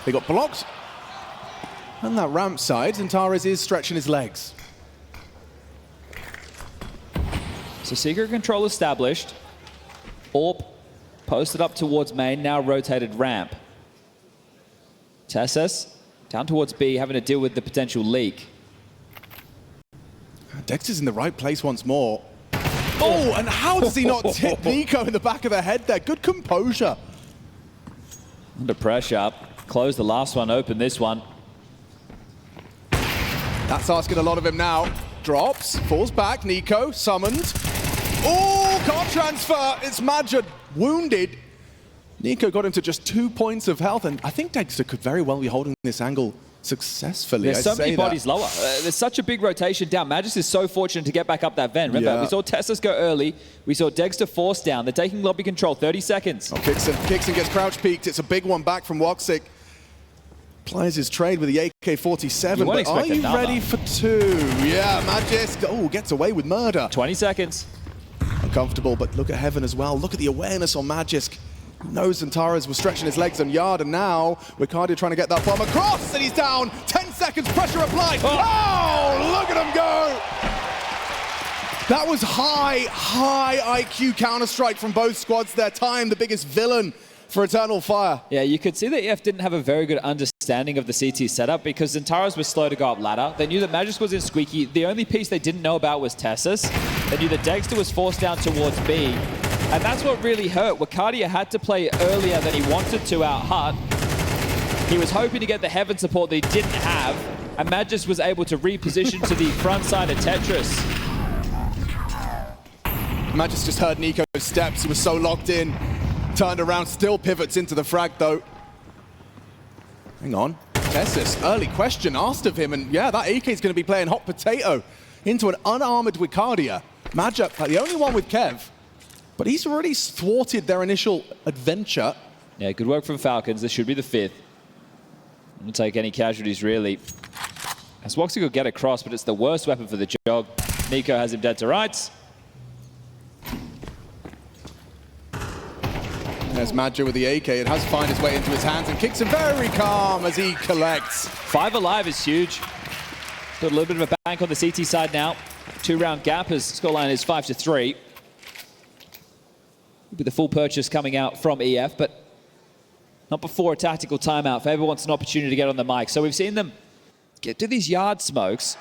C: They got blocked. On that ramp side, Centaurus is stretching his legs.
D: So secret control established. Orb posted up towards main, now rotated ramp. Tessus down towards B, having to deal with the potential leak.
C: Dexter's in the right place once more. Oh, and how does he not hit Nico in the back of the head there? Good composure.
D: Under pressure. Close the last one, open this one.
C: That's asking a lot of him now. Drops, falls back, Nico, summoned. Oh, can't transfer. It's Madja wounded. Nico got him to just 2 points of health, and I think Dexter could very well be holding this angle successfully.
D: There's so many bodies lower. There's such a big rotation down. Magus is so fortunate to get back up that vent. Remember, we saw Tessus go early. We saw Dexter force down. They're taking lobby control, 30 seconds.
C: Oh, Kixon gets crouch peeked. It's a big one back from Woxic. Applies his trade with the AK-47, but are you ready for two? Yeah, Magisk, gets away with murder.
D: 20 seconds.
C: Uncomfortable, but look at Heaven as well. Look at the awareness on Magisk. Knows Centaurus was stretching his legs on Yard, and now Wildcard trying to get that bomb across, and he's down. 10 seconds, pressure applied. Oh, look at him go. That was high IQ Counter-Strike from both squads there. Time, the biggest villain for Eternal Fire.
D: Yeah, you could see that EF didn't have a very good understanding of the CT setup because Centaurus was slow to go up ladder. They knew that Magisk was in Squeaky. The only piece they didn't know about was Tessus. They knew that Dexter was forced down towards B. And that's what really hurt. Wildcard had to play earlier than he wanted to out Hut. He was hoping to get the Heaven support that he didn't have. And Magisk was able to reposition to the front side of Tetris.
C: Magisk just heard Nico's steps. He was so locked in. Turned around, still pivots into the frag though. Hang on. Tessus, early question asked of him, and yeah, that AK is going to be playing hot potato into an unarmored Wildcard. Madja, the only one with Kev, but he's already thwarted their initial adventure.
D: Yeah, good work from Falcons. This should be the 5th. Won't take any casualties, really. As Woxic will get across, but it's the worst weapon for the jog. Nico has him dead to rights.
C: There's Madja with the AK. It has found its way into his hands and kicks him very calm as he collects.
D: 5 alive is huge. Got a little bit of a bank on the CT side now. 2-round gap as scoreline is 5-3. With the full purchase coming out from EF, but not before a tactical timeout. Faber wants an opportunity to get on the mic. So we've seen them get to these yard smokes.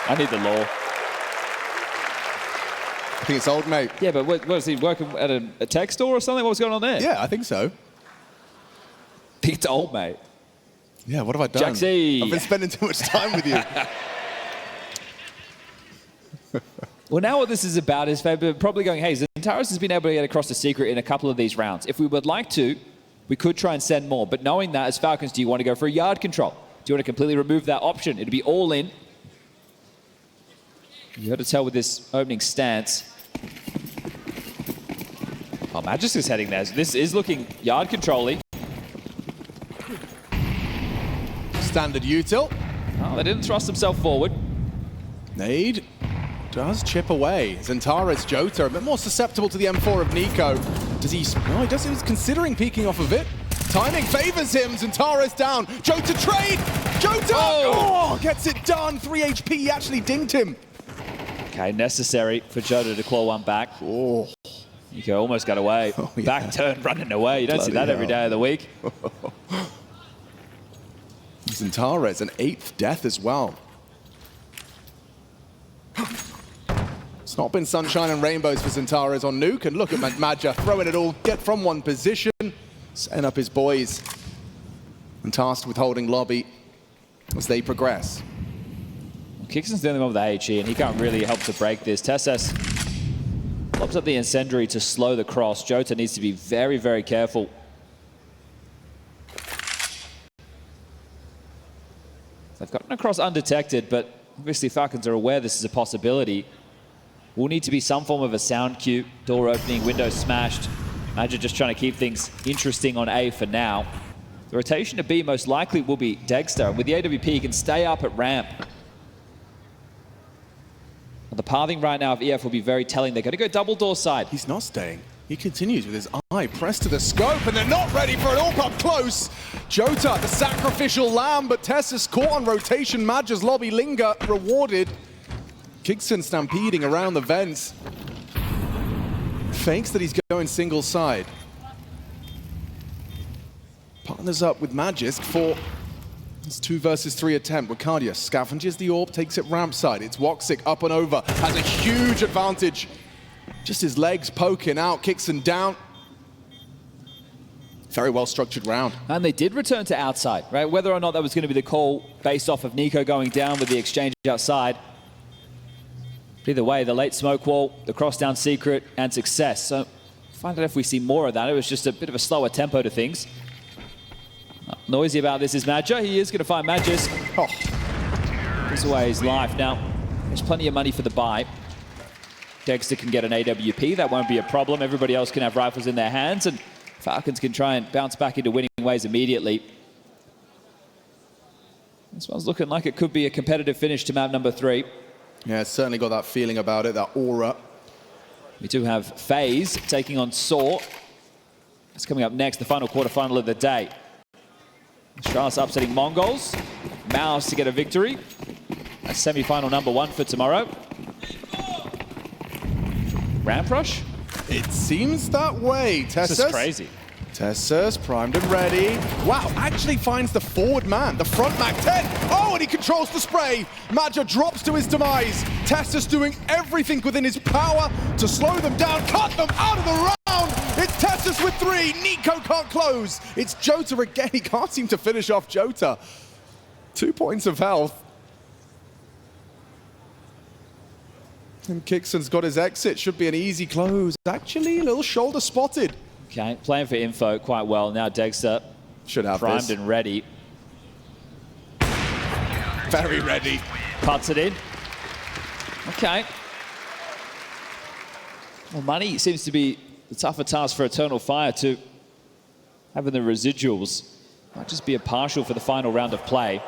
D: I need the law.
C: I think it's old, mate.
D: Yeah, but what is he working at a tech store or something? What was going on there?
C: Yeah, I think so.
D: I think it's old, mate.
C: Yeah, what have I done?
D: Jaxie.
C: I've been spending too much time with you.
D: Well, now what this is about is Faber probably going, hey, Centaurus has been able to get across the secret in a couple of these rounds. If we would like to, we could try and send more. But knowing that, as Falcons, do you want to go for a yard control? Do you want to completely remove that option? It'd be all in. You got to tell with this opening stance. Oh, Magisk is heading there. So this is looking yard controlling.
C: Standard util.
D: Oh, they didn't thrust themselves forward.
C: Nade does chip away. Centaurus, Jota, a bit more susceptible to the M4 of Nico. Does he? No, he doesn't. He's considering peeking off of it. Timing favors him. Centaurus down. Jota trade. Jota! Oh, gets it done. 3 HP. He actually dinged him.
D: Okay, necessary for Jota to claw one back.
C: Oh.
D: Nico almost got away.
C: Oh, yeah.
D: Back turn, running away. You don't see that every day of the week.
C: Centaurus, an 8th death as well. It's not been sunshine and rainbows for Centaurus on Nuke, and look at Madja throwing it all, get from one position, Setting up his boys and tasked with holding lobby as they progress.
D: Kickson's the only one with the HE, and he can't really help to break this. Tessus lobs up the incendiary to slow the cross. Jota needs to be very, very careful. They've gotten across undetected, but obviously Falcons are aware this is a possibility. Will need to be some form of a sound cue, door opening, window smashed. Imagine just trying to keep things interesting on A for now. The rotation to B most likely will be Dexter. With the AWP, he can stay up at ramp. The pathing right now of EF will be very telling. They're going to go double door side.
C: He's not staying. He continues with his eye pressed to the scope, and they're not ready for it all up close. Jota, the sacrificial lamb, but Tessus caught on rotation. Madja's lobby linger rewarded. Kigson stampeding around the vents. Fakes that he's going single side. Partners up with Magisk for his 2 versus 3 attempt. Wildcard scavenges the orb, takes it ramp side. It's Woxic up and over, has a huge advantage. Just his legs poking out, Kigson down. Very well structured round.
D: And they did return to outside, right? Whether or not that was going to be the call based off of Nico going down with the exchange outside. Either way, the late smoke wall, the cross down secret, and success. So find out if we see more of that. It was just a bit of a slower tempo to things. Noisy about this is Madja. He is going to find Magisk. Oh, gives away his life. Now, there's plenty of money for the buy. Dexter can get an AWP. That won't be a problem. Everybody else can have rifles in their hands, and Falcons can try and bounce back into winning ways immediately. This one's looking like it could be a competitive finish to map number 3.
C: Yeah, it's certainly got that feeling about it, that aura.
D: We do have FaZe taking on Saw. That's coming up next, the final quarterfinal of the day. Astralis upsetting MongolZ. MOUZ to get a victory. That's semi-final number 1 for tomorrow. Ramp rush?
C: It seems that way.
D: This is crazy.
C: Tessus primed and ready. Wow, actually finds the forward man, the front Mac 10. Oh, and he controls the spray. Madja drops to his demise. Tessus doing everything within his power to slow them down, cut them out of the round. It's Tessus with 3. Nico can't close. It's Jota again. He can't seem to finish off Jota. 2 points of health. And Kickson's got his exit. Should be an easy close. Actually, a little shoulder spotted.
D: Okay, playing for info quite well. Now Dexter
C: should have
D: primed
C: this.
D: and ready.
C: Very ready.
D: Puts it in. Okay. Well, money seems to be the tougher task for Eternal Fire to having the residuals. Might just be a partial for the final round of play.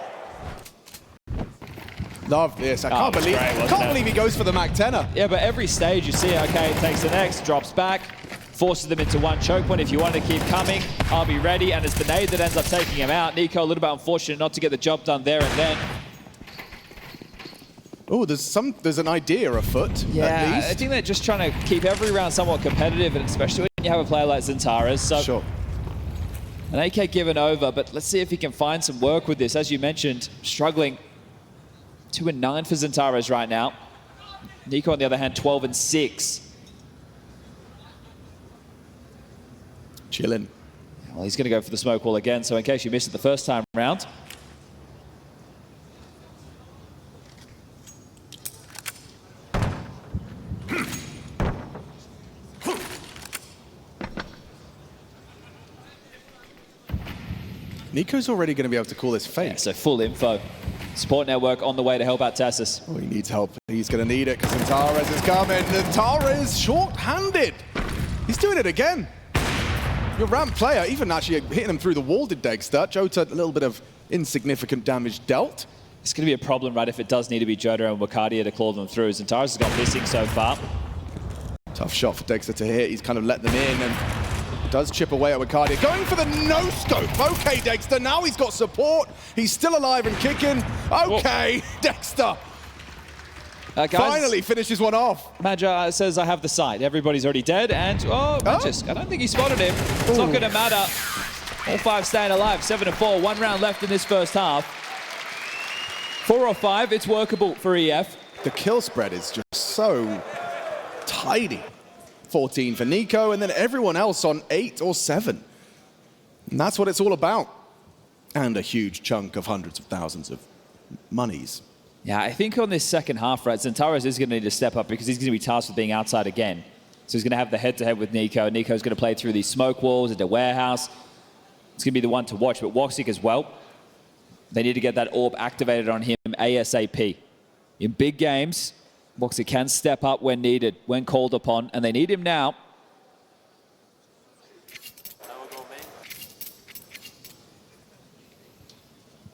C: Love this. I can't believe he goes for the Mac 10er.
D: Yeah, but every stage you see, okay, takes the next, drops back, forces them into one choke point. If you want to keep coming, I'll be ready. And it's the nade that ends up taking him out. Nico a little bit unfortunate not to get the job done there and then.
C: Oh, there's an idea afoot.
D: Yeah,
C: at least.
D: I think they're just trying to keep every round somewhat competitive, and especially when you have a player like Zentaras. So
C: sure.
D: An AK given over, but let's see if he can find some work with this. As you mentioned, struggling. 2-9 for Zentaras right now. Nico, on the other hand, 12-6.
C: Chilling.
D: Well, he's going to go for the smoke wall again, so in case you missed it the first time round.
C: Nico's already going to be able to call this fake.
D: Yeah, so full info. Support network on the way to help out Tessus.
C: Oh, he needs help. He's going to need it because Zentaras is coming. Zentaras short-handed. He's doing it again. Your ramp player, even actually hitting him through the wall, did Dexter. Jota, a little bit of insignificant damage dealt.
D: It's going to be a problem, right, if it does need to be Jota and Wildcard to claw them through. Zentaras has gone missing so far.
C: Tough shot for Dexter to hit. He's kind of let them in and does chip away at Wildcard. Going for the no-scope. Okay, Dexter, now he's got support. He's still alive and kicking. Okay, whoa. Dexter.
D: Guys,
C: finally finishes one off.
D: Madja says, I have the site. Everybody's already dead. And, Magisk, I don't think he spotted him. It's not going to matter. All 5 staying alive. 7-4. 1 round left in this first half. 4 or 5, it's workable for EF.
C: The kill spread is just so tidy. 14 for Nico, and then everyone else on 8 or 7. And that's what it's all about. And a huge chunk of hundreds of thousands of monies.
D: Yeah, I think on this second half, right, Xantares is going to need to step up because he's going to be tasked with being outside again. So he's going to have the head-to-head with Nico. Nico's going to play through these smoke walls into warehouse. It's going to be the one to watch, but Woxic as well. They need to get that orb activated on him ASAP. In big games, Woxic can step up when needed, when called upon, and they need him now.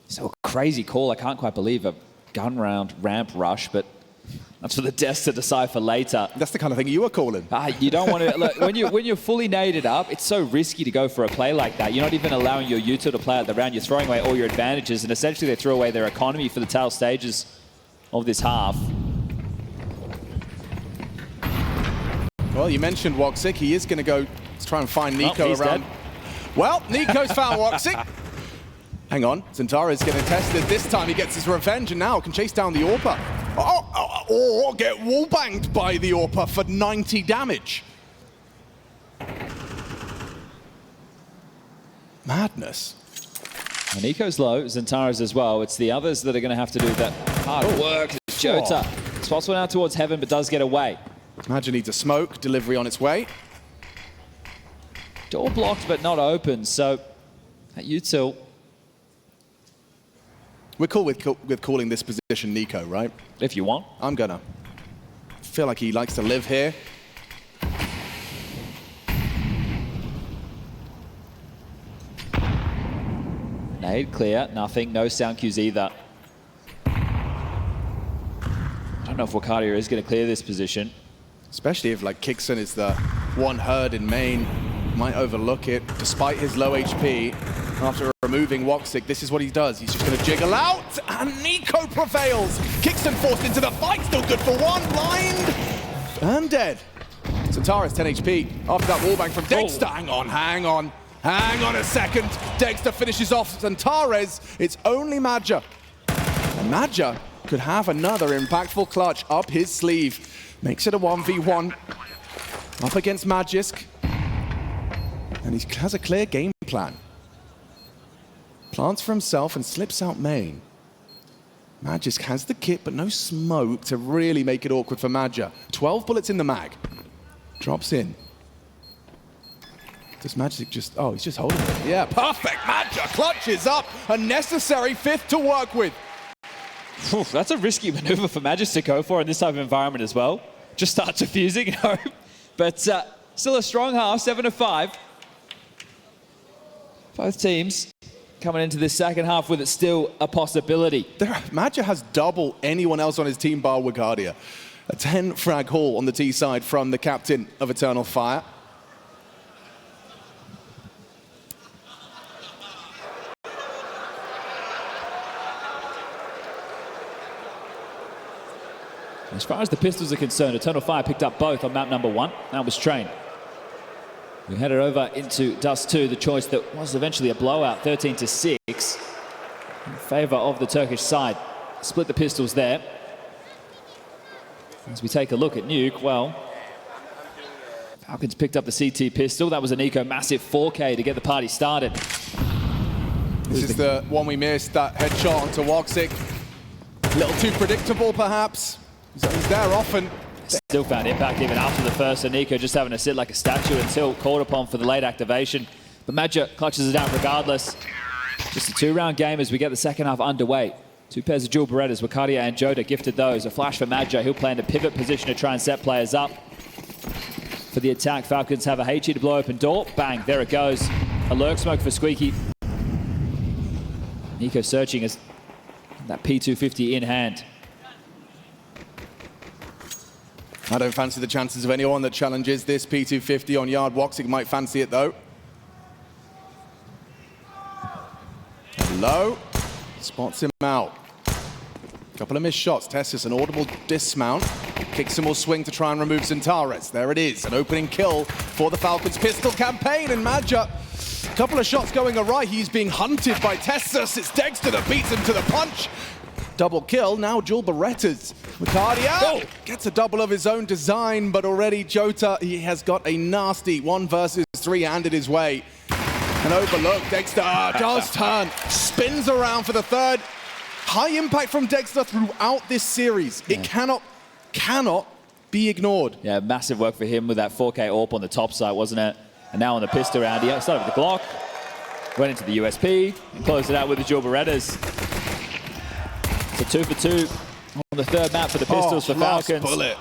D: So a crazy call. I can't quite believe a gun round ramp rush, but that's for the Des to decide for later.
C: That's the kind of thing you were calling.
D: You don't want to look, when you're fully naded up. It's so risky to go for a play like that. You're not even allowing your util to play out the round. You're throwing away all your advantages, and essentially they throw away their economy for the tail stages of this half.
C: Well, you mentioned Woxic. He is going to go try and find Nico
D: he's
C: around.
D: Dead.
C: Well, Nico's found Woxic. Hang on, Xantares is getting tested. This time he gets his revenge and now can chase down the Orpa. Or get wallbanged by the Orpa for 90 damage. Madness.
D: And Nico's low, Xantares as well. It's the others that are going to have to do that hard work. Jota spots one out towards heaven, but does get away.
C: Imagine needs a smoke, delivery on its way.
D: Door blocked, but not open, so that util.
C: We're cool with calling this position Nico, right?
D: If you want.
C: I'm gonna. Feel like he likes to live here.
D: Nade clear, nothing, no sound cues either. I don't know if Wakadia is going to clear this position.
C: Especially if like Kixon is the one herd in main. Might overlook it, despite his low HP. After removing Woxic, this is what he does. He's just going to jiggle out, and Nico prevails. Kixon forced into the fight, still good for one, blind, and dead. Xantares, 10 HP. After that wallbang from Dexter. Hang on a second. Dexter finishes off Xantares. It's only Madja. And Madja could have another impactful clutch up his sleeve. Makes it a 1v1 up against Magisk. And he has a clear game plan. Plants for himself and slips out main. Magisk has the kit, but no smoke to really make it awkward for Madja. 12 bullets in the mag. Drops in. Does Magisk just... Oh, he's just holding it. Yeah, perfect. Madja clutches up. A necessary fifth to work with.
D: That's a risky maneuver for Magisk to go for in this type of environment as well. Just start defusing and hope. But still a strong half, 7-5. Both teams coming into this second half with it still a possibility.
C: Madja has double anyone else on his team bar Wildcard. A 10 frag haul on the T side from the captain of Eternal Fire.
D: As far as the pistols are concerned, Eternal Fire picked up both on map number 1. That was Train. We headed over into Dust 2, the choice that was eventually a blowout, 13-6, in favor of the Turkish side. Split the pistols there. As we take a look at Nuke, well, Falcons picked up the CT pistol. That was a Nico massive 4K to get the party started.
C: This is the one we missed, that headshot onto Woxic. A little too predictable, perhaps. He's there often.
D: Still found impact even after the first, and Nico just having to sit like a statue until called upon for the late activation. But Madja clutches it out regardless. Just a 2-round game as we get the second half underway. 2 pairs of dual Berettas, Wildcard and Jota gifted those. A flash for Madja. He'll play in a pivot position to try and set players up. For the attack, Falcons have a HE to blow open door. Bang, there it goes. A lurk smoke for Squeaky. Nico searching as that P250 in hand.
C: I don't fancy the chances of anyone that challenges this P250 on yard. Woxic might fancy it, though. Low. Spots him out. Couple of missed shots. Tessus, an audible dismount. Kixon will swing to try and remove Xantares. There it is. An opening kill for the Falcons pistol campaign. And Madja, a couple of shots going awry. He's being hunted by Tessus. It's Dexter that beats him to the punch. Double kill, now dual Berettas. Wildcard gets a double of his own design, but already Jota, he has got a nasty 1 versus 3 handed his way. An overlook. Dexter does turn. Spins around for the third. High impact from Dexter throughout this series. It cannot be ignored.
D: Yeah, massive work for him with that 4K AWP on the top side, wasn't it? And now on the pistol round, he started with the Glock, went into the USP, and closed it out with the dual Berettas. So 2 for 2 on the third map for the pistols for Falcons.
C: Bullet.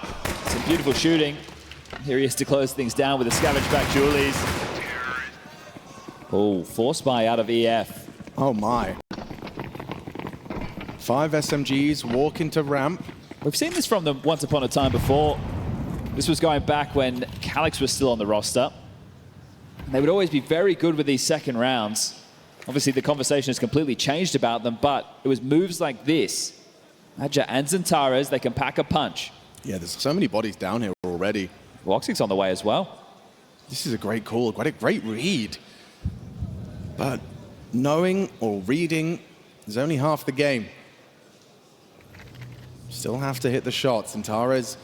D: Some beautiful shooting. Here he is to close things down with the scavenge back Julies. Oh, force buy out of EF.
C: Oh my. 5 SMGs walk into ramp.
D: We've seen this from them once upon a time before. This was going back when Calix was still on the roster. And they would always be very good with these second rounds. Obviously, the conversation has completely changed about them, but it was moves like this. Adja and Zentares, they can pack a punch.
C: Yeah, there's so many bodies down here already.
D: Woxic's on the way as well.
C: This is a great call, quite a great read. But knowing or reading is only half the game. Still have to hit the shots. Zentares,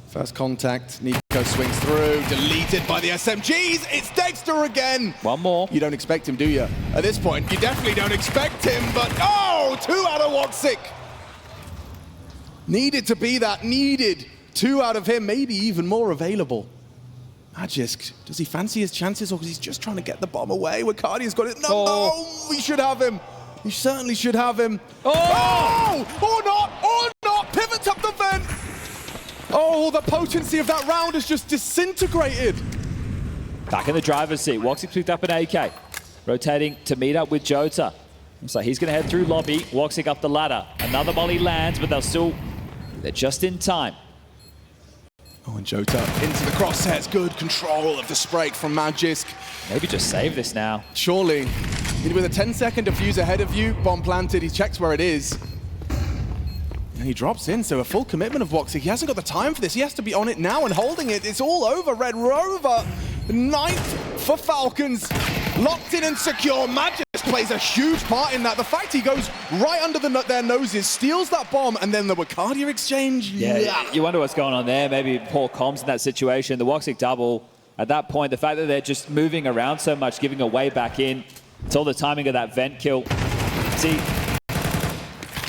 C: first contact. Nico swings through, deleted by the SMGs. It's Dexter again.
D: One more.
C: You don't expect him, do you? At this point, you definitely don't expect him, but oh, 2 out of Woxic. Needed to be that, needed 2 out of him, maybe even more available. Magisk, does he fancy his chances, or because he's just trying to get the bomb away? Wildcard's got it. No, we should have him. We certainly should have him. Oh! Or not! Or not! Pivots up the vent! Oh, the potency of that round is just disintegrated.
D: Back in the driver's seat. Woxic picked up an AK. Rotating to meet up with Jota. Looks like he's going to head through lobby. Woxic up the ladder. Another volley lands, but they're just in time.
C: Oh, and Jota into the crosshairs. Good control of the spray from Magisk.
D: Maybe just save this now.
C: Surely. With a 10-second defuse ahead of you, bomb planted, he checks where it is. And he drops in, so a full commitment of Woxic. He hasn't got the time for this. He has to be on it now and holding it. It's all over. Red Rover, 9th for Falcons. Locked in and secure. Magisk plays a huge part in that. The fact he goes right under their noses, steals that bomb, and then the Wildcard exchange.
D: Yeah, you wonder what's going on there. Maybe poor comms in that situation. The Woxic double, at that point, the fact that they're just moving around so much, giving a way back in, it's all the timing of that vent kill. See,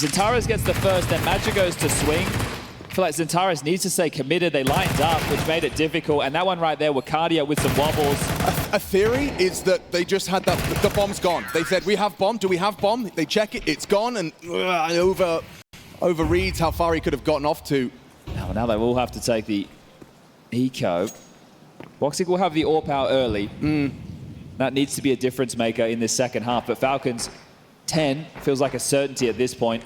D: Zentares gets the first, then Magic goes to swing. I feel like Zentares needs to stay committed. They lined up, which made it difficult. And that one right there, Wildcard with some wobbles.
C: A theory is that they just had the bomb's gone. They said, we have bomb, do we have bomb? They check it, it's gone, and overreads how far he could have gotten off to.
D: Now they will have to take the eco. Woxic will have the AWP out early. That needs to be a difference maker in this second half. But Falcons, 10 feels like a certainty at this point.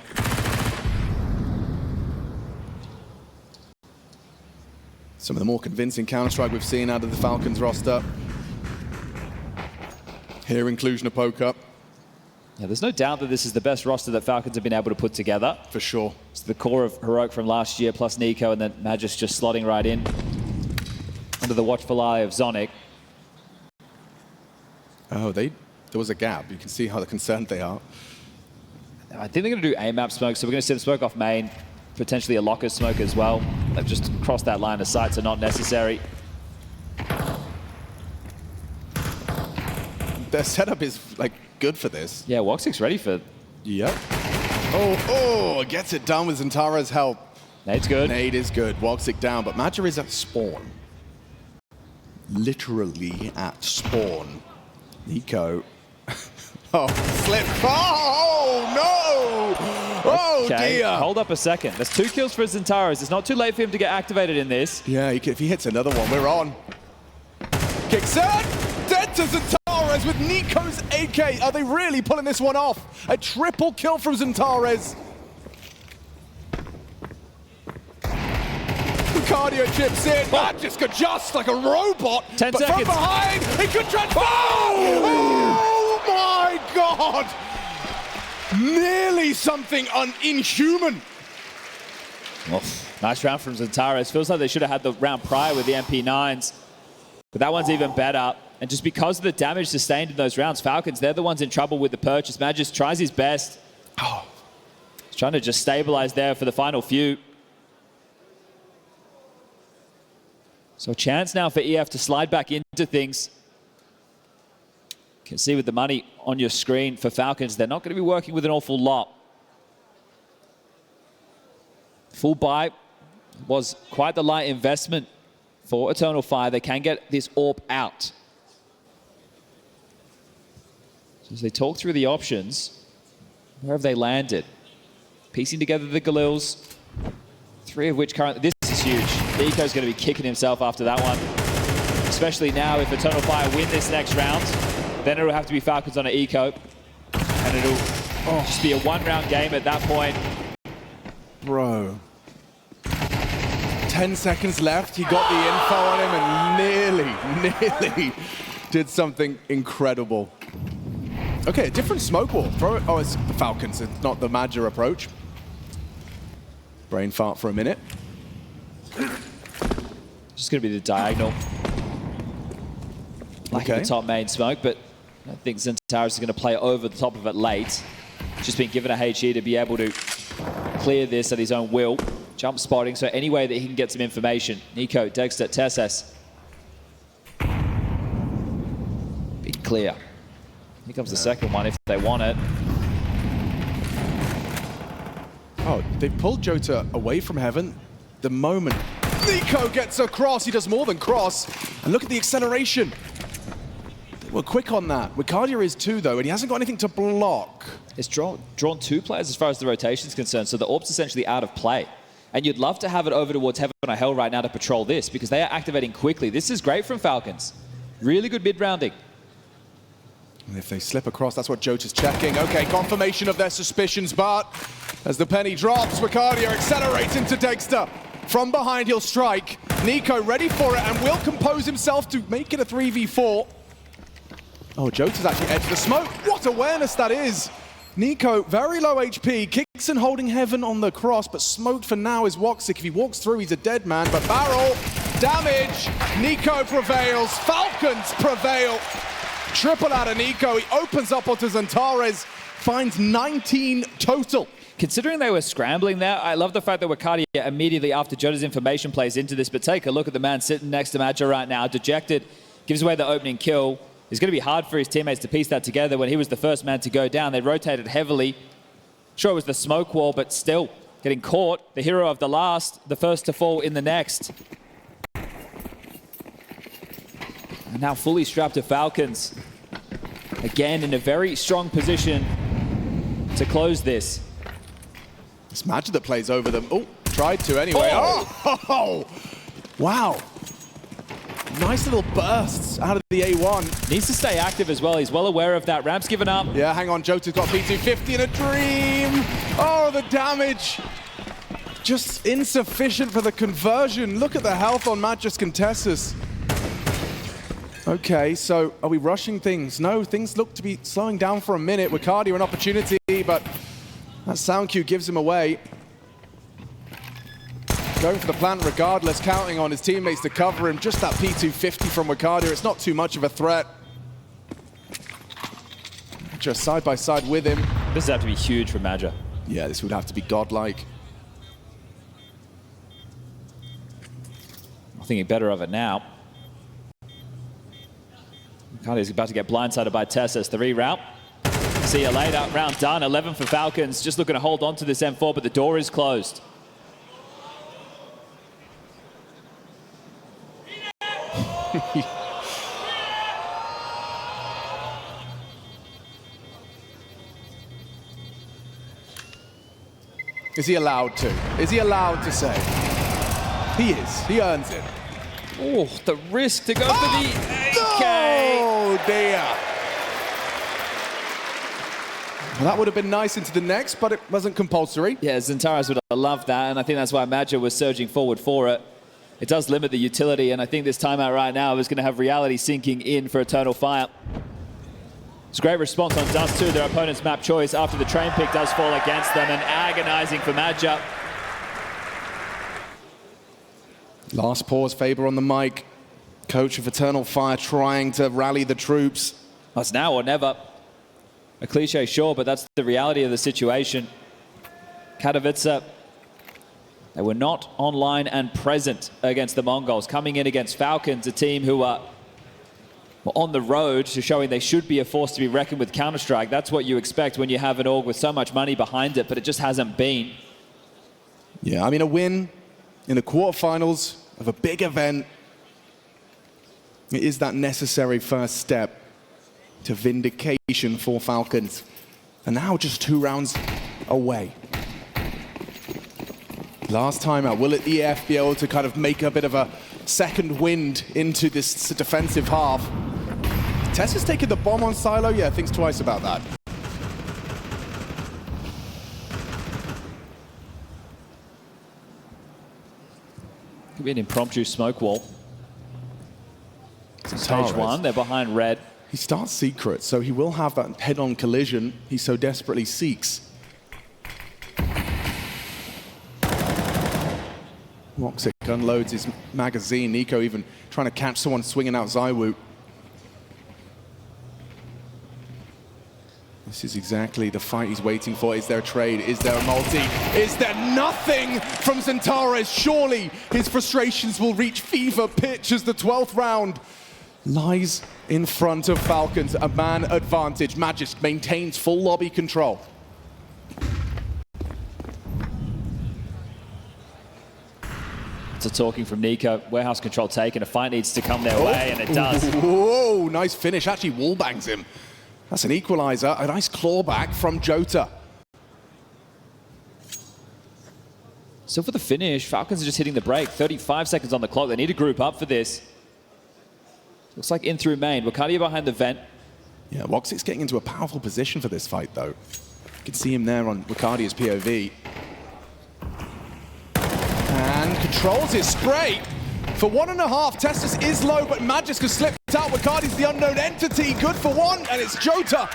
C: Some of the more convincing Counter-Strike we've seen out of the Falcons roster. Here in Cluj-Napoca.
D: Yeah, there's no doubt that this is the best roster that Falcons have been able to put together.
C: For sure.
D: It's the core of Heroic from last year, plus Nico, and then Magisk just slotting right in under the watchful eye of Zonic.
C: Oh, there was a gap. You can see how concerned they are.
D: I think they're going to do A-map smoke, so we're going to send smoke off main, potentially a locker smoke as well. They've just crossed that line of sight, so not necessary.
C: Their setup is like good for this.
D: Yeah, Woxic's ready for...
C: Yep. Oh, gets it done with Zentare's help.
D: Nade's good.
C: Nade is good. Woxic down, but Major is at spawn. Literally at spawn. Nico. Oh, slip. Oh, no! Oh,
D: okay,
C: dear.
D: Hold up a second. There's 2 kills for Zentares. It's not too late for him to get activated in this.
C: Yeah, if he hits another one, we're on. Kicks it! Dead to Zentares with Nico's AK. Are they really pulling this one off? A triple kill from Zentares. Cardio chips in. Magisk just like a robot.
D: 10
C: but
D: seconds.
C: From behind, he could transform. Oh my God! Nearly something inhuman.
D: Oof. Nice round from Zentares. Feels like they should have had the round prior with the MP9s. But that one's even better. And just because of the damage sustained in those rounds, Falcons, they're the ones in trouble with the purchase. Magisk tries his best. He's trying to just stabilize there for the final few. So a chance now for EF to slide back into things. You can see with the money on your screen for Falcons, they're not going to be working with an awful lot. Full buy was quite the light investment for Eternal Fire. They can get this AWP out. So as they talk through the options, where have they landed? Piecing together the Galils, 3 of which currently, this is huge. Eco's going to be kicking himself after that one. Especially now if Eternal Fire win this next round, then it'll have to be Falcons on an Eco. And it'll just be a 1-round game at that point.
C: Bro. 10 seconds left. He got the info on him and nearly did something incredible. Okay, a different smoke wall. Throw it. Oh, it's the Falcons. It's not the MIBR approach. Brain fart for a minute.
D: Just going to be the diagonal. Like the top main smoke, but I think Zentaris is going to play over the top of it late. Just been given a HE to be able to clear this at his own will. Jump spotting, so any way that he can get some information. Nico, Dexter, Tesses. Big clear. Here comes the second one if they want it.
C: Oh, they pulled Jota away from heaven. The moment Nico gets across, he does more than cross. And look at the acceleration. They were quick on that. Wildcard is too, though, and he hasn't got anything to block.
D: It's drawn 2 players as far as the rotation is concerned, so the AWP's essentially out of play. And you'd love to have it over towards Heaven or Hell right now to patrol this, because they are activating quickly. This is great from Falcons. Really good mid-rounding.
C: And if they slip across, that's what Jota's checking. Okay, confirmation of their suspicions, but as the penny drops, Wildcard accelerates into Dexter. From behind, he'll strike. Nico ready for it and will compose himself to make it a 3v4. Oh, Jota's actually edged the smoke. What awareness that is. Nico, very low HP. Kixon holding Heaven on the cross, but smoked for now is Woxic. If he walks through, he's a dead man. But barrel, damage. Nico prevails. Falcons prevail. Triple out of Nico. He opens up onto Zentaris. Finds 19 total.
D: Considering they were scrambling there, I love the fact that Wildcard immediately after Jota's information plays into this, but take a look at the man sitting next to MIBR right now. Dejected, gives away the opening kill. It's going to be hard for his teammates to piece that together when he was the first man to go down. They rotated heavily. Sure, it was the smoke wall, but still getting caught. The hero of the last, the first to fall in the next. And now fully strapped to Falcons. Again, in a very strong position to close this.
C: It's MIBR that plays over them. Oh, tried to anyway. Oh! Wow. Nice little bursts out of the A1.
D: Needs to stay active as well. He's well aware of that. Ramp's given up.
C: Yeah, hang on. Jota's got P250 in a dream. Oh, the damage. Just insufficient for the conversion. Look at the health on Magis Contestus. Okay, so are we rushing things? No, things look to be slowing down for a minute. Wildcard an opportunity, but that sound cue gives him away. Going for the plant regardless, counting on his teammates to cover him. Just that P250 from Wildcard. It's not too much of a threat. Just side by side with him.
D: This would have to be huge for MIBR.
C: Yeah, this would have to be godlike.
D: I'm thinking better of it now. Wildcard is about to get blindsided by Tessus. The reroute. See you later. Round done. 11 for Falcons. Just looking to hold on to this M4, but the door is closed.
C: Is he allowed to? Is he allowed to say? He is. He earns it.
D: Oh, the risk to go for the AK.
C: Oh, dear. Well, that would have been nice into the next, but it wasn't compulsory.
D: Yeah, Zentaris would have loved that, and I think that's why MIBR was surging forward for it. It does limit the utility, and I think this timeout right now is going to have reality sinking in for Eternal Fire. It's a great response on Dust too, their opponent's map choice after the train pick does fall against them, and agonizing for MIBR.
C: Last pause, Faber on the mic. Coach of Eternal Fire trying to rally the troops.
D: That's now or never. A cliche, sure, but that's the reality of the situation. Katowice, they were not online and present against the Mongols. Coming in against Falcons, a team who are on the road to showing they should be a force to be reckoned with Counter-Strike. That's what you expect when you have an org with so much money behind it, but it just hasn't been.
C: Yeah, I mean, a win in the quarterfinals of a big event, it is that necessary first step to vindication for Falcons. And now just 2 rounds away. Last time out, will EF be able to kind of make a bit of a second wind into this defensive half? Tessa's taking the bomb on Silo. Yeah, thinks twice about that.
D: Could be an impromptu smoke wall. Stage 1, they're behind red.
C: He starts secret, so he will have that head-on collision he so desperately seeks. Roxic unloads his magazine. Nico even trying to catch someone swinging out Zywoo. This is exactly the fight he's waiting for. Is there a trade? Is there a multi? Is there nothing from Xantares? Surely his frustrations will reach fever pitch as the 12th round lies in front of Falcons. A man advantage. Magisk maintains full lobby control.
D: So talking from Nico, warehouse control taken. A fight needs to come their way, and it does.
C: Whoa, nice finish. Actually wallbangs him. That's an equalizer. A nice clawback from Jota.
D: So for the finish, Falcons are just hitting the break. 35 seconds on the clock. They need to group up for this. Looks like in through main. Wakadia behind the vent.
C: Yeah, Woxic's getting into a powerful position for this fight, though. You can see him there on Wakadia's POV. And controls his spray. For 1.5, Testis is low, but Magisk has slipped out. Wakadia's the unknown entity. Good for 1, and it's Jota.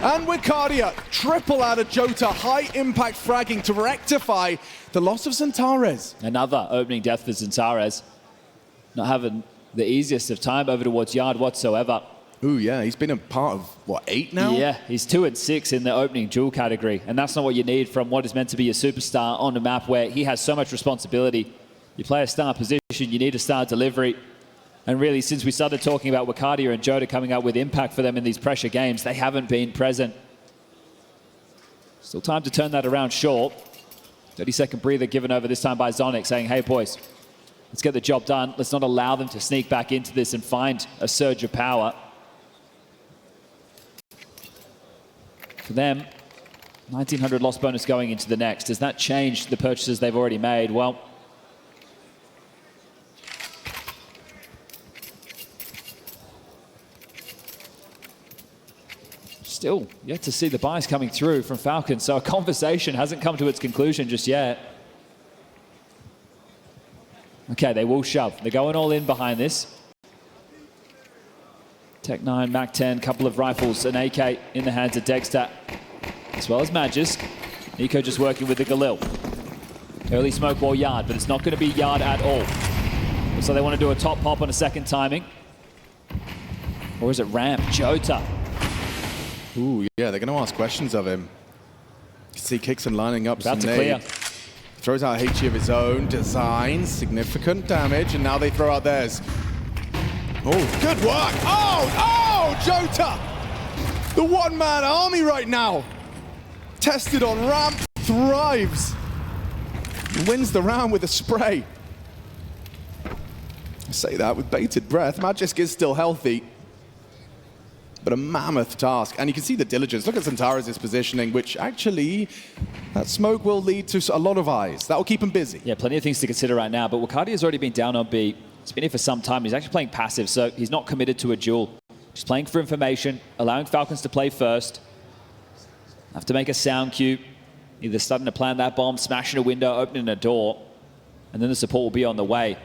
C: And Wakadia, triple out of Jota. High impact fragging to rectify the loss of Xantares.
D: Another opening death for Xantares. Not having the easiest of time over towards Yard whatsoever.
C: Ooh, yeah, he's been a part of, what, 8 now?
D: Yeah, he's 2 and 6 in the opening duel category, and that's not what you need from what is meant to be a superstar on a map where he has so much responsibility. You play a star position, you need a star delivery. And really, since we started talking about Wakadia and Jota coming out with impact for them in these pressure games, they haven't been present. Still time to turn that around short. 30-second breather given over this time by Zonic, saying, hey, boys, let's get the job done. Let's not allow them to sneak back into this and find a surge of power. For them, 1,900 loss bonus going into the next. Does that change the purchases they've already made? Well, still yet to see the buys coming through from Falcons, so a conversation hasn't come to its conclusion just yet. Okay, they will shove. They're going all in behind this. Tech 9, Mac 10, couple of rifles, an AK in the hands of Dexter, as well as Magisk. Nico just working with the Galil. Early smoke wall Yard, but it's not going to be Yard at all. So they want to do a top pop on a second timing. Or is it ramp? Jota.
C: Ooh, yeah, they're going to ask questions of him. You can see Kixon lining up
D: About
C: some
D: to clear.
C: Throws out a HE of his own, designs, significant damage, and now they throw out theirs. Oh, good work. Oh, Jota! The one-man army right now. Tested on ramp, thrives. Wins the round with a spray. I say that with bated breath. Magisk is still healthy, but a mammoth task. And you can see the diligence. Look at Xantares' positioning, which actually, that smoke will lead to a lot of eyes. That will keep him busy.
D: Yeah, plenty of things to consider right now, but Wakadia's already been down on B. He's been here for some time. He's actually playing passive, so he's not committed to a duel. Just playing for information, allowing Falcons to play first. Have to make a sound cue. Either starting to plant that bomb, smashing a window, opening a door, and then the support will be on the way.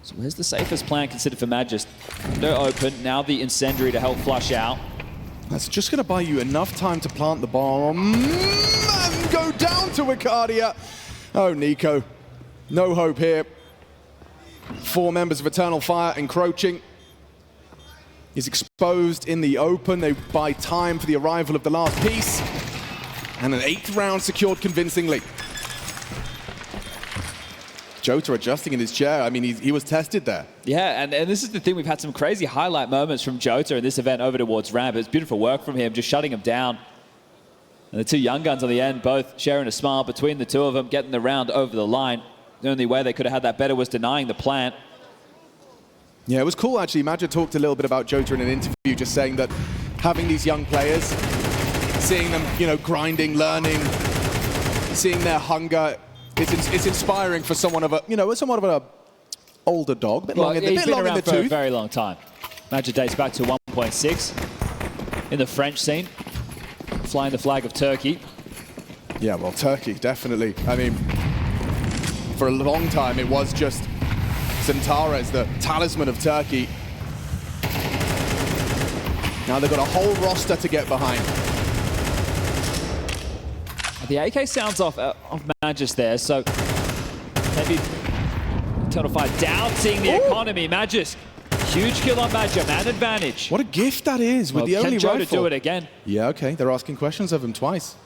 D: So where's the safest plan considered for Magisk? Window open, now the incendiary to help flush out.
C: That's just going to buy you enough time to plant the bomb and go down to Wakadia. Oh, Nico. No hope here. 4 members of Eternal Fire encroaching. He's exposed in the open. They buy time for the arrival of the last piece. And an 8th round secured convincingly. Jota adjusting in his chair. I mean, he was tested there.
D: Yeah, and this is the thing. We've had some crazy highlight moments from Jota in this event over towards ramp. It's beautiful work from him, just shutting him down. And the two young guns on the end, both sharing a smile between the two of them, getting the round over the line. The only way they could have had that better was denying the plant.
C: Yeah, it was cool, actually. Magic talked a little bit about Jota in an interview, just saying that having these young players, seeing them, you know, grinding, learning, seeing their hunger, it's inspiring for someone of a, you know, somewhat of an older dog, a bit long in the tooth.
D: For a very long time. Magic dates back to 1.6 in the French scene, flying the flag of Turkey.
C: Yeah, well, Turkey, definitely. I mean, for a long time, it was just Xantares, the talisman of Turkey. Now they've got a whole roster to get behind.
D: The AK sounds off Magis there, so maybe Eternal Fire doubting the economy. Magis, huge kill on Magis, man advantage.
C: What a gift that is with the only rifle.
D: Can Jota do it again?
C: Yeah, okay, they're asking questions of him twice.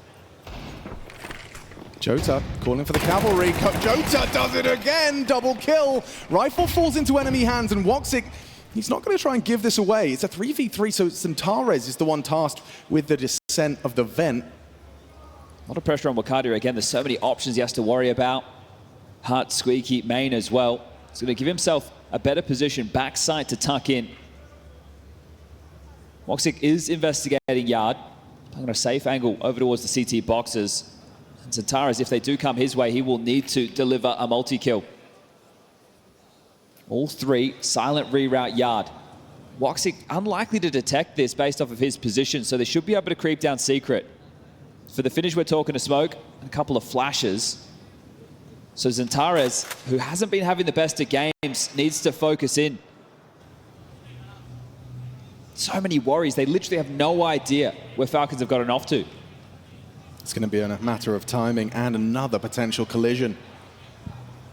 C: Jota calling for the cavalry. Jota does it again, double kill. Rifle falls into enemy hands, and Woxic, he's not going to try and give this away. It's a 3v3, so Xantares is the one tasked with the descent of the vent.
D: A lot of pressure on Wildcard again. There's so many options he has to worry about. Hart, Squeaky, main as well. He's going to give himself a better position backside to tuck in. Woxic is investigating yard. Playing on a safe angle over towards the CT boxes. And Xantares, if they do come his way, he will need to deliver a multi-kill. All three, silent reroute yard. Woxic unlikely to detect this based off of his position, so they should be able to creep down secret. For the finish, we're talking to smoke, and a couple of flashes. So Xantares, who hasn't been having the best of games, needs to focus in. So many worries. They literally have no idea where Falcons have gotten off to.
C: It's going to be a matter of timing and another potential collision.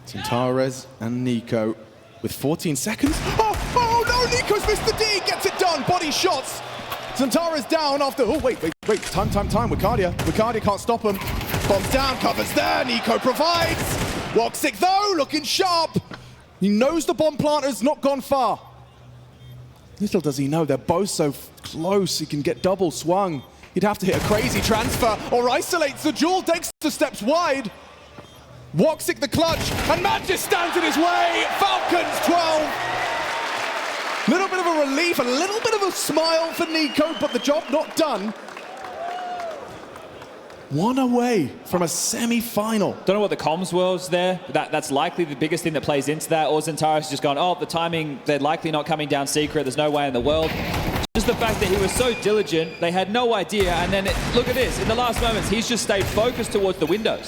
C: Xantares and Nico with 14 seconds. Oh no, Nico's missed the D, gets it done, body shots. Xantares down after, oh wait, time. Wildcard can't stop him. Bombs down, covers there, Nico provides. Woxic though, looking sharp. He knows the bomb planter's not gone far. Little does he know, they're both so close, he can get double swung. He'd have to hit a crazy transfer or isolates the duel. Dexter steps wide. Woxic the clutch, and Magis stands in his way. Falcons 12. Little bit of a relief, a little bit of a smile for Nico, but the job not done. One away from a semi-final.
D: Don't know what the comms was there. That's likely the biggest thing that plays into that. Or Xantares has just gone, oh, the timing, they're likely not coming down secret. There's no way in the world. Just the fact that he was so diligent, they had no idea. And then, look at this. In the last moments, he's just stayed focused towards the windows.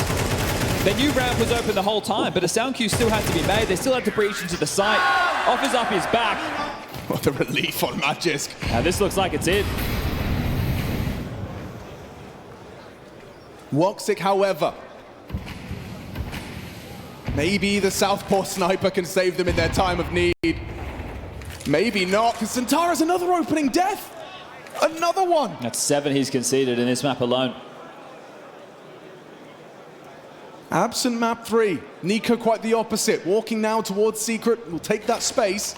D: They knew ramp was open the whole time, but a sound cue still had to be made. They still had to breach into the site. Offers up his back.
C: What a relief on Magisk.
D: Now this looks like it's it.
C: Woxic, however, maybe the Southpaw sniper can save them in their time of need. Maybe not, because Xantares another opening death. Another one.
D: That's 7 he's conceded in this map alone.
C: Absent map 3. Nico quite the opposite. Walking now towards secret. Will take that space.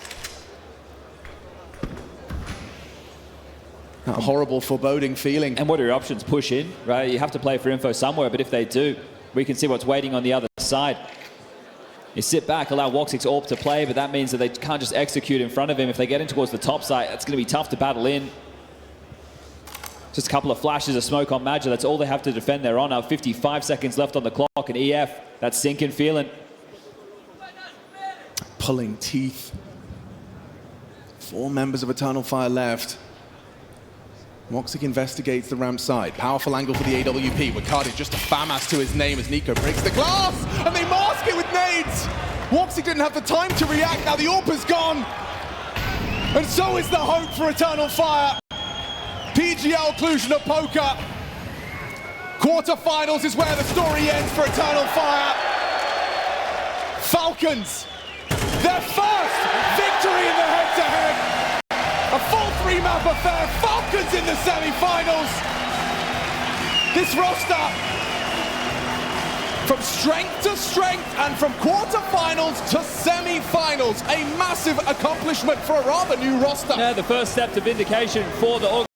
C: That horrible foreboding feeling.
D: And what are your options? Push in, right? You have to play for info somewhere, but if they do, we can see what's waiting on the other side. You sit back, allow Woxic's AWP to play, but that means that they can't just execute in front of him. If they get in towards the top side, it's going to be tough to battle in. Just a couple of flashes of smoke on Magis. That's all they have to defend their honor. 55 seconds left on the clock, and EF, that sinking feeling.
C: Pulling teeth. 4 members of Eternal Fire left. Woxic investigates the ramp side. Powerful angle for the AWP. Wildcard just a FAMAS to his name as Nico breaks the glass, and they mask it with nades. Woxic didn't have the time to react. Now the AWP is gone. And so is the hope for Eternal Fire. PGL Cluj-Napoca. Quarterfinals is where the story ends for Eternal Fire. Falcons, their first victory in the head-to-head. A full 3-map affair. Falcons in the semi-finals. This roster From strength to strength and from quarterfinals to semi-finals. A massive accomplishment for a rather new roster.
D: Yeah, the first step to vindication for the